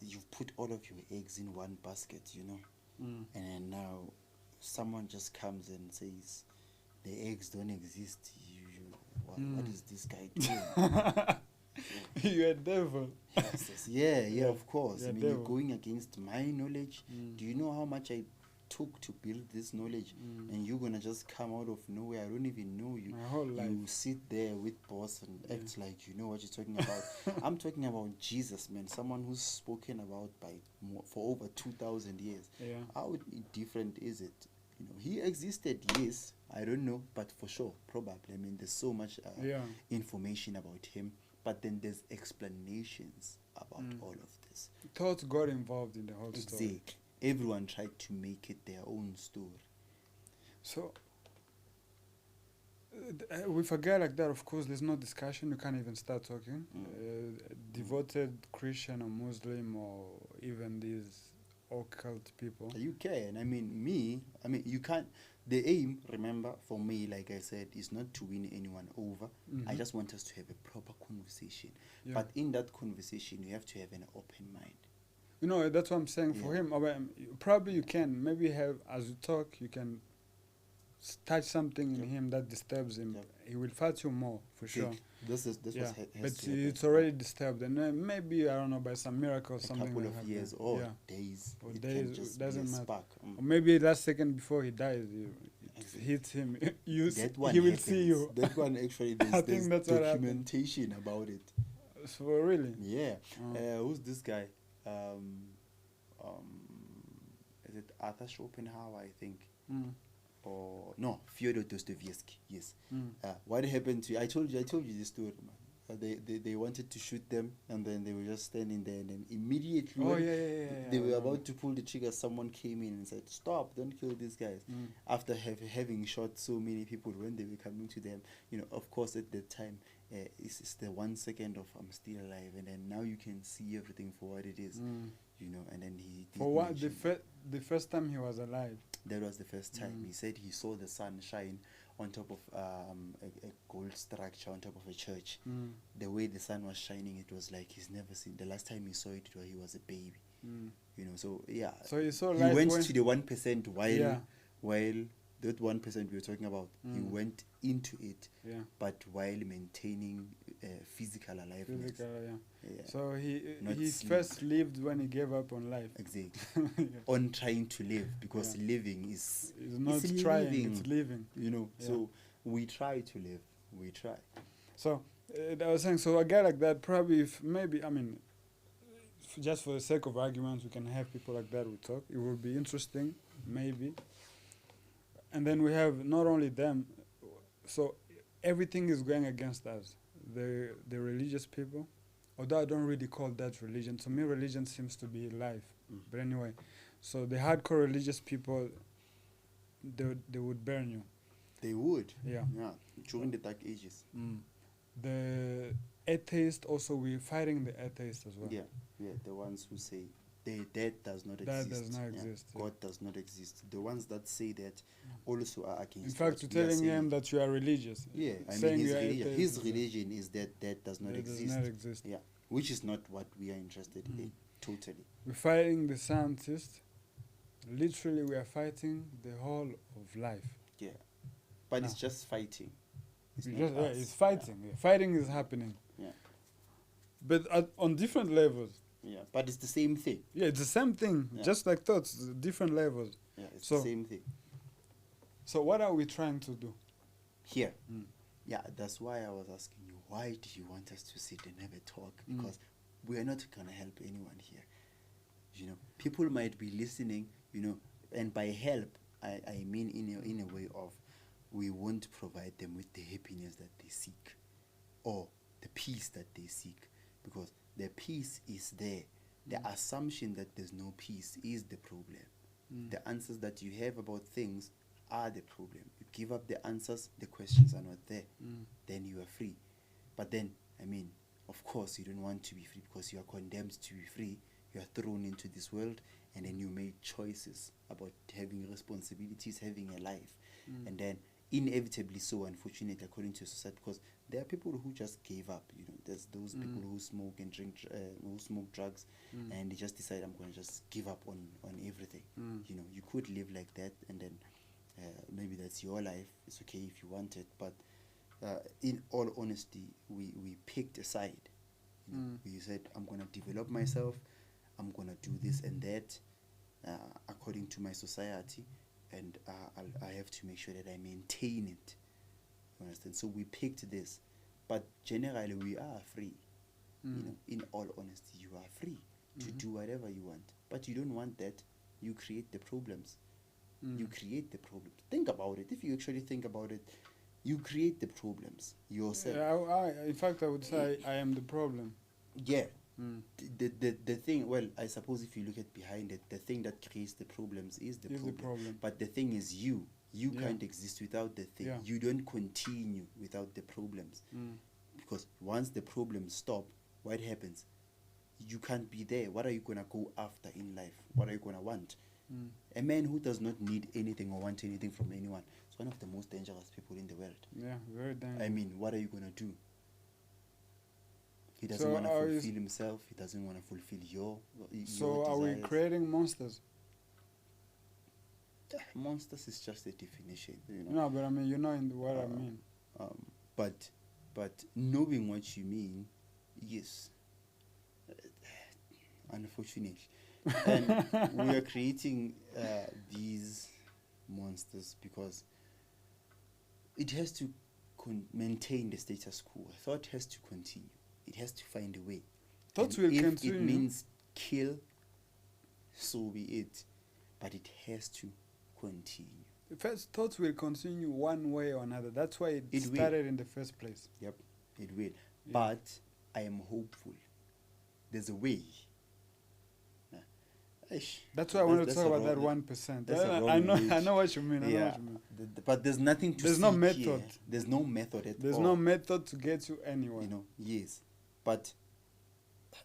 Speaker 2: you've put all of your eggs in one basket,
Speaker 1: Mm.
Speaker 2: and then now someone just comes and says the eggs don't exist. What is this guy doing?
Speaker 1: You're a devil.
Speaker 2: Yeah, of course.
Speaker 1: Yeah,
Speaker 2: I mean, you're
Speaker 1: devil.
Speaker 2: going against my knowledge.
Speaker 1: Mm.
Speaker 2: Do you know how much I took to build this knowledge?
Speaker 1: Mm.
Speaker 2: And you're gonna just come out of nowhere. I don't even know you.
Speaker 1: My whole life.
Speaker 2: You sit there with boss and
Speaker 1: Yeah.
Speaker 2: act like you know what you're talking about. I'm talking about Jesus, man. Someone who's spoken about for over 2,000 years.
Speaker 1: Yeah.
Speaker 2: How different is it? He existed, yes. I don't know, but for sure, probably. I mean, there's so much
Speaker 1: Yeah.
Speaker 2: information about him, but then there's explanations about
Speaker 1: Mm.
Speaker 2: all of this.
Speaker 1: Thoughts got involved in the whole story.
Speaker 2: Exactly. Everyone tried to make it their own story.
Speaker 1: So, with a guy like that, of course, there's no discussion. You can't even start talking. Devoted Christian or Muslim or even these occult people.
Speaker 2: You can. I mean, you can't. The aim, remember, for me, like I said, is not to win anyone over. I just want us to have a proper conversation.
Speaker 1: Yeah.
Speaker 2: But in that conversation, you have to have an open mind.
Speaker 1: That's what I'm saying. For
Speaker 2: Yeah.
Speaker 1: him, probably you can. Maybe as you talk, you can touch something in
Speaker 2: Yep.
Speaker 1: him that disturbs him.
Speaker 2: Yep.
Speaker 1: He will fight you more, for sure.
Speaker 2: This
Speaker 1: Yeah.
Speaker 2: was
Speaker 1: But it's already disturbed. And then maybe, I don't know, by some miracle,
Speaker 2: a
Speaker 1: something
Speaker 2: couple
Speaker 1: will
Speaker 2: of
Speaker 1: happen.
Speaker 2: years or
Speaker 1: Yeah.
Speaker 2: days.
Speaker 1: Or
Speaker 2: It
Speaker 1: days,
Speaker 2: can just
Speaker 1: doesn't
Speaker 2: be a
Speaker 1: matter.
Speaker 2: spark.
Speaker 1: Or maybe last second before he dies, it hits him. He will see you.
Speaker 2: That one actually,
Speaker 1: I
Speaker 2: there's,
Speaker 1: think that's what happened.
Speaker 2: documentation about it.
Speaker 1: So really?
Speaker 2: Yeah.
Speaker 1: Oh.
Speaker 2: Who's this guy? Is it Arthur Schopenhauer, I think?
Speaker 1: Mm.
Speaker 2: Or no, Fyodor Dostoevsky. Yes.
Speaker 1: Mm.
Speaker 2: What happened to you? I told you this story, man. They wanted to shoot them, and then they were just standing there, and then immediately
Speaker 1: Oh,
Speaker 2: when
Speaker 1: yeah.
Speaker 2: they
Speaker 1: I
Speaker 2: were
Speaker 1: remember.
Speaker 2: about to pull the trigger, someone came in and said, "Stop! Don't kill these guys."
Speaker 1: Mm.
Speaker 2: After having shot so many people when they were coming to them, of course at that time, it's the 1 second of "I'm still alive," and then now you can see everything for what it is,
Speaker 1: Mm.
Speaker 2: and then he did
Speaker 1: For what?
Speaker 2: mention-
Speaker 1: The first time he was alive.
Speaker 2: that was the first time.
Speaker 1: Mm.
Speaker 2: He said he saw the sun shine on top of a gold structure on top of a church.
Speaker 1: Mm.
Speaker 2: The way the sun was shining, it was like he's never seen. The last time he saw it, he was a baby.
Speaker 1: Mm.
Speaker 2: So yeah.
Speaker 1: So he saw
Speaker 2: He
Speaker 1: light
Speaker 2: went
Speaker 1: when-
Speaker 2: to the 1%
Speaker 1: Yeah.
Speaker 2: while that 1% we were talking about, he
Speaker 1: Mm.
Speaker 2: went into it,
Speaker 1: Yeah.
Speaker 2: but while maintaining physical aliveness.
Speaker 1: Physical, yeah.
Speaker 2: Yeah.
Speaker 1: So he
Speaker 2: Not sleep.
Speaker 1: first lived when he gave up on life.
Speaker 2: Exactly.
Speaker 1: Yeah.
Speaker 2: On trying to live, because
Speaker 1: Yeah.
Speaker 2: living is
Speaker 1: It's not
Speaker 2: it's
Speaker 1: trying,
Speaker 2: living.
Speaker 1: it's living. Yeah.
Speaker 2: So we try to live. We try.
Speaker 1: So I was saying, so a guy like that, probably, if maybe, I mean, just for the sake of arguments, we can have people like that we talk. It would be interesting, maybe. And then we have not only them, so everything is going against us. The religious people, although I don't really call that religion. To me, religion seems to be life.
Speaker 2: Mm.
Speaker 1: But anyway, so the hardcore religious people, they would burn you.
Speaker 2: They would.
Speaker 1: Yeah.
Speaker 2: Yeah. During the Dark Ages.
Speaker 1: The atheist also, we're fighting the atheist as well.
Speaker 2: Yeah. Yeah. The ones who say that does not
Speaker 1: That
Speaker 2: exist.
Speaker 1: does not
Speaker 2: Yeah.
Speaker 1: exist. Yeah.
Speaker 2: God does not exist. The ones that say that also are against.
Speaker 1: In fact,
Speaker 2: what
Speaker 1: you're
Speaker 2: we are
Speaker 1: telling him
Speaker 2: saying.
Speaker 1: that you are religious.
Speaker 2: Yeah, I
Speaker 1: saying
Speaker 2: mean
Speaker 1: you are atheist
Speaker 2: his
Speaker 1: is-
Speaker 2: religion is that does not
Speaker 1: that
Speaker 2: exist.
Speaker 1: does not exist.
Speaker 2: Yeah, which is not what we are interested in. Totally.
Speaker 1: We're fighting the scientists. Literally, we are fighting the whole of life.
Speaker 2: Yeah, but it's
Speaker 1: No.
Speaker 2: just fighting. It's
Speaker 1: We
Speaker 2: not
Speaker 1: just,
Speaker 2: us.
Speaker 1: it's fighting. Yeah. Fighting is happening.
Speaker 2: Yeah.
Speaker 1: But on different levels.
Speaker 2: Yeah, but it's the same thing.
Speaker 1: Yeah, it's the same thing.
Speaker 2: Yeah.
Speaker 1: Just like thoughts, different levels.
Speaker 2: Yeah, it's
Speaker 1: So-
Speaker 2: the same thing.
Speaker 1: So what are we trying to do?
Speaker 2: Here.
Speaker 1: Mm.
Speaker 2: Yeah, that's why I was asking you, why do you want us to sit and have a talk?
Speaker 1: Mm.
Speaker 2: Because we are not gonna help anyone here. You know, people might be listening, you know, and by help I mean in a way of we won't provide them with the happiness that they seek or the peace that they seek, because the peace is there. The assumption that there's no peace is the problem. The answers that you have about things are the problem. You give up the answers, the questions are not there. Then you are free. But then, I mean, of course you don't want to be free because you are condemned to be free. You are thrown into this world, and then you make choices about having responsibilities, having a life. And then inevitably so, unfortunately, according to society, because there are people who just gave up. You know, there's those people who smoke and drink, who smoke drugs, and they just decide, I'm going to just give up on everything. You know, you could live like that, and then maybe that's your life. It's okay if you want it, but in all honesty, we picked a side. You know, we said, I'm going to develop myself, I'm going to do this and that according to my society, and I have to make sure that I maintain it. You understand? So we picked this, but generally we are free. You know, in all honesty, you are free to do whatever you want, but you don't want that. You create the problems. You create the problems. Think about it. If you actually think about it, you create the problems yourself.
Speaker 1: Yeah, in fact, I would say I am the problem.
Speaker 2: Yeah. The thing, well, I suppose if you look at behind it, the thing that creates the problems is the problem. But the thing is you can't exist without the thing.
Speaker 1: Yeah.
Speaker 2: You don't continue without the problems. Because once the problems stop, what happens? You can't be there. What are you going to go after in life? What are you going to want? A man who does not need anything or want anything from anyone is one of the most dangerous people in the world.
Speaker 1: Yeah, very dangerous.
Speaker 2: I mean, what are you going to do? He doesn't
Speaker 1: So
Speaker 2: want to
Speaker 1: are
Speaker 2: fulfill
Speaker 1: you-
Speaker 2: himself. He doesn't want to fulfill your
Speaker 1: So are we
Speaker 2: desires.
Speaker 1: creating monsters?
Speaker 2: Monsters is just a definition, you know.
Speaker 1: No, but I mean, you know what I mean.
Speaker 2: But knowing what you mean, yes. Unfortunately, and we are creating these monsters because it has to maintain the status quo. Thought has to continue. It has to find a way.
Speaker 1: Thoughts
Speaker 2: And
Speaker 1: will
Speaker 2: if
Speaker 1: continue.
Speaker 2: it means kill, so be it. But it has to continue.
Speaker 1: The first thoughts will continue one way or another. That's why it
Speaker 2: It will.
Speaker 1: started in the first place.
Speaker 2: Yep, it will. But I am hopeful. There's a way.
Speaker 1: That's why I want to talk about that 1%.
Speaker 2: that's a wrong
Speaker 1: I know
Speaker 2: image.
Speaker 1: what you mean. I know
Speaker 2: Yeah,
Speaker 1: what you mean.
Speaker 2: but there's nothing to
Speaker 1: There's no
Speaker 2: seek
Speaker 1: method.
Speaker 2: here. There's no method at
Speaker 1: There's
Speaker 2: all.
Speaker 1: no method to get you anywhere.
Speaker 2: You know, yes, but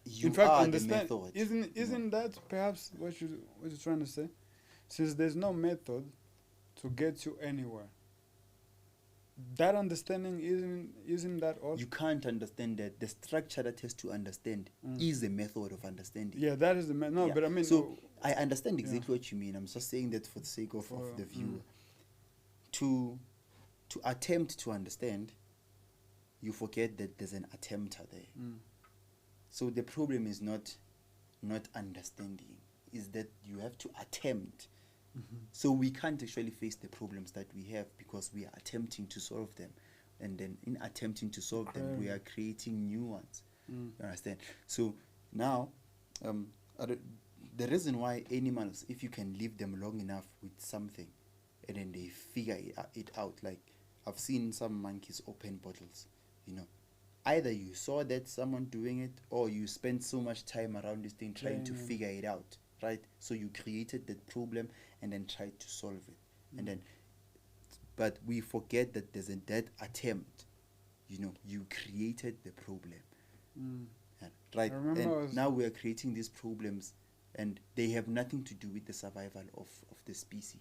Speaker 2: you
Speaker 1: in fact,
Speaker 2: are the
Speaker 1: understand,
Speaker 2: method.
Speaker 1: isn't that perhaps what you're trying to say? Since there's no method to get you anywhere, that understanding isn't that also?
Speaker 2: You can't understand that. The structure that has to understand is a method of understanding.
Speaker 1: Yeah, that is the no.
Speaker 2: Yeah.
Speaker 1: But I mean,
Speaker 2: so I understand exactly what you mean. I'm just saying that for the sake of the viewer. To attempt to understand, you forget that there's an attempter there. So the problem is not understanding, is that you have to attempt. So we can't actually face the problems that we have because we are attempting to solve them. And then in attempting to solve them, we are creating new ones. You understand? So now, the reason why animals, if you can leave them long enough with something, and then they figure it out, like I've seen some monkeys open bottles, you know, either you saw that someone doing it, or you spent so much time around this thing trying to
Speaker 1: Playing it.
Speaker 2: figure it out, right? So you created that problem and then tried to solve it. And then, but we forget that there's that attempt, you created the problem. Right?
Speaker 1: I remember I
Speaker 2: And
Speaker 1: was-
Speaker 2: now we are creating these problems, and they have nothing to do with the survival of the species.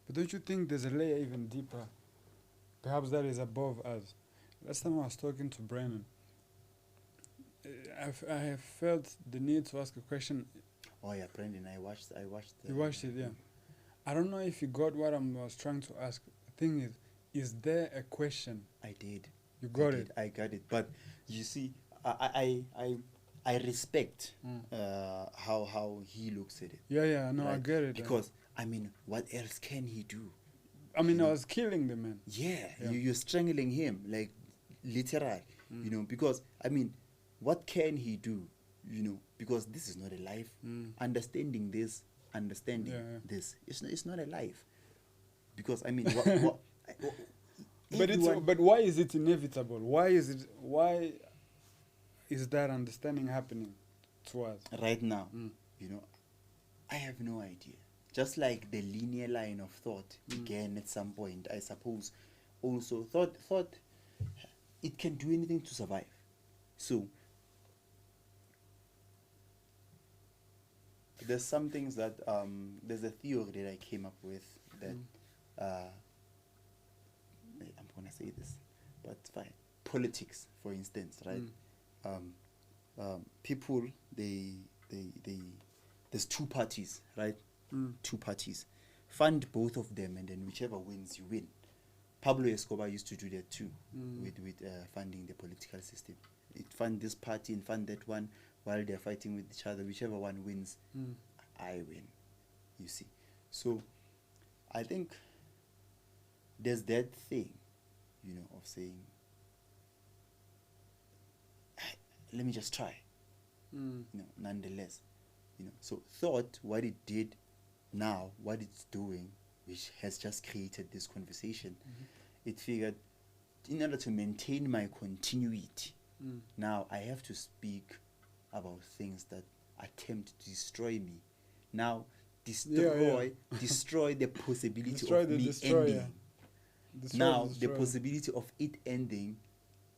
Speaker 1: But don't you think there's a layer even deeper? Perhaps that is above us. Last time I was talking to Brennan, I have felt the need to ask a question.
Speaker 2: Oh yeah, Brendan, I watched.
Speaker 1: You watched it, yeah. I don't know if you got what I was trying to ask. The thing is there a question?
Speaker 2: I did.
Speaker 1: You got it.
Speaker 2: I got it. But you see, I respect how he looks at it.
Speaker 1: Yeah, no, I
Speaker 2: right?
Speaker 1: get it.
Speaker 2: Because I mean, what else can he do?
Speaker 1: I mean, I was killing the man.
Speaker 2: Yeah,
Speaker 1: Yeah.
Speaker 2: you're strangling him, like literal. Because I mean, what can he do? Because this is not a life. Understanding this, this, it's not a life. Because I mean, what
Speaker 1: But why is it inevitable? Why is that understanding happening to us?
Speaker 2: right now, I have no idea. Just like the linear line of thought began at some point, I suppose. Also, thought it can do anything to survive. So there's some things that there's a theory that I came up with that I'm gonna say this, but fine. Politics, for instance, right? People there's two parties, right? Two parties. Fund both of them, and then whichever wins, you win. Pablo Escobar used to do that too, with funding the political system. It fund this party and fund that one while they're fighting with each other. Whichever one wins, I win. You see. So I think there's that thing, of saying, let me just try. Nonetheless, so thought, what it did now, what it's doing, which has just created this conversation, it figured, in order to maintain my continuity, now I have to speak about things that attempt to destroy me. Now destroy the possibility
Speaker 1: Destroy
Speaker 2: of
Speaker 1: the
Speaker 2: me
Speaker 1: destroyer.
Speaker 2: ending.
Speaker 1: Destroy
Speaker 2: Now
Speaker 1: the
Speaker 2: the
Speaker 1: destroyer.
Speaker 2: possibility of it ending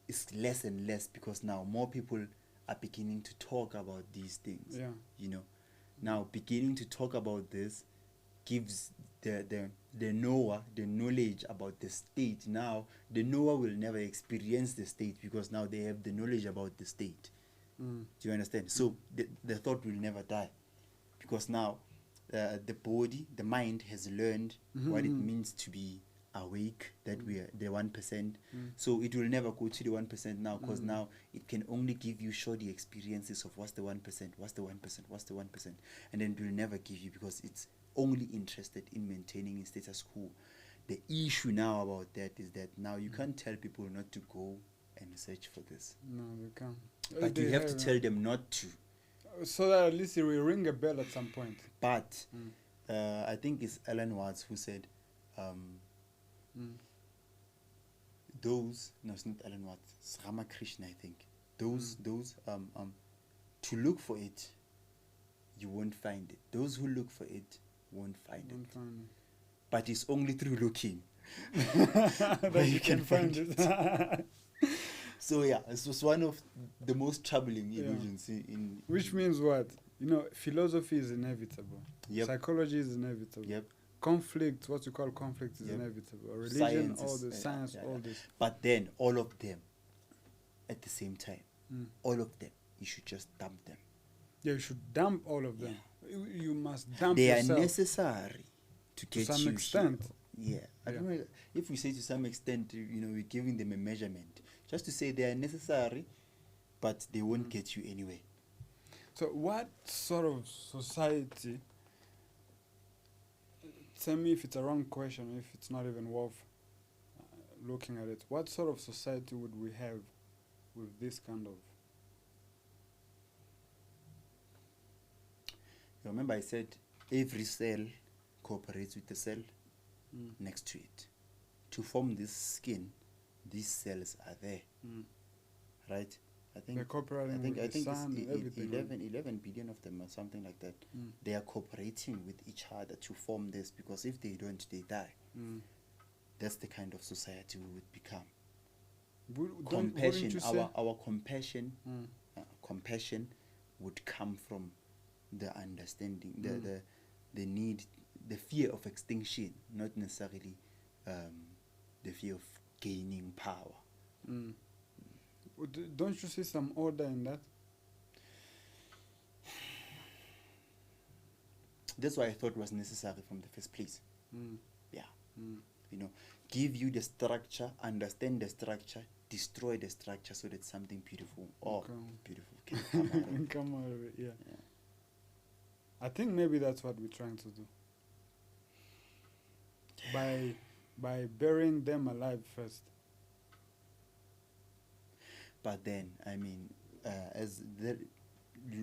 Speaker 2: is less and less, because now more people are beginning to talk about these things.
Speaker 1: Yeah.
Speaker 2: Now beginning to talk about this gives the knower the knowledge about the state. Now the knower will never experience the state, because now they have the knowledge about the state. Do you understand? So the thought will never die, because now the body, the mind has learned what it means to be awake, that we are the 1%. So it will never go to the 1% now, because now it can only give you shoddy experiences of what's the 1%, what's the 1%, what's the 1%, and then it will never give you, because it's only interested in maintaining its status quo. The issue now about that is that now you can't tell people not to go and search for this,
Speaker 1: No, we can't.
Speaker 2: but you have to tell them not to.
Speaker 1: So that at least it will ring a bell at some point.
Speaker 2: But I think it's Alan Watts who said those, no, it's not Alan Watts, it's Ramakrishna, I think. Those to look for it, you won't find it. Those who look for it won't find it. But it's only through looking
Speaker 1: that you can find it.
Speaker 2: So yeah, this was one of the most troubling illusions in
Speaker 1: Which means what? Philosophy is inevitable.
Speaker 2: Yep.
Speaker 1: Psychology is inevitable.
Speaker 2: Yep.
Speaker 1: Conflict, what you call conflict, is inevitable. Religion,
Speaker 2: Science
Speaker 1: all
Speaker 2: is-
Speaker 1: this, science, all this.
Speaker 2: But then all of them at the same time, all of them, you should just dump them.
Speaker 1: Yeah, you should dump all of them. You must dump
Speaker 2: They
Speaker 1: yourself.
Speaker 2: are necessary to get
Speaker 1: some
Speaker 2: you
Speaker 1: extent.
Speaker 2: here. Yeah. I don't know if we say to some extent, we're giving them a measurement. Just to say they are necessary, but they won't get you anywhere.
Speaker 1: So what sort of society, tell me if it's a wrong question, if it's not even worth looking at it, what sort of society would we have with this kind of...
Speaker 2: Remember I said every cell cooperates with the cell next to it. To form this skin, these cells are there. right? I think
Speaker 1: They're cooperating with the
Speaker 2: it's
Speaker 1: sun and everything.
Speaker 2: 11 billion of them or something like that. They are cooperating with each other to form this, because if they don't, they die. That's the kind of society we would become. Compassion, our compassion, compassion would come from the understanding, the need, the fear of extinction, not necessarily the fear of gaining power.
Speaker 1: Don't you see some order in that?
Speaker 2: That's why I thought it was necessary from the first place. Yeah. You know, give you the structure, understand the structure, destroy the structure so that something beautiful beautiful can come out of it.
Speaker 1: Come out of it, yeah. I think maybe that's what we're trying to do. By burying them alive first.
Speaker 2: But then, I mean, as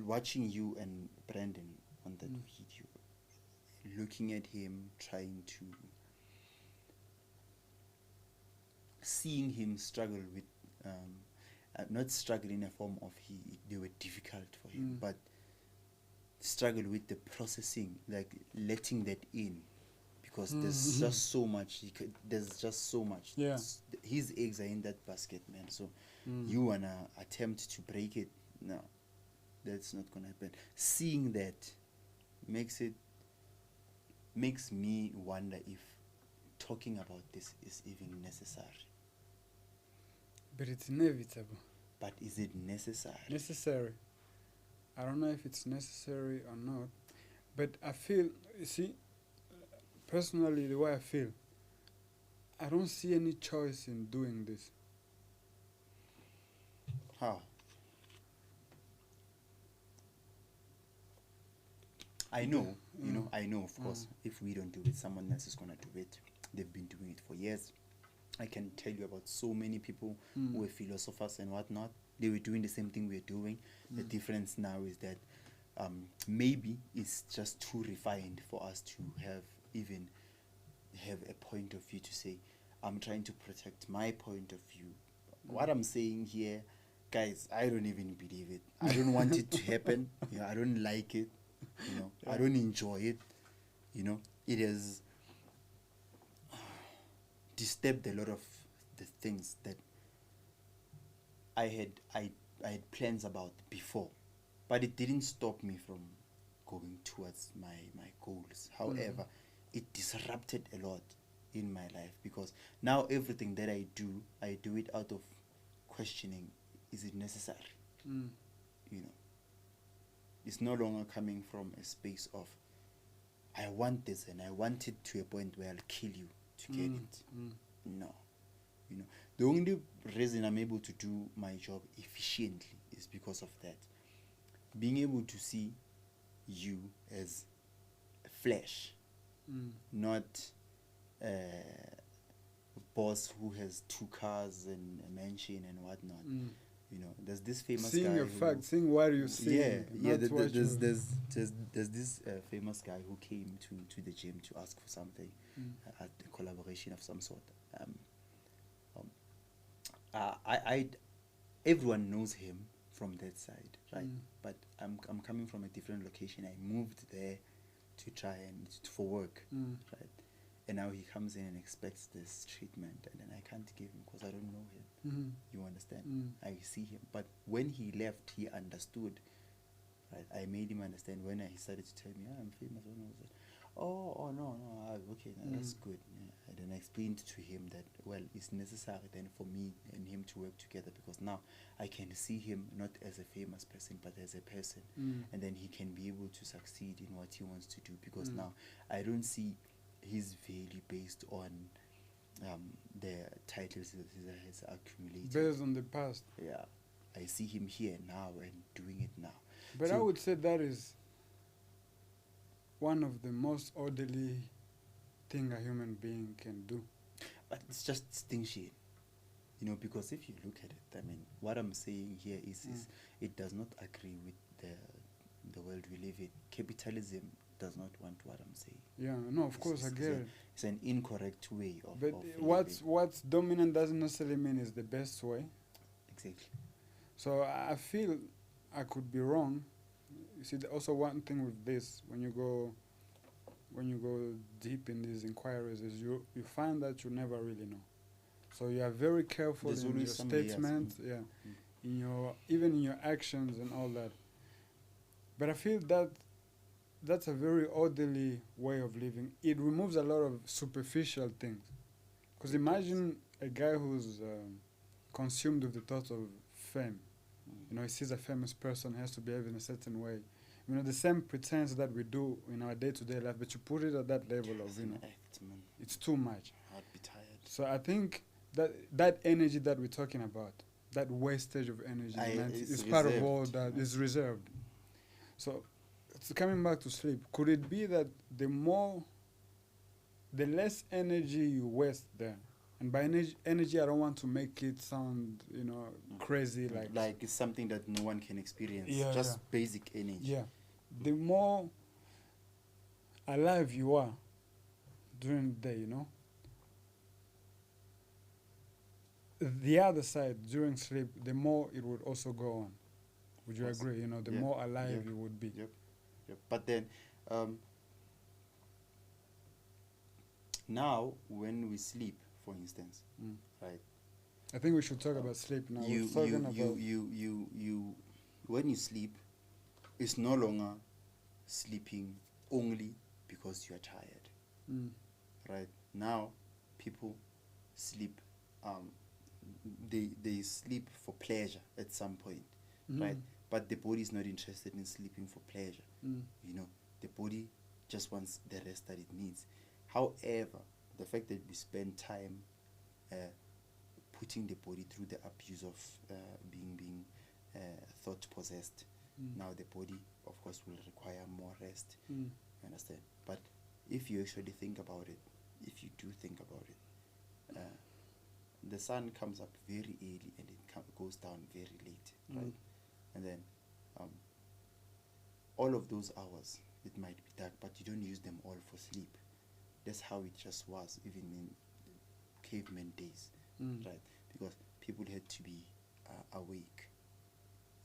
Speaker 2: watching you and Brandon on that video, looking at him, trying to seeing him struggle with not struggle in a form of they were difficult for him, but struggle with the processing, like letting that in, because there's just so much there's just so much. His eggs are in that basket, man, so you wanna attempt to break it. No, that's not gonna happen. Seeing that makes me wonder if talking about this is even necessary.
Speaker 1: But it's inevitable.
Speaker 2: But is it necessary?
Speaker 1: Necessary. I don't know if it's necessary or not, but I feel, you see, personally, the way I feel, I don't see any choice in doing this.
Speaker 2: How? I know, I know, of course, if we don't do it, someone else is going to do it. They've been doing it for years. I can tell you about so many people who were philosophers and whatnot. They were doing the same thing we're doing. The difference now is that maybe it's just too refined for us to have a point of view to say, I'm trying to protect my point of view. What I'm saying here, guys, I don't even believe it. I don't want it to happen. I don't like it. I don't enjoy it. It has disturbed a lot of the things that I had plans about before, but it didn't stop me from going towards my goals. However, it disrupted a lot in my life, because now everything that I do it out of questioning, is it necessary? It's no longer coming from a space of, I want this and I want it to a point where I'll kill you to get it. No. The only reason I'm able to do my job efficiently is because of that. Being able to see you as a flesh, not a boss who has 2 cars and a mansion and whatnot. There's this famous
Speaker 1: seeing
Speaker 2: guy.
Speaker 1: Seeing a fact, seeing what you see.
Speaker 2: There's this famous guy who came to the gym to ask for something, at a collaboration of some sort. Everyone knows him from that side, right? But I'm coming from a different location. I moved there to try and for work, right? And now he comes in and expects this treatment, and then I can't give him because I don't know him. You understand? I see him, but when he left, he understood. Right? I made him understand when he started to tell me, I'm famous. No, okay, that's good. And then I explained to him that, well, it's necessary then for me and him to work together, because now I can see him not as a famous person, but as a person. And then he can be able to succeed in what he wants to do, because now I don't see his value based on the titles that he has accumulated.
Speaker 1: Based on the past.
Speaker 2: Yeah. I see him here now and doing it now.
Speaker 1: But I would say that is one of the most orderly thing a human being can do.
Speaker 2: But it's just distinction. Because if you look at it, I mean, what I'm saying here is it does not agree with the world we live in. Capitalism does not want what I'm saying.
Speaker 1: Yeah, no, of course, I get it.
Speaker 2: It's an incorrect way of
Speaker 1: But what's dominant doesn't necessarily mean it's the best way.
Speaker 2: Exactly.
Speaker 1: So I feel I could be wrong. You see, also one thing with this, when you go deep in these inquiries, is you find that you never really know. So you are very careful
Speaker 2: There's
Speaker 1: in your
Speaker 2: always some layers.
Speaker 1: statements, yeah,
Speaker 2: Mm.
Speaker 1: in your even in your actions and all that. But I feel that that's a very orderly way of living. It removes a lot of superficial things. Because imagine a guy who's consumed with the thought of fame. You know, he sees a famous person, has to behave in a certain way. You know, the same pretense that we do in our day-to-day life, but you put it at that level of,
Speaker 2: It's
Speaker 1: you
Speaker 2: an
Speaker 1: know,
Speaker 2: act, man.
Speaker 1: it's too much.
Speaker 2: I'd be tired.
Speaker 1: So I think that energy that we're talking about, that wastage of energy, is part of all that is reserved. So, coming back to sleep, could it be that the less energy you waste there, and by energy, I don't want to make it sound, you know, crazy,
Speaker 2: like it's something that no one can experience.
Speaker 1: Yeah,
Speaker 2: Just
Speaker 1: yeah.
Speaker 2: basic energy.
Speaker 1: Yeah, the more alive you are during the day, you know, the other side during sleep, the more it would also go on. Would you agree? You know, the
Speaker 2: Yeah.
Speaker 1: more alive
Speaker 2: Yeah.
Speaker 1: you would be.
Speaker 2: Yep. Yep. But then, now when we sleep, for instance,
Speaker 1: Mm.
Speaker 2: right?
Speaker 1: I think we should talk about sleep now.
Speaker 2: You,
Speaker 1: We're talking
Speaker 2: you,
Speaker 1: about
Speaker 2: you, when you sleep, it's no longer sleeping only because you are tired,
Speaker 1: Mm.
Speaker 2: right? Now, people sleep, they sleep for pleasure at some point, right? But the body is not interested in sleeping for pleasure.
Speaker 1: Mm.
Speaker 2: You know, the body just wants the rest that it needs. However, the fact that we spend time putting the body through the abuse of being thought possessed,
Speaker 1: Mm.
Speaker 2: now the body, of course, will require more rest.
Speaker 1: Mm.
Speaker 2: You understand? But if you actually think about it, if you do think about it, the sun comes up very early and it goes down very late, right?
Speaker 1: Mm.
Speaker 2: And then all of those hours, it might be dark, but you don't use them all for sleep. That's how it just was, even in caveman days,
Speaker 1: Mm.
Speaker 2: right? Because people had to be awake.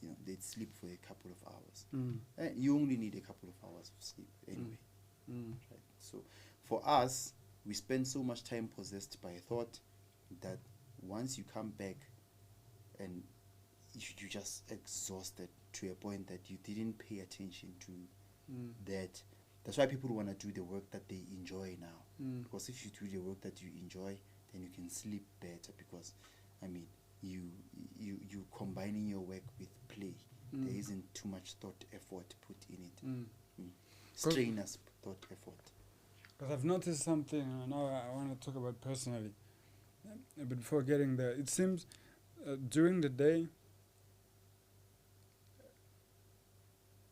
Speaker 2: You know, they'd sleep for a couple of hours.
Speaker 1: Mm.
Speaker 2: And you only need a couple of hours of sleep anyway,
Speaker 1: Mm.
Speaker 2: right? So for us, we spend so much time possessed by thought that once you come back and you just exhausted to a point that you didn't pay attention to
Speaker 1: Mm.
Speaker 2: that. That's why people want to do the work that they enjoy now.
Speaker 1: Mm.
Speaker 2: Because if you do the work that you enjoy, then you can sleep better. Because, I mean, you combining your work with play.
Speaker 1: Mm.
Speaker 2: There isn't too much thought effort put in it.
Speaker 1: Mm.
Speaker 2: Strenuous thought effort.
Speaker 1: Because I've noticed something, and now I want to talk about personally. But before getting there, it seems during the day,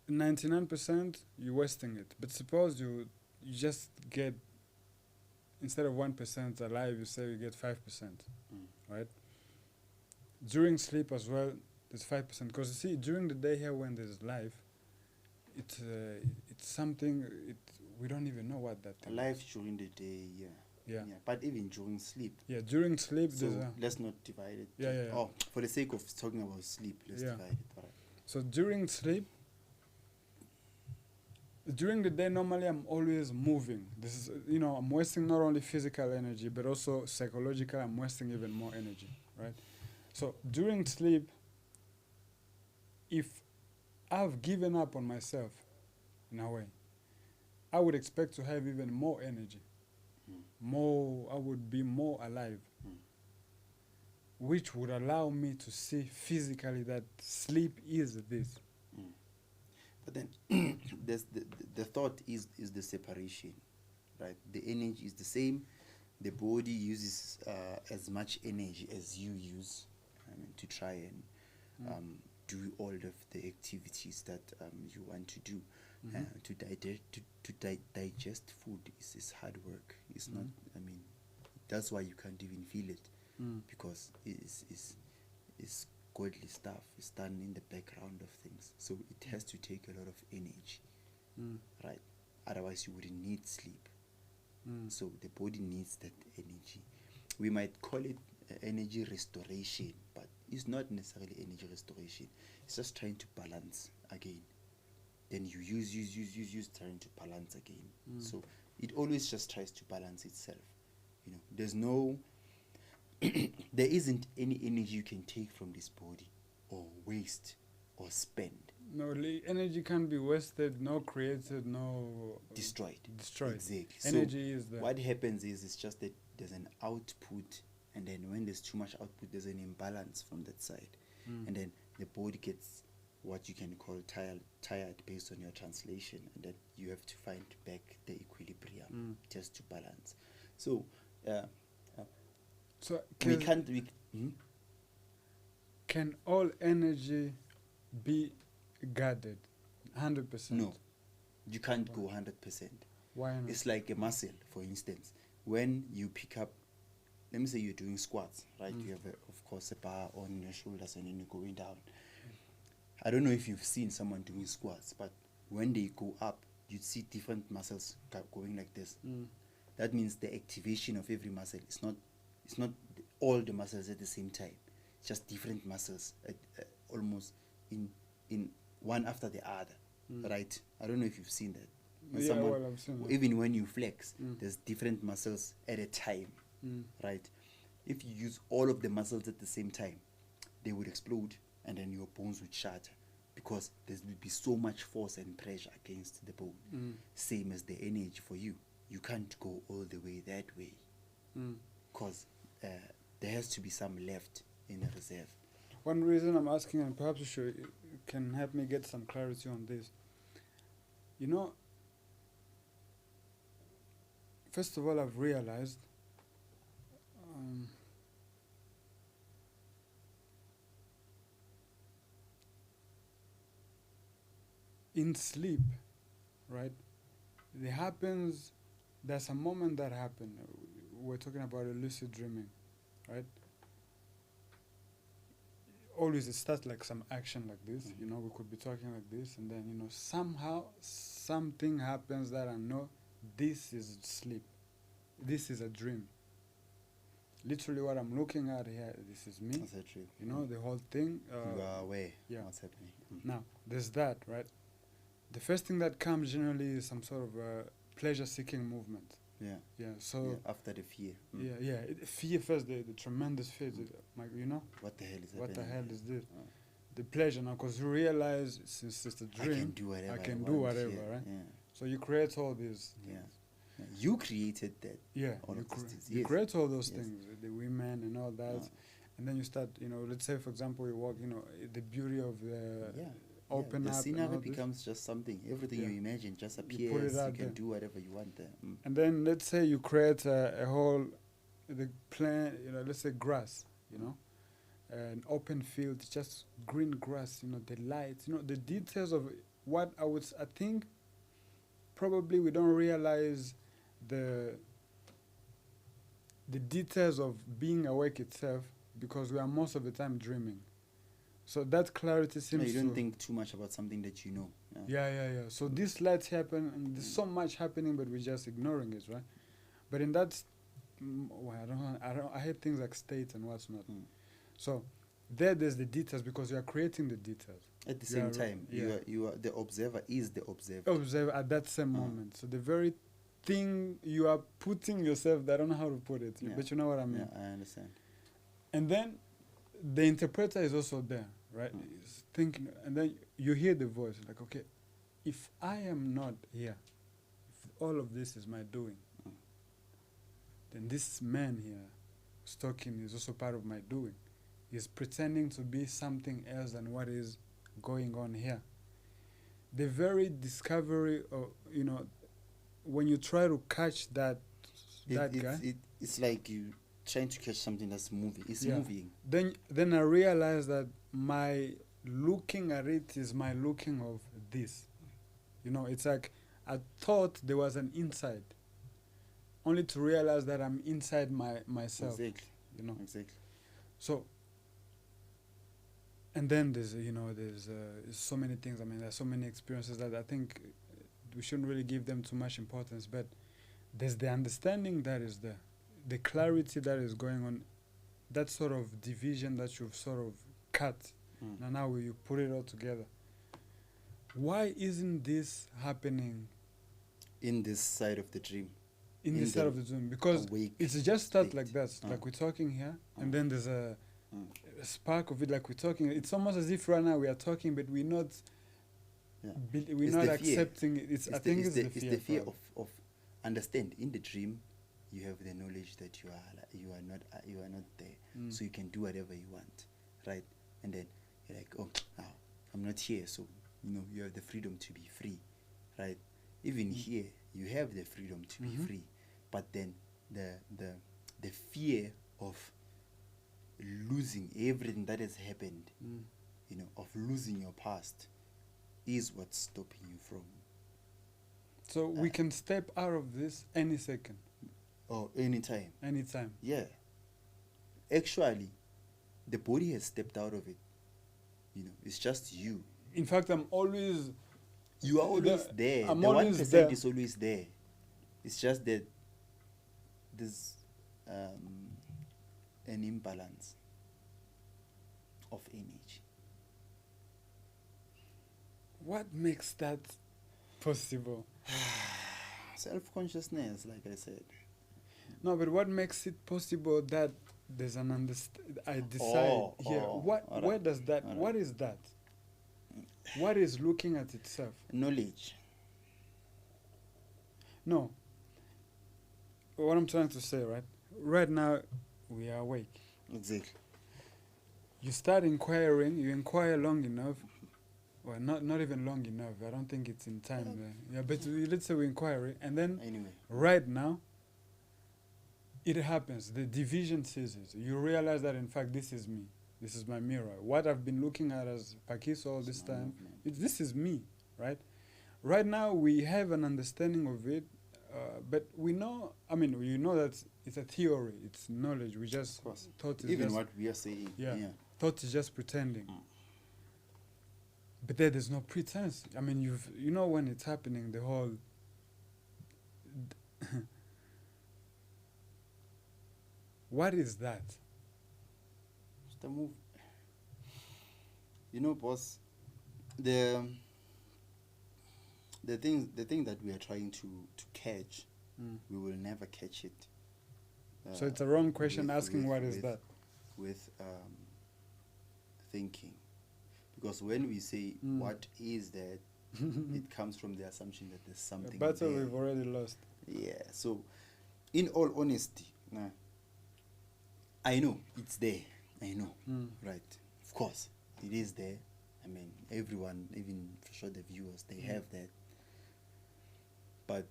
Speaker 1: 99% you're wasting it. But suppose you just get, instead of 1% alive, you say you get 5%, right? During sleep as well, there's 5%. Because you see, during the day here when there's life, it's something, we don't even know what that thing is.
Speaker 2: Life during the day, yeah.
Speaker 1: Yeah.
Speaker 2: But even during sleep.
Speaker 1: Yeah, during sleep,
Speaker 2: So
Speaker 1: there's
Speaker 2: let's not divide it.
Speaker 1: Yeah, yeah, yeah.
Speaker 2: Oh, for the sake of talking about sleep, let's
Speaker 1: Yeah.
Speaker 2: divide it. All right.
Speaker 1: So during sleep, during the day, normally I'm always moving. This is, you know, I'm wasting not only physical energy, but also psychological. I'm wasting even more energy, right? So during sleep, if I've given up on myself, in a way, I would expect to have even more energy. I would be more alive, which would allow me to see physically that sleep is this.
Speaker 2: But then there's the thought is the separation, right? The energy is the same. The body uses as much energy as you use to try and do all of the activities that you want to do. To digest food is hard work. It's not. I mean, that's why you can't even feel it, because it's godly stuff. It's done in the background of things, so it has to take a lot of energy, right? Otherwise, you wouldn't need sleep. So the body needs that energy. We might call it energy restoration, but is not necessarily energy restoration. It's just trying to balance again. Then you use, trying to balance again. So it always just tries to balance itself. You know, there's no, there isn't any energy you can take from this body or waste or spend.
Speaker 1: No, energy can't be wasted, no created, no
Speaker 2: Destroyed.
Speaker 1: Exactly.
Speaker 2: Energy
Speaker 1: is there.
Speaker 2: What happens is it's just that there's an output, and then when there's too much output, there's an imbalance from that side. And then the body gets what you can call tired based on your translation, and then you have to find back the equilibrium just to balance. So,
Speaker 1: so
Speaker 2: we can't.
Speaker 1: Can all energy be guarded 100%?
Speaker 2: No, you can't go 100%.
Speaker 1: Why not?
Speaker 2: It's like a muscle, for instance. When you pick up, let me say you're doing squats, right? You have, of course, a bar on your shoulders and then you're going down. I don't know if you've seen someone doing squats, but when they go up, you see different muscles going like this. That means the activation of every muscle is not all the muscles at the same time. It's just different muscles, almost in one after the other, right? I don't know if you've seen that. When
Speaker 1: I've seen that.
Speaker 2: Even when you flex, there's different muscles at a time, right? If you use all of the muscles at the same time, they would explode, and then your bones would shatter because there would be so much force and pressure against the bone. Same as the energy for you. You can't go all the way that way because there has to be some left in the reserve.
Speaker 1: One reason I'm asking, and perhaps you can help me get some clarity on this. You know, first of all, I've realized in sleep, right, there's a moment that happened. We're talking about lucid dreaming, right? Always it starts like some action like this, you know, we could be talking like this, and then, you know, somehow something happens that I know this is sleep. This is a dream. Literally what I'm looking at here, this is me.
Speaker 2: That's true.
Speaker 1: You know, the whole thing.
Speaker 2: You are aware
Speaker 1: what's
Speaker 2: happening.
Speaker 1: Now, there's that, right? The first thing that comes generally is some sort of pleasure-seeking movement. Yeah. So
Speaker 2: after the fear.
Speaker 1: Fear first, the tremendous fear. You know.
Speaker 2: What the hell is
Speaker 1: What
Speaker 2: happening?
Speaker 1: the hell is this? The pleasure now, because you realize since it's a dream,
Speaker 2: I can do whatever.
Speaker 1: Right?
Speaker 2: Yeah.
Speaker 1: So you create all these things.
Speaker 2: Yeah. You created that.
Speaker 1: Yeah.
Speaker 2: All of these things.
Speaker 1: You
Speaker 2: Yes.
Speaker 1: create all those
Speaker 2: Yes.
Speaker 1: things, the women and all that, and then you start. You know, let's say for example, you walk. You know, the beauty of the open
Speaker 2: the
Speaker 1: up.
Speaker 2: scenery becomes just something. Everything you imagine just appears.
Speaker 1: put it out
Speaker 2: You can
Speaker 1: there.
Speaker 2: do whatever you want there.
Speaker 1: And then let's say you create a whole, the plant, you know, let's say grass, you know, an open field, just green grass, you know, the lights, you know, the details of what I think probably we don't realize the details of being awake itself because we are most of the time dreaming. So that clarity seems
Speaker 2: you don't think too much about something that you know.
Speaker 1: Yeah. So these lights happen, and there's so much happening, but we're just ignoring it, right? But in that, I hate things like state and what's not. So there's the details because you are creating the details.
Speaker 2: At the same time, you are the observer is the observer.
Speaker 1: Observe at that same moment. So the very thing you are putting yourself, I don't know how to put it, but you know what I mean.
Speaker 2: Yeah, I understand.
Speaker 1: And then the interpreter is also there, right? He's thinking, and then you hear the voice, like, okay, if I am not here, if all of this is my doing, then this man here who's talking is also part of my doing. He's pretending to be something else than what is going on here. The very discovery of, you know, when you try to catch that guy.
Speaker 2: It's like you trying to catch something that's moving. It's moving.
Speaker 1: Then I realized that my looking at it is my looking of this. You know, it's like I thought there was an inside, only to realize that I'm inside myself.
Speaker 2: Exactly.
Speaker 1: You know.
Speaker 2: Exactly.
Speaker 1: So. And then there's so many things. I mean, there's so many experiences that I think we shouldn't really give them too much importance. But there's the understanding that is there, the clarity that is going on, that sort of division that you've sort of cut. And now you put it all together. Why isn't this happening
Speaker 2: in this side of the dream?
Speaker 1: in this side of the dream? Because it's just start
Speaker 2: state.
Speaker 1: like that. Like we're talking here, and then there's a spark of it. Like we're talking. It's almost as if right now we are talking, but we're not. We're not accepting it. It's the
Speaker 2: fear of understand. In the dream, you have the knowledge that you are not there, so you can do whatever you want, right? And then you're like, oh, now I'm not here, so you have the freedom to be free, right? Even here, you have the freedom to be free, but then the fear of losing everything that has happened, of losing your past, is what's stopping you from.
Speaker 1: So we can step out of this any second.
Speaker 2: Or anytime.
Speaker 1: Anytime.
Speaker 2: Yeah. Actually, the body has stepped out of it. It's just you.
Speaker 1: In fact, I'm always...
Speaker 2: You are always there.
Speaker 1: I'm
Speaker 2: the
Speaker 1: always
Speaker 2: 1%
Speaker 1: there.
Speaker 2: is always there. It's just that there's an imbalance of energy.
Speaker 1: What makes that possible?
Speaker 2: Self-consciousness, like I said.
Speaker 1: No, but what makes it possible that there's an I decide here. Where does that?
Speaker 2: Right.
Speaker 1: What is that? What is looking at itself?
Speaker 2: Knowledge.
Speaker 1: No. What I'm trying to say, right? Right now, we are awake.
Speaker 2: Exactly.
Speaker 1: You start inquiring. You inquire long enough. Well, not even long enough. I don't think it's in time there. Yeah, but let's say we inquire, and then right now, it happens. The division ceases. You realize that, in fact, this is me. This is my mirror. What I've been looking at as Phakiso all this time, this is me, right? Right now, we have an understanding of it, but we know, we know that it's a theory. It's knowledge. We just thought it's
Speaker 2: even
Speaker 1: just,
Speaker 2: what we are saying.
Speaker 1: Yeah, thought it's just pretending. But there's no pretense. You know when it's happening, the whole... What is that?
Speaker 2: It's the move. Boss, the thing that we are trying to catch, we will never catch it.
Speaker 1: So it's a wrong question asking what is that?
Speaker 2: With thinking. Because when we say what is that, it comes from the assumption that there's something
Speaker 1: The battle
Speaker 2: there.
Speaker 1: we've already lost.
Speaker 2: Yeah, so in all honesty, I know it's there. I know, right? Of course, it is there. Everyone, even for sure the viewers, they have that. But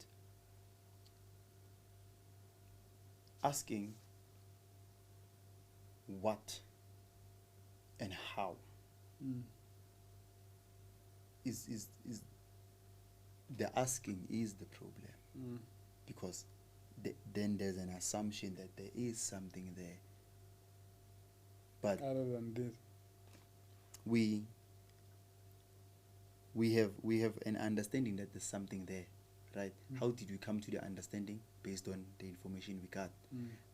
Speaker 2: asking what and how is the asking is the problem, because then there's an assumption that there is something there, but
Speaker 1: other than this,
Speaker 2: we have an understanding that there's something there, right? How did we come to the understanding? Based on the information we got.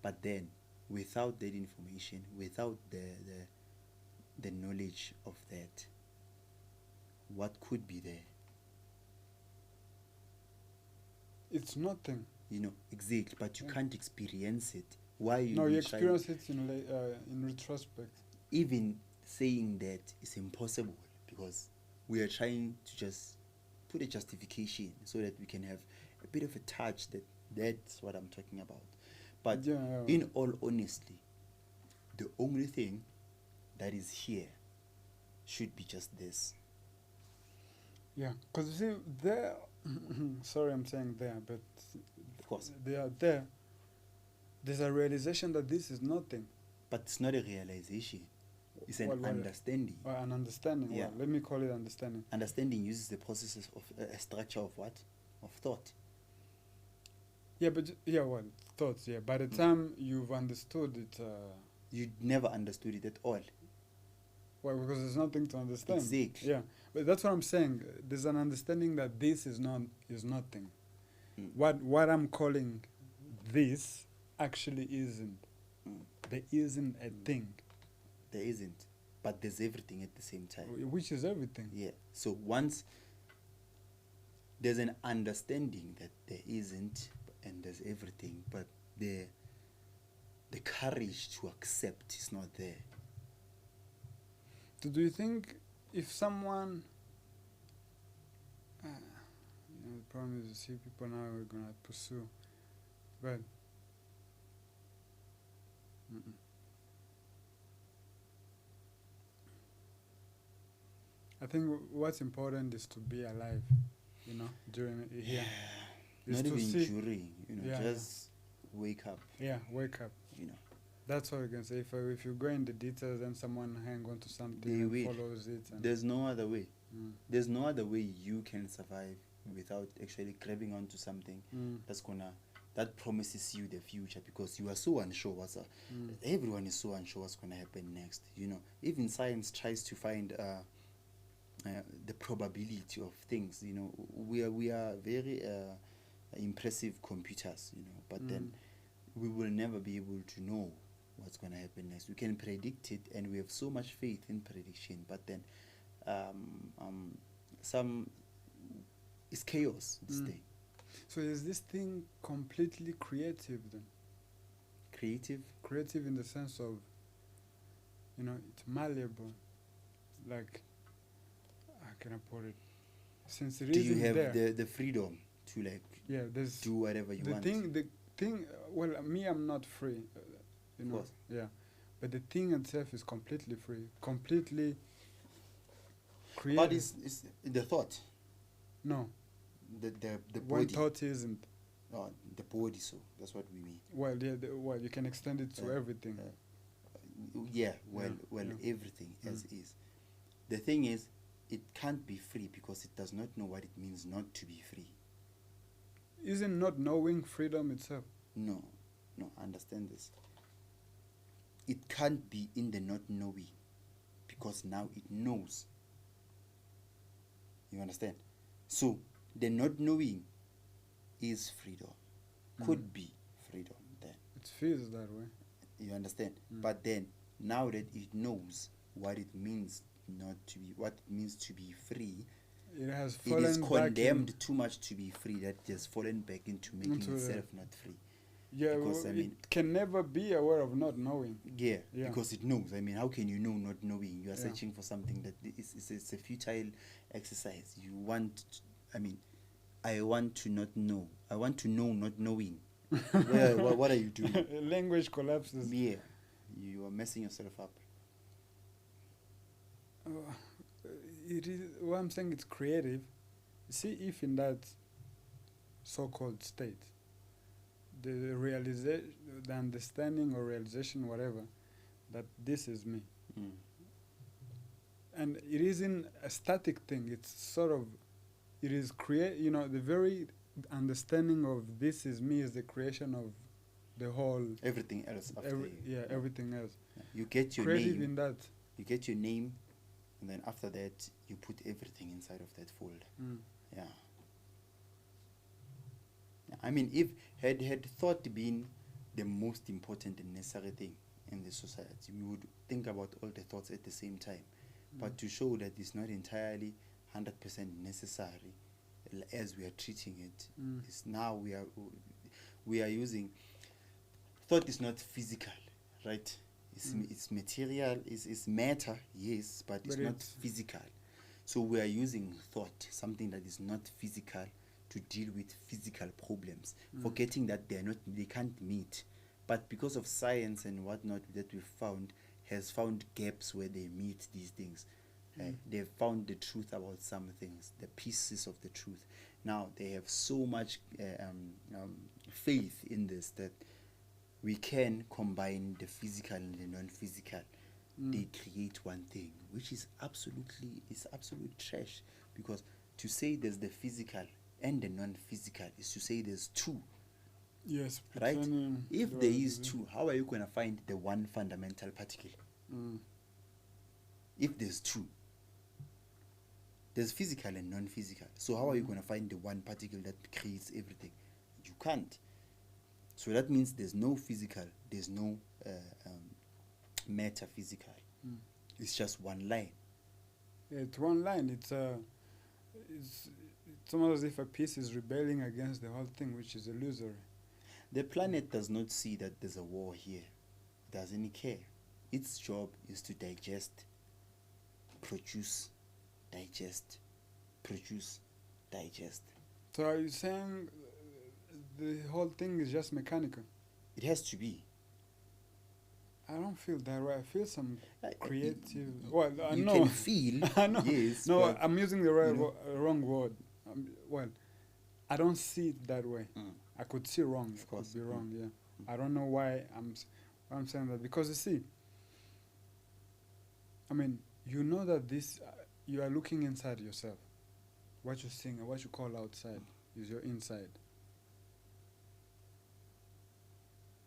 Speaker 2: But then without that information, without the knowledge of that, what could be there?
Speaker 1: it's nothing.
Speaker 2: Exactly, but you can't experience it. Why you
Speaker 1: No, you experience it in retrospect.
Speaker 2: Even saying that is impossible, because we are trying to just put a justification so that we can have a bit of a touch that's what I'm talking about. But in all honesty, the only thing that is here should be just this.
Speaker 1: Yeah, because you see, there, sorry I'm saying there, but
Speaker 2: of course,
Speaker 1: they are there. There's a realization that this is nothing.
Speaker 2: But it's not a realization. It's an understanding.
Speaker 1: Or an understanding.
Speaker 2: Yeah.
Speaker 1: Well, let me call it understanding.
Speaker 2: Understanding uses the processes of a structure of what? Of thought.
Speaker 1: Yeah, but thoughts. Yeah, by the time you've understood it,
Speaker 2: you never understood it at all.
Speaker 1: Well, because there's nothing to understand.
Speaker 2: Exactly.
Speaker 1: Yeah, but that's what I'm saying. There's an understanding that this is nothing. What I'm calling this actually isn't. There isn't a thing.
Speaker 2: There isn't. but there's everything at the same time.
Speaker 1: Which is everything.
Speaker 2: Yeah. So once there's an understanding that there isn't and there's everything, but the courage to accept is not there.
Speaker 1: So do you think if someone, the problem is you see people now we're gonna pursue, but I think what's important is to be alive, during here. Is
Speaker 2: Not
Speaker 1: to
Speaker 2: even
Speaker 1: see,
Speaker 2: during,
Speaker 1: Yeah,
Speaker 2: just wake up,
Speaker 1: wake up. That's all you can say. If you go in the details and someone hang on to something
Speaker 2: They
Speaker 1: and
Speaker 2: will.
Speaker 1: follows it. And
Speaker 2: There's no other way.
Speaker 1: Mm.
Speaker 2: There's no other way you can survive without actually grabbing onto something that promises you the future, because you are so unsure everyone is so unsure what's gonna happen next. Even science tries to find the probability of things. We are very impressive computers, but then we will never be able to know what's going to happen next. We can predict it, and we have so much faith in prediction, but then it's chaos, this thing.
Speaker 1: So is this thing completely creative then? Creative in the sense of, it's malleable. Like, how can I put it? Since it
Speaker 2: Do you
Speaker 1: isn't
Speaker 2: have
Speaker 1: there,
Speaker 2: the freedom to
Speaker 1: there's
Speaker 2: do whatever you want?
Speaker 1: The thing. Well, me, I'm not free.
Speaker 2: Of course.
Speaker 1: Yeah, but the thing itself is completely free, completely creative.
Speaker 2: But it's the thought.
Speaker 1: No.
Speaker 2: The
Speaker 1: One
Speaker 2: body.
Speaker 1: thought isn't.
Speaker 2: Oh, the body. So that's what we mean.
Speaker 1: Well, you can extend it to everything.
Speaker 2: Everything as is. The thing is, it can't be free because it does not know what it means not to be free.
Speaker 1: Isn't not knowing freedom itself?
Speaker 2: No, understand this. It can't be in the not knowing, because now it knows. You understand? So the not knowing is freedom. Could be freedom then.
Speaker 1: It feels that way.
Speaker 2: You understand? But then now that it knows what it means not to be, what it means to be free,
Speaker 1: it is
Speaker 2: condemned too much to be free, that it has fallen back into making itself not free.
Speaker 1: Yeah,
Speaker 2: because,
Speaker 1: it can never be aware of not knowing.
Speaker 2: Yeah, because it knows. How can you know not knowing? You are searching for something that it's a futile exercise. You want, I want to not know. I want to know not knowing. What are you doing?
Speaker 1: Language collapses.
Speaker 2: Yeah, you are messing yourself up.
Speaker 1: It is. What I'm saying, it's creative. See, if in that so-called state, the realization, the understanding or realization, whatever, that this is me, and it isn't a static thing. It's sort of, it is the very understanding of this is me is the creation of the whole
Speaker 2: everything else after
Speaker 1: everything else.
Speaker 2: You get your
Speaker 1: creative
Speaker 2: name
Speaker 1: in that.
Speaker 2: You get your name, and then after that you put everything inside of that folder. Yeah. If had thought been the most important and necessary thing in the society, we would think about all the thoughts at the same time. But to show that it's not entirely 100% necessary as we are treating it, is now we are using thought is not physical, right? It's material, it's matter, yes, but it's not physical. So we are using thought, something that is not physical, to deal with physical problems, forgetting that they can't meet. But because of science and whatnot that has found gaps where they meet these things. They've found the truth about some things, the pieces of the truth. Now they have so much faith in this that we can combine the physical and the non-physical. They create one thing, which is absolute trash. Because to say there's the physical and the non-physical is to say there's two.
Speaker 1: Yes.
Speaker 2: Right? If there is two, how are you going to find the one fundamental particle? If there's two, there's physical and non-physical. So how are you going to find the one particle that creates everything? You can't. So that means there's no physical, there's no metaphysical. It's just one line.
Speaker 1: It's one line. It's almost as if a piece is rebelling against the whole thing, which is illusory.
Speaker 2: The planet does not see that there's a war here. It doesn't care. Its job is to digest, produce, digest, produce, digest.
Speaker 1: So are you saying the whole thing is just mechanical?
Speaker 2: It has to be.
Speaker 1: I don't feel that way. I feel some creative. I
Speaker 2: You
Speaker 1: know.
Speaker 2: can feel.
Speaker 1: I know.
Speaker 2: Yes.
Speaker 1: No,
Speaker 2: but
Speaker 1: I'm using the wrong word. I don't see it that way. I could see wrong.
Speaker 2: Of course.
Speaker 1: Could be wrong. Yeah. I don't know why I'm saying that, because you see, I mean, you know that this you are looking inside yourself. What you're seeing and what you call outside is your inside.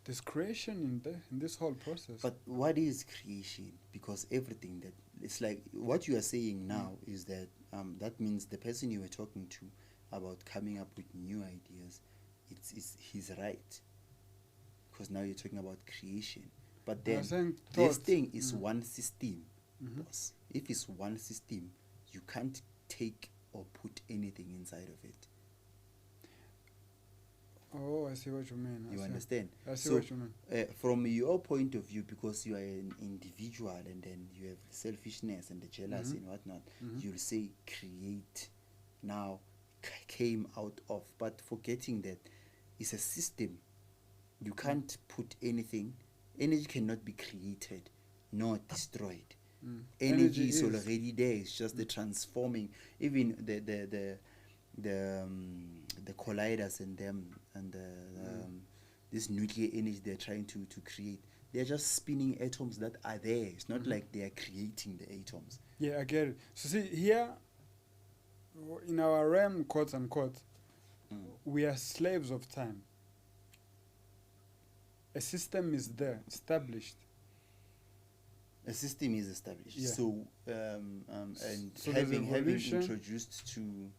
Speaker 1: There's creation in this whole process.
Speaker 2: But what is creation? Because everything that it's like what you are saying now is that that means the person you were talking to about coming up with new ideas, he's right. Because now you're talking about creation. But then this thing is one system, boss. If it's one system, you can't take or put anything inside of it.
Speaker 1: Oh, I see what you mean.
Speaker 2: You understand?
Speaker 1: I see what you mean.
Speaker 2: From your point of view, because you are an individual and then you have the selfishness and the jealousy and whatnot, you'll say create now came out of, but forgetting that it's a system. You can't put anything. Energy cannot be created nor destroyed. Energy is already there. It's just the transforming. Even the colliders and them and this nuclear energy they're trying to create, they're just spinning atoms that are there. It's not like they are creating the atoms.
Speaker 1: Yeah, I get it. So see, here in our realm, quote unquote, we are slaves of time. A system is there, established.
Speaker 2: A system is established.
Speaker 1: Yeah.
Speaker 2: So and
Speaker 1: So
Speaker 2: having introduced to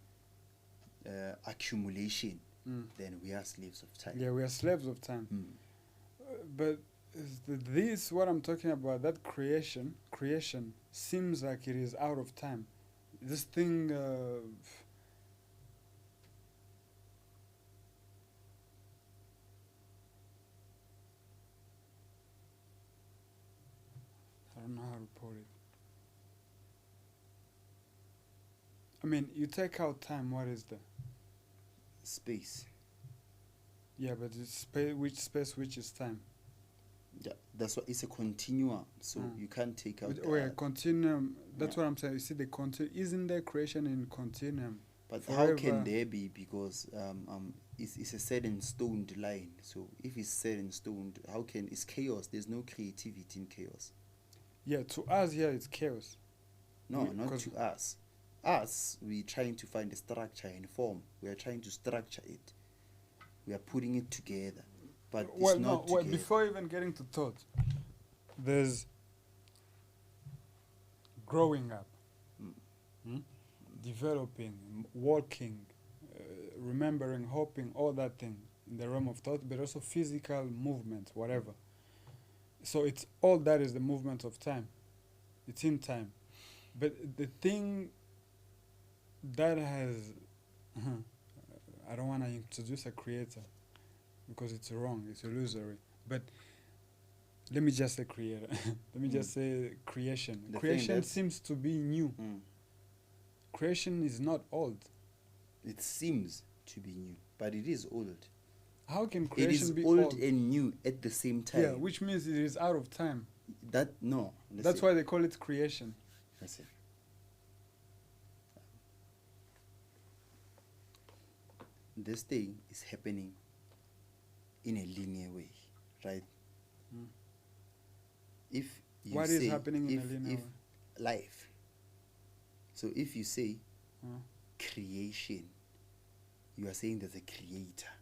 Speaker 2: accumulation, then we are slaves of time.
Speaker 1: Yeah, we are slaves of time. But this, what I'm talking about, that creation seems like it is out of time. This thing, I don't know how to put it. I mean, you take out time, what is there?
Speaker 2: Space.
Speaker 1: Yeah, but it's which is time?
Speaker 2: Yeah, that's what it's a continuum. So you can't take out.
Speaker 1: Continuum. That's what I'm saying. You see, the continuum, isn't there creation in continuum?
Speaker 2: But
Speaker 1: forever?
Speaker 2: How can there be? Because it's a set in stone line. So if it's set in stone, how can it's chaos? There's no creativity in chaos.
Speaker 1: Yeah, to us here it's chaos.
Speaker 2: No, not to us. Us, we're trying to find a structure and form. We are trying to structure it. We are putting it together. But it's not together.
Speaker 1: Before even getting to thought, there's growing up, developing, walking, remembering, hoping, all that thing in the realm of thought, but also physical movement, whatever. So it's all that is the movement of time. It's in time. But the thing that has, I don't want to introduce a creator because it's wrong, it's illusory. But let me just say creator. Let me just say creation. Creation seems to be new. Creation is not old.
Speaker 2: It seems to be new, but it is old.
Speaker 1: How can creation be
Speaker 2: old? It is old and new at the same time.
Speaker 1: Yeah, which means it is out of time.
Speaker 2: That's
Speaker 1: why they call it creation.
Speaker 2: That's it. This thing is happening in a linear way, right? If you
Speaker 1: what is happening in a linear way?
Speaker 2: Life. So if you say creation, you are saying there's a creator.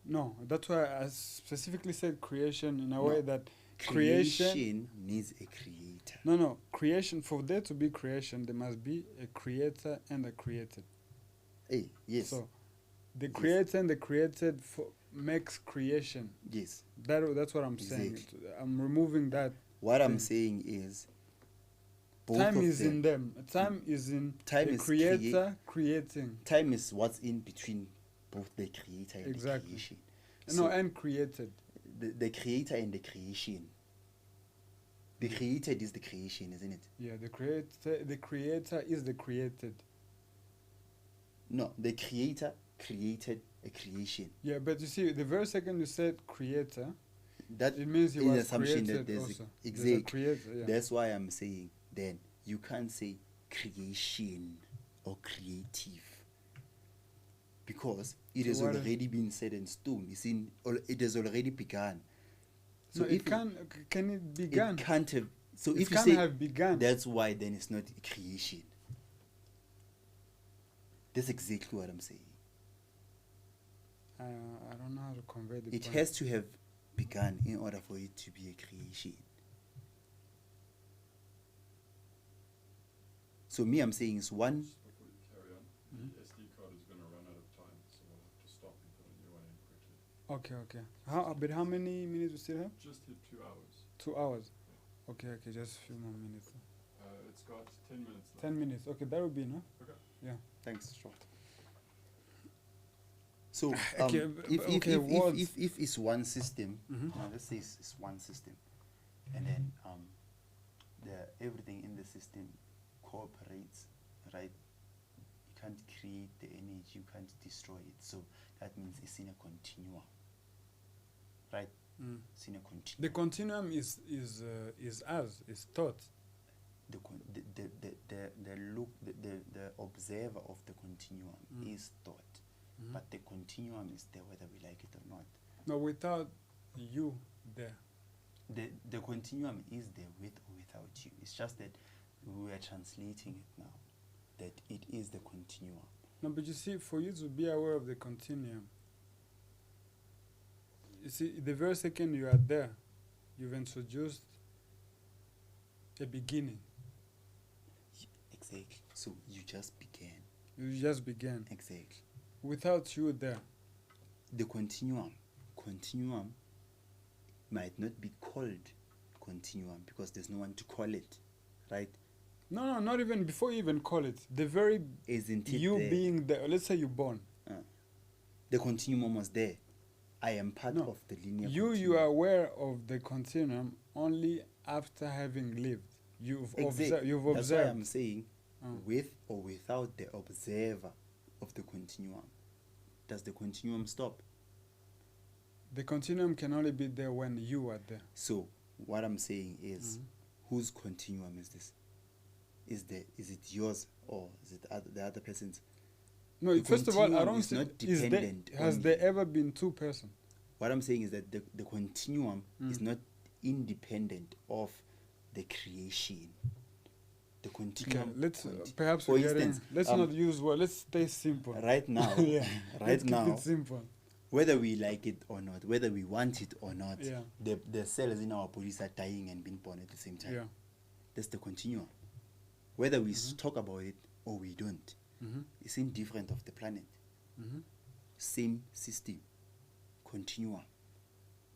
Speaker 1: No, that's why I specifically said creation in a way that
Speaker 2: creation needs a creator.
Speaker 1: No. Creation, for there to be creation, there must be a creator and a created.
Speaker 2: Yes.
Speaker 1: So the creator and the created makes creation.
Speaker 2: Yes.
Speaker 1: That's what I'm saying. I'm removing that.
Speaker 2: What I'm saying is both
Speaker 1: Time
Speaker 2: of
Speaker 1: is
Speaker 2: them.
Speaker 1: in them. Time is in
Speaker 2: Time
Speaker 1: the
Speaker 2: is
Speaker 1: creator creating.
Speaker 2: Time is what's in between both the creator and the
Speaker 1: Exactly.
Speaker 2: creation.
Speaker 1: No, and created.
Speaker 2: The creator and the creation. The created is the creation, isn't it?
Speaker 1: Yeah, the creator is the created.
Speaker 2: No, the creator created a creation.
Speaker 1: Yeah, but you see, the very second you said creator,
Speaker 2: That
Speaker 1: it means he
Speaker 2: is
Speaker 1: was
Speaker 2: assumption that
Speaker 1: created
Speaker 2: there's
Speaker 1: also. There's a
Speaker 2: exactly.
Speaker 1: creator, yeah.
Speaker 2: That's why I'm saying then you can't say creation or creative, because it
Speaker 1: So
Speaker 2: has
Speaker 1: what
Speaker 2: already been set in stone. It has already begun.
Speaker 1: So
Speaker 2: So
Speaker 1: it can it began?
Speaker 2: It can't have. So
Speaker 1: It
Speaker 2: if you
Speaker 1: can't
Speaker 2: say
Speaker 1: have begun.
Speaker 2: that's why, then it's not creation. That's exactly what I'm saying.
Speaker 1: I don't know how to convey the
Speaker 2: It
Speaker 1: point.
Speaker 2: has to have begun in order for it to be a creation. So me, I'm saying is one.
Speaker 3: Just before you carry on, the SD card is going to run out of time, so we'll have to stop and put a new one in quickly.
Speaker 1: Okay. But how many minutes we still have?
Speaker 3: Just hit 2 hours.
Speaker 1: 2 hours. Okay, just a few more minutes.
Speaker 3: It's got 10 minutes left.
Speaker 1: 10 minutes. Okay, that would be enough.
Speaker 3: Okay.
Speaker 1: Yeah.
Speaker 2: Thanks, short. So
Speaker 1: Okay,
Speaker 2: if it's one system,
Speaker 1: Mhm.
Speaker 2: let's say it's one system, and then everything in the system cooperates, right? You can't create the energy, you can't destroy it. So that means it's in a continuum, right?
Speaker 1: Mm.
Speaker 2: It's in a continuum.
Speaker 1: The continuum is us, is thought.
Speaker 2: The observer of the continuum is thought,
Speaker 1: Mhm.
Speaker 2: but the continuum is there whether we like it or not.
Speaker 1: No, without you there.
Speaker 2: The continuum is there with or without you. It's just that we are translating it now, that it is the continuum.
Speaker 1: No, but you see, for you to be aware of the continuum, you see, the very second you are there, you've introduced a beginning.
Speaker 2: Exactly. So you just began.
Speaker 1: You just began.
Speaker 2: Exactly.
Speaker 1: Without you there.
Speaker 2: The continuum might not be called continuum because there's no one to call it, right?
Speaker 1: No, not even before you even call it. The very
Speaker 2: Isn't it
Speaker 1: you
Speaker 2: there?
Speaker 1: being there. Let's say you're born.
Speaker 2: The continuum was there. I am part
Speaker 1: No.
Speaker 2: of the linear
Speaker 1: You
Speaker 2: continuum.
Speaker 1: are aware of the continuum only after having lived. You've observed. You've
Speaker 2: That's why
Speaker 1: observed.
Speaker 2: I'm saying
Speaker 1: Mm.
Speaker 2: with or without the observer of the continuum. Does the continuum stop?
Speaker 1: The continuum can only be there when you are there.
Speaker 2: So what I'm saying is,
Speaker 1: Mhm.
Speaker 2: whose continuum is this? Is it yours or is it the other person's?
Speaker 1: No,
Speaker 2: The
Speaker 1: first of all, I
Speaker 2: continuum
Speaker 1: don't
Speaker 2: is
Speaker 1: see.
Speaker 2: not
Speaker 1: Is there,
Speaker 2: dependent
Speaker 1: has
Speaker 2: on
Speaker 1: there
Speaker 2: you.
Speaker 1: ever been two persons?
Speaker 2: What I'm saying is that the continuum is
Speaker 1: Mm.
Speaker 2: not independent of the creation. The
Speaker 1: Okay,
Speaker 2: continuum.
Speaker 1: let's perhaps
Speaker 2: For
Speaker 1: we're getting.
Speaker 2: instance,
Speaker 1: Let's not use word. Let's stay simple.
Speaker 2: right now,
Speaker 1: Yeah.
Speaker 2: right
Speaker 1: Let's
Speaker 2: now,
Speaker 1: keep it simple.
Speaker 2: whether we like it or not, whether we want it or not,
Speaker 1: Yeah.
Speaker 2: the cells in our bodies are dying and being born at the same time.
Speaker 1: Yeah.
Speaker 2: That's the continuum. Whether we
Speaker 1: Mhm.
Speaker 2: talk about it or we don't,
Speaker 1: Mhm.
Speaker 2: it's indifferent of the planet.
Speaker 1: Mhm.
Speaker 2: Same system, continuum.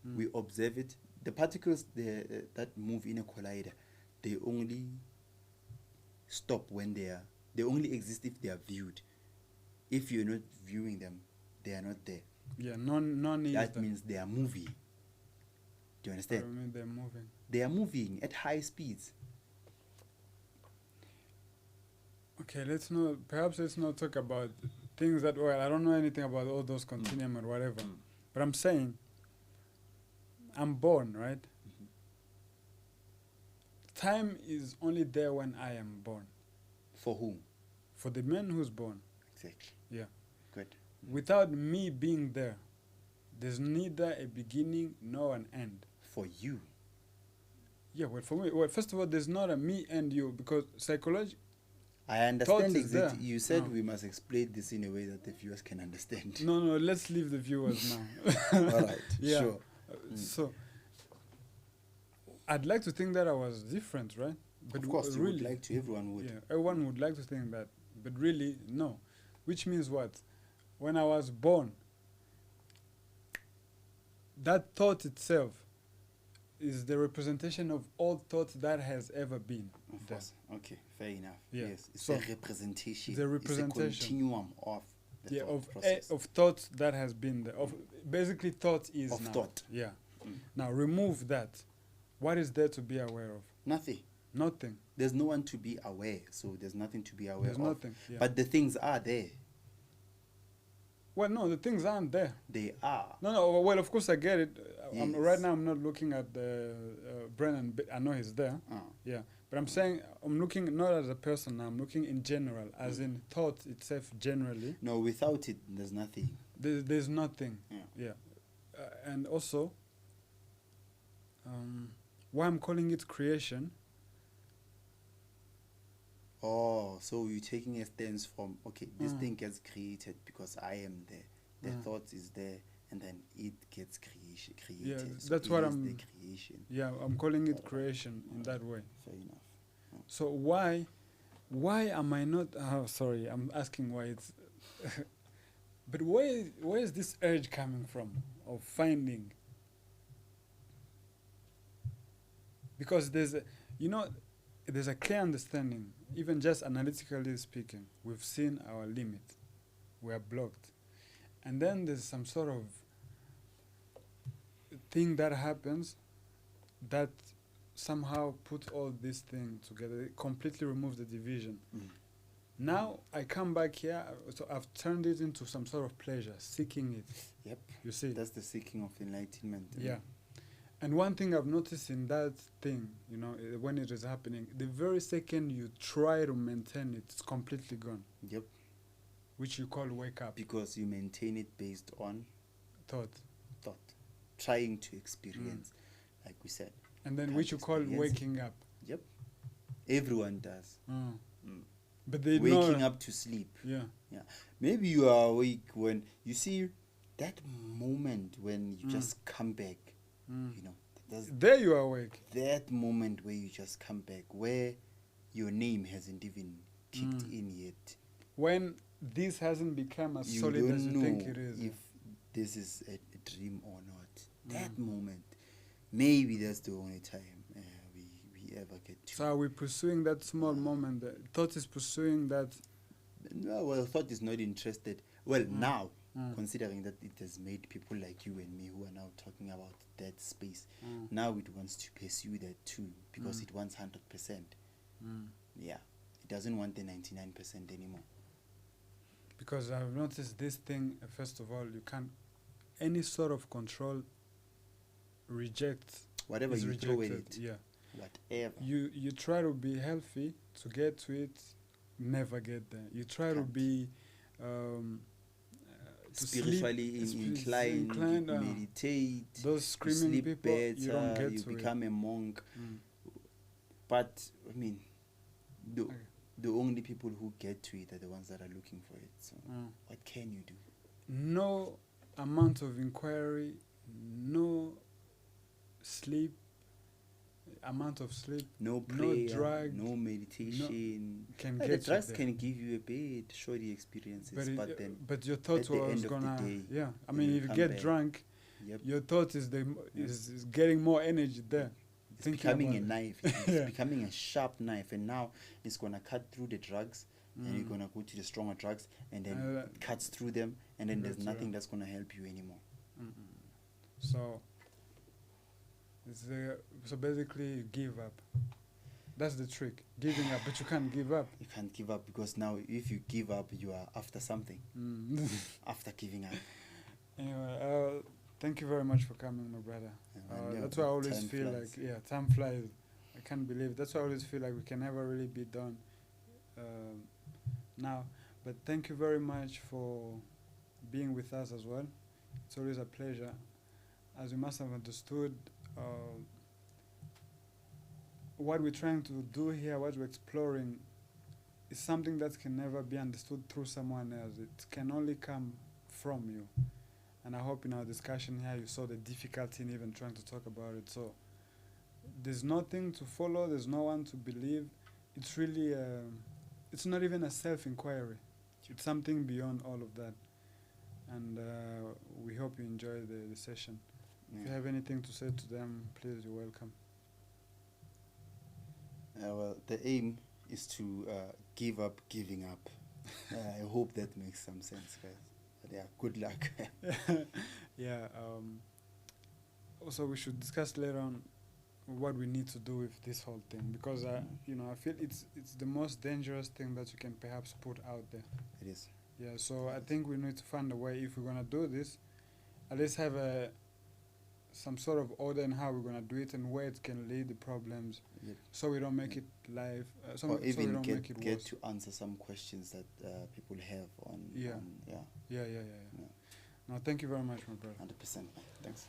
Speaker 1: Mm.
Speaker 2: We observe it. The particles that move in a collider, they only stop when they only exist if they are viewed. If you're not viewing them, they are not there.
Speaker 1: Yeah. None is
Speaker 2: That
Speaker 1: there.
Speaker 2: means they are moving. Do you
Speaker 1: I
Speaker 2: understand?
Speaker 1: mean, they're moving.
Speaker 2: They are moving at high speeds.
Speaker 1: Okay, perhaps let's not talk about things that, well, I don't know anything about all those continuum or whatever.
Speaker 2: Mm.
Speaker 1: But I'm saying, I'm born, right?
Speaker 2: Mhm.
Speaker 1: Time is only there when I am born.
Speaker 2: For whom?
Speaker 1: For the man who's born.
Speaker 2: Exactly.
Speaker 1: Yeah.
Speaker 2: Good.
Speaker 1: Without me being there, there's neither a beginning nor an end.
Speaker 2: For you.
Speaker 1: Yeah, well, for me, well, first of all, there's not a me and you, because psychology.
Speaker 2: I understand
Speaker 1: is
Speaker 2: exactly.
Speaker 1: there.
Speaker 2: You said
Speaker 1: No.
Speaker 2: we must explain this in a way that the viewers can understand.
Speaker 1: No, let's leave the viewers now.
Speaker 2: All right.
Speaker 1: Yeah.
Speaker 2: Sure.
Speaker 1: So, I'd like to think that I was different, right? But
Speaker 2: Of course, you
Speaker 1: really,
Speaker 2: would like to. Everyone would.
Speaker 1: yeah, everyone would like to think that, but really, no. Which means what? When I was born, that thought itself is the representation of all thought that has ever been.
Speaker 2: Of
Speaker 1: there.
Speaker 2: course. Okay, fair enough.
Speaker 1: Yeah.
Speaker 2: Yes, it's
Speaker 1: So,
Speaker 2: a representation.
Speaker 1: the representation.
Speaker 2: It's a continuum of the
Speaker 1: Yeah,
Speaker 2: thought
Speaker 1: of
Speaker 2: process.
Speaker 1: of thought that has been there. Of basically, thought is
Speaker 2: Of
Speaker 1: now.
Speaker 2: thought.
Speaker 1: Yeah.
Speaker 2: Mm.
Speaker 1: Now remove that. What is there to be aware of?
Speaker 2: Nothing.
Speaker 1: Nothing.
Speaker 2: There's no one to be aware, so there's nothing to be aware
Speaker 1: There's
Speaker 2: of.
Speaker 1: nothing. Yeah.
Speaker 2: But the things are there.
Speaker 1: well, no, the things aren't there.
Speaker 2: They are.
Speaker 1: No. Well, of course I get it. Right
Speaker 2: Yes.
Speaker 1: now, I'm not looking at the Brennan. But I know he's there. Yeah. But I'm saying I'm looking not as a person. I'm looking in general, as in thought itself generally.
Speaker 2: No, without it, there's nothing.
Speaker 1: There's nothing.
Speaker 2: Yeah.
Speaker 1: Yeah. And also, why I'm calling it creation.
Speaker 2: Oh, so you're taking a stance from, okay, this
Speaker 1: Mm.
Speaker 2: thing gets created because I am there. The
Speaker 1: Mm.
Speaker 2: thought is there, and then it gets created.
Speaker 1: Yeah,
Speaker 2: So
Speaker 1: that's
Speaker 2: it
Speaker 1: what
Speaker 2: is
Speaker 1: I'm-
Speaker 2: the creation.
Speaker 1: Yeah, I'm calling it
Speaker 2: Alright.
Speaker 1: creation in that way.
Speaker 2: Fair enough.
Speaker 1: So why am I not? Oh, sorry, I'm asking why it's. But where is this urge coming from of finding? Because there's a clear understanding, even just analytically speaking. We've seen our limit. We are blocked, and then there's some sort of thing that happens that somehow put all this thing together. It completely removes the division.
Speaker 2: Mm.
Speaker 1: Now I come back here, so I've turned it into some sort of pleasure, seeking it.
Speaker 2: Yep.
Speaker 1: You see?
Speaker 2: That's the seeking of enlightenment.
Speaker 1: Yeah. And one thing I've noticed in that thing, when it is happening, the very second you try to maintain it, it's completely gone,
Speaker 2: Yep.
Speaker 1: which you call wake up
Speaker 2: Because you maintain it based on
Speaker 1: thought.
Speaker 2: thought, trying to experience, like we said.
Speaker 1: And then
Speaker 2: Can't
Speaker 1: which you call
Speaker 2: experience it.
Speaker 1: waking up.
Speaker 2: Yep. Everyone does.
Speaker 1: Mm.
Speaker 2: Mm.
Speaker 1: But they
Speaker 2: Waking
Speaker 1: know,
Speaker 2: up to sleep.
Speaker 1: Yeah.
Speaker 2: Maybe you are awake when you see that moment when you
Speaker 1: Mm.
Speaker 2: just come back.
Speaker 1: Mm.
Speaker 2: There's
Speaker 1: There you are awake.
Speaker 2: that moment where you just come back, where your name hasn't even kicked
Speaker 1: Mm.
Speaker 2: in yet.
Speaker 1: When this hasn't become as
Speaker 2: You
Speaker 1: solid
Speaker 2: don't
Speaker 1: as you
Speaker 2: know
Speaker 1: think it is.
Speaker 2: if this is a dream or not. That
Speaker 1: Mm.
Speaker 2: moment, maybe that's the only time we ever get to.
Speaker 1: So are we pursuing that small moment? The thought is pursuing that.
Speaker 2: No, well, thought is not interested. Well,
Speaker 1: Mm.
Speaker 2: now,
Speaker 1: Mm.
Speaker 2: considering that it has made people like you and me who are now talking about that space,
Speaker 1: Mm.
Speaker 2: now it wants to pursue that too, because
Speaker 1: Mm.
Speaker 2: it wants 100%.
Speaker 1: Mm.
Speaker 2: Yeah, it doesn't want the 99% anymore.
Speaker 1: Because I've noticed this thing, first of all, you can't, any sort of control reject
Speaker 2: Whatever
Speaker 1: is
Speaker 2: you throw at
Speaker 1: rejected.
Speaker 2: it,
Speaker 1: Yeah.
Speaker 2: whatever.
Speaker 1: You try to be healthy to get to it, never get there. You try to
Speaker 2: Can't.
Speaker 1: be to
Speaker 2: Spiritually
Speaker 1: sleep,
Speaker 2: inclined, you
Speaker 1: uh,
Speaker 2: meditate,
Speaker 1: those
Speaker 2: you
Speaker 1: screaming
Speaker 2: sleep
Speaker 1: people,
Speaker 2: better,
Speaker 1: you don't get
Speaker 2: you
Speaker 1: to
Speaker 2: become a monk.
Speaker 1: it. Mm.
Speaker 2: But, I mean, the,
Speaker 1: Okay.
Speaker 2: the only people who get to it are the ones that are looking for it. So,
Speaker 1: Mm.
Speaker 2: what can you do?
Speaker 1: No amount of inquiry, no sleep, amount of sleep
Speaker 2: No prayer,
Speaker 1: drug,
Speaker 2: no meditation.
Speaker 1: can
Speaker 2: The
Speaker 1: get you
Speaker 2: drugs
Speaker 1: there.
Speaker 2: can give you a bit shoddy experiences, but then,
Speaker 1: but your thought
Speaker 2: at the end
Speaker 1: was
Speaker 2: of the
Speaker 1: gonna,
Speaker 2: day,
Speaker 1: yeah. I
Speaker 2: when
Speaker 1: mean,
Speaker 2: you
Speaker 1: if you
Speaker 2: come
Speaker 1: get
Speaker 2: back,
Speaker 1: drunk,
Speaker 2: yep,
Speaker 1: your thought is
Speaker 2: Yeah.
Speaker 1: is getting more energy there.
Speaker 2: it's
Speaker 1: thinking
Speaker 2: becoming a
Speaker 1: about it.
Speaker 2: knife. It's
Speaker 1: Yeah.
Speaker 2: becoming a sharp knife, and now it's gonna cut through the drugs, and you're
Speaker 1: Mm.
Speaker 2: gonna go to the stronger drugs, and then
Speaker 1: Uh,
Speaker 2: it cuts through them, and then there's
Speaker 1: That's
Speaker 2: nothing
Speaker 1: right.
Speaker 2: that's gonna help you anymore.
Speaker 1: Mm-mm. So so basically you give up. That's the trick, giving up, but you can't give up.
Speaker 2: You can't give up, because now if you give up, you are after something.
Speaker 1: Mm.
Speaker 2: After giving up,
Speaker 1: Anyway, thank you very much for coming, my brother.
Speaker 2: Yeah,
Speaker 1: That's why I always
Speaker 2: time
Speaker 1: feel
Speaker 2: flies.
Speaker 1: like, time flies. I can't believe it. That's why I always feel like we can never really be done now. But thank you very much for being with us as well. It's always a pleasure. As you must have understood, what we're trying to do here, what we're exploring, is something that can never be understood through someone else. It can only come from you. And I hope in our discussion here you saw the difficulty in even trying to talk about it. So there's nothing to follow, there's no one to believe. It's really, it's not even a self-inquiry. It's something beyond all of that. And we hope you enjoy the session. If you
Speaker 2: Yeah.
Speaker 1: have anything to say to them, please, you're welcome.
Speaker 2: Well, the aim is to give up giving up. I hope that makes some sense, guys. But yeah, good luck.
Speaker 1: Yeah. Also, we should discuss later on what we need to do with this whole thing, because I feel it's the most dangerous thing that you can perhaps put out there.
Speaker 2: It is.
Speaker 1: Yeah. So I think we need to find a way, if we're gonna do this, at least have some sort of order in how we're gonna do it and where it can lead the problems,
Speaker 2: Yep.
Speaker 1: so we don't make it live.
Speaker 2: Or
Speaker 1: So we
Speaker 2: even
Speaker 1: don't make it
Speaker 2: get
Speaker 1: worse.
Speaker 2: to answer some questions that people have on.
Speaker 1: Yeah.
Speaker 2: On, yeah.
Speaker 1: Yeah.
Speaker 2: Yeah.
Speaker 1: No, thank you very much, my brother.
Speaker 2: 100%. Thanks.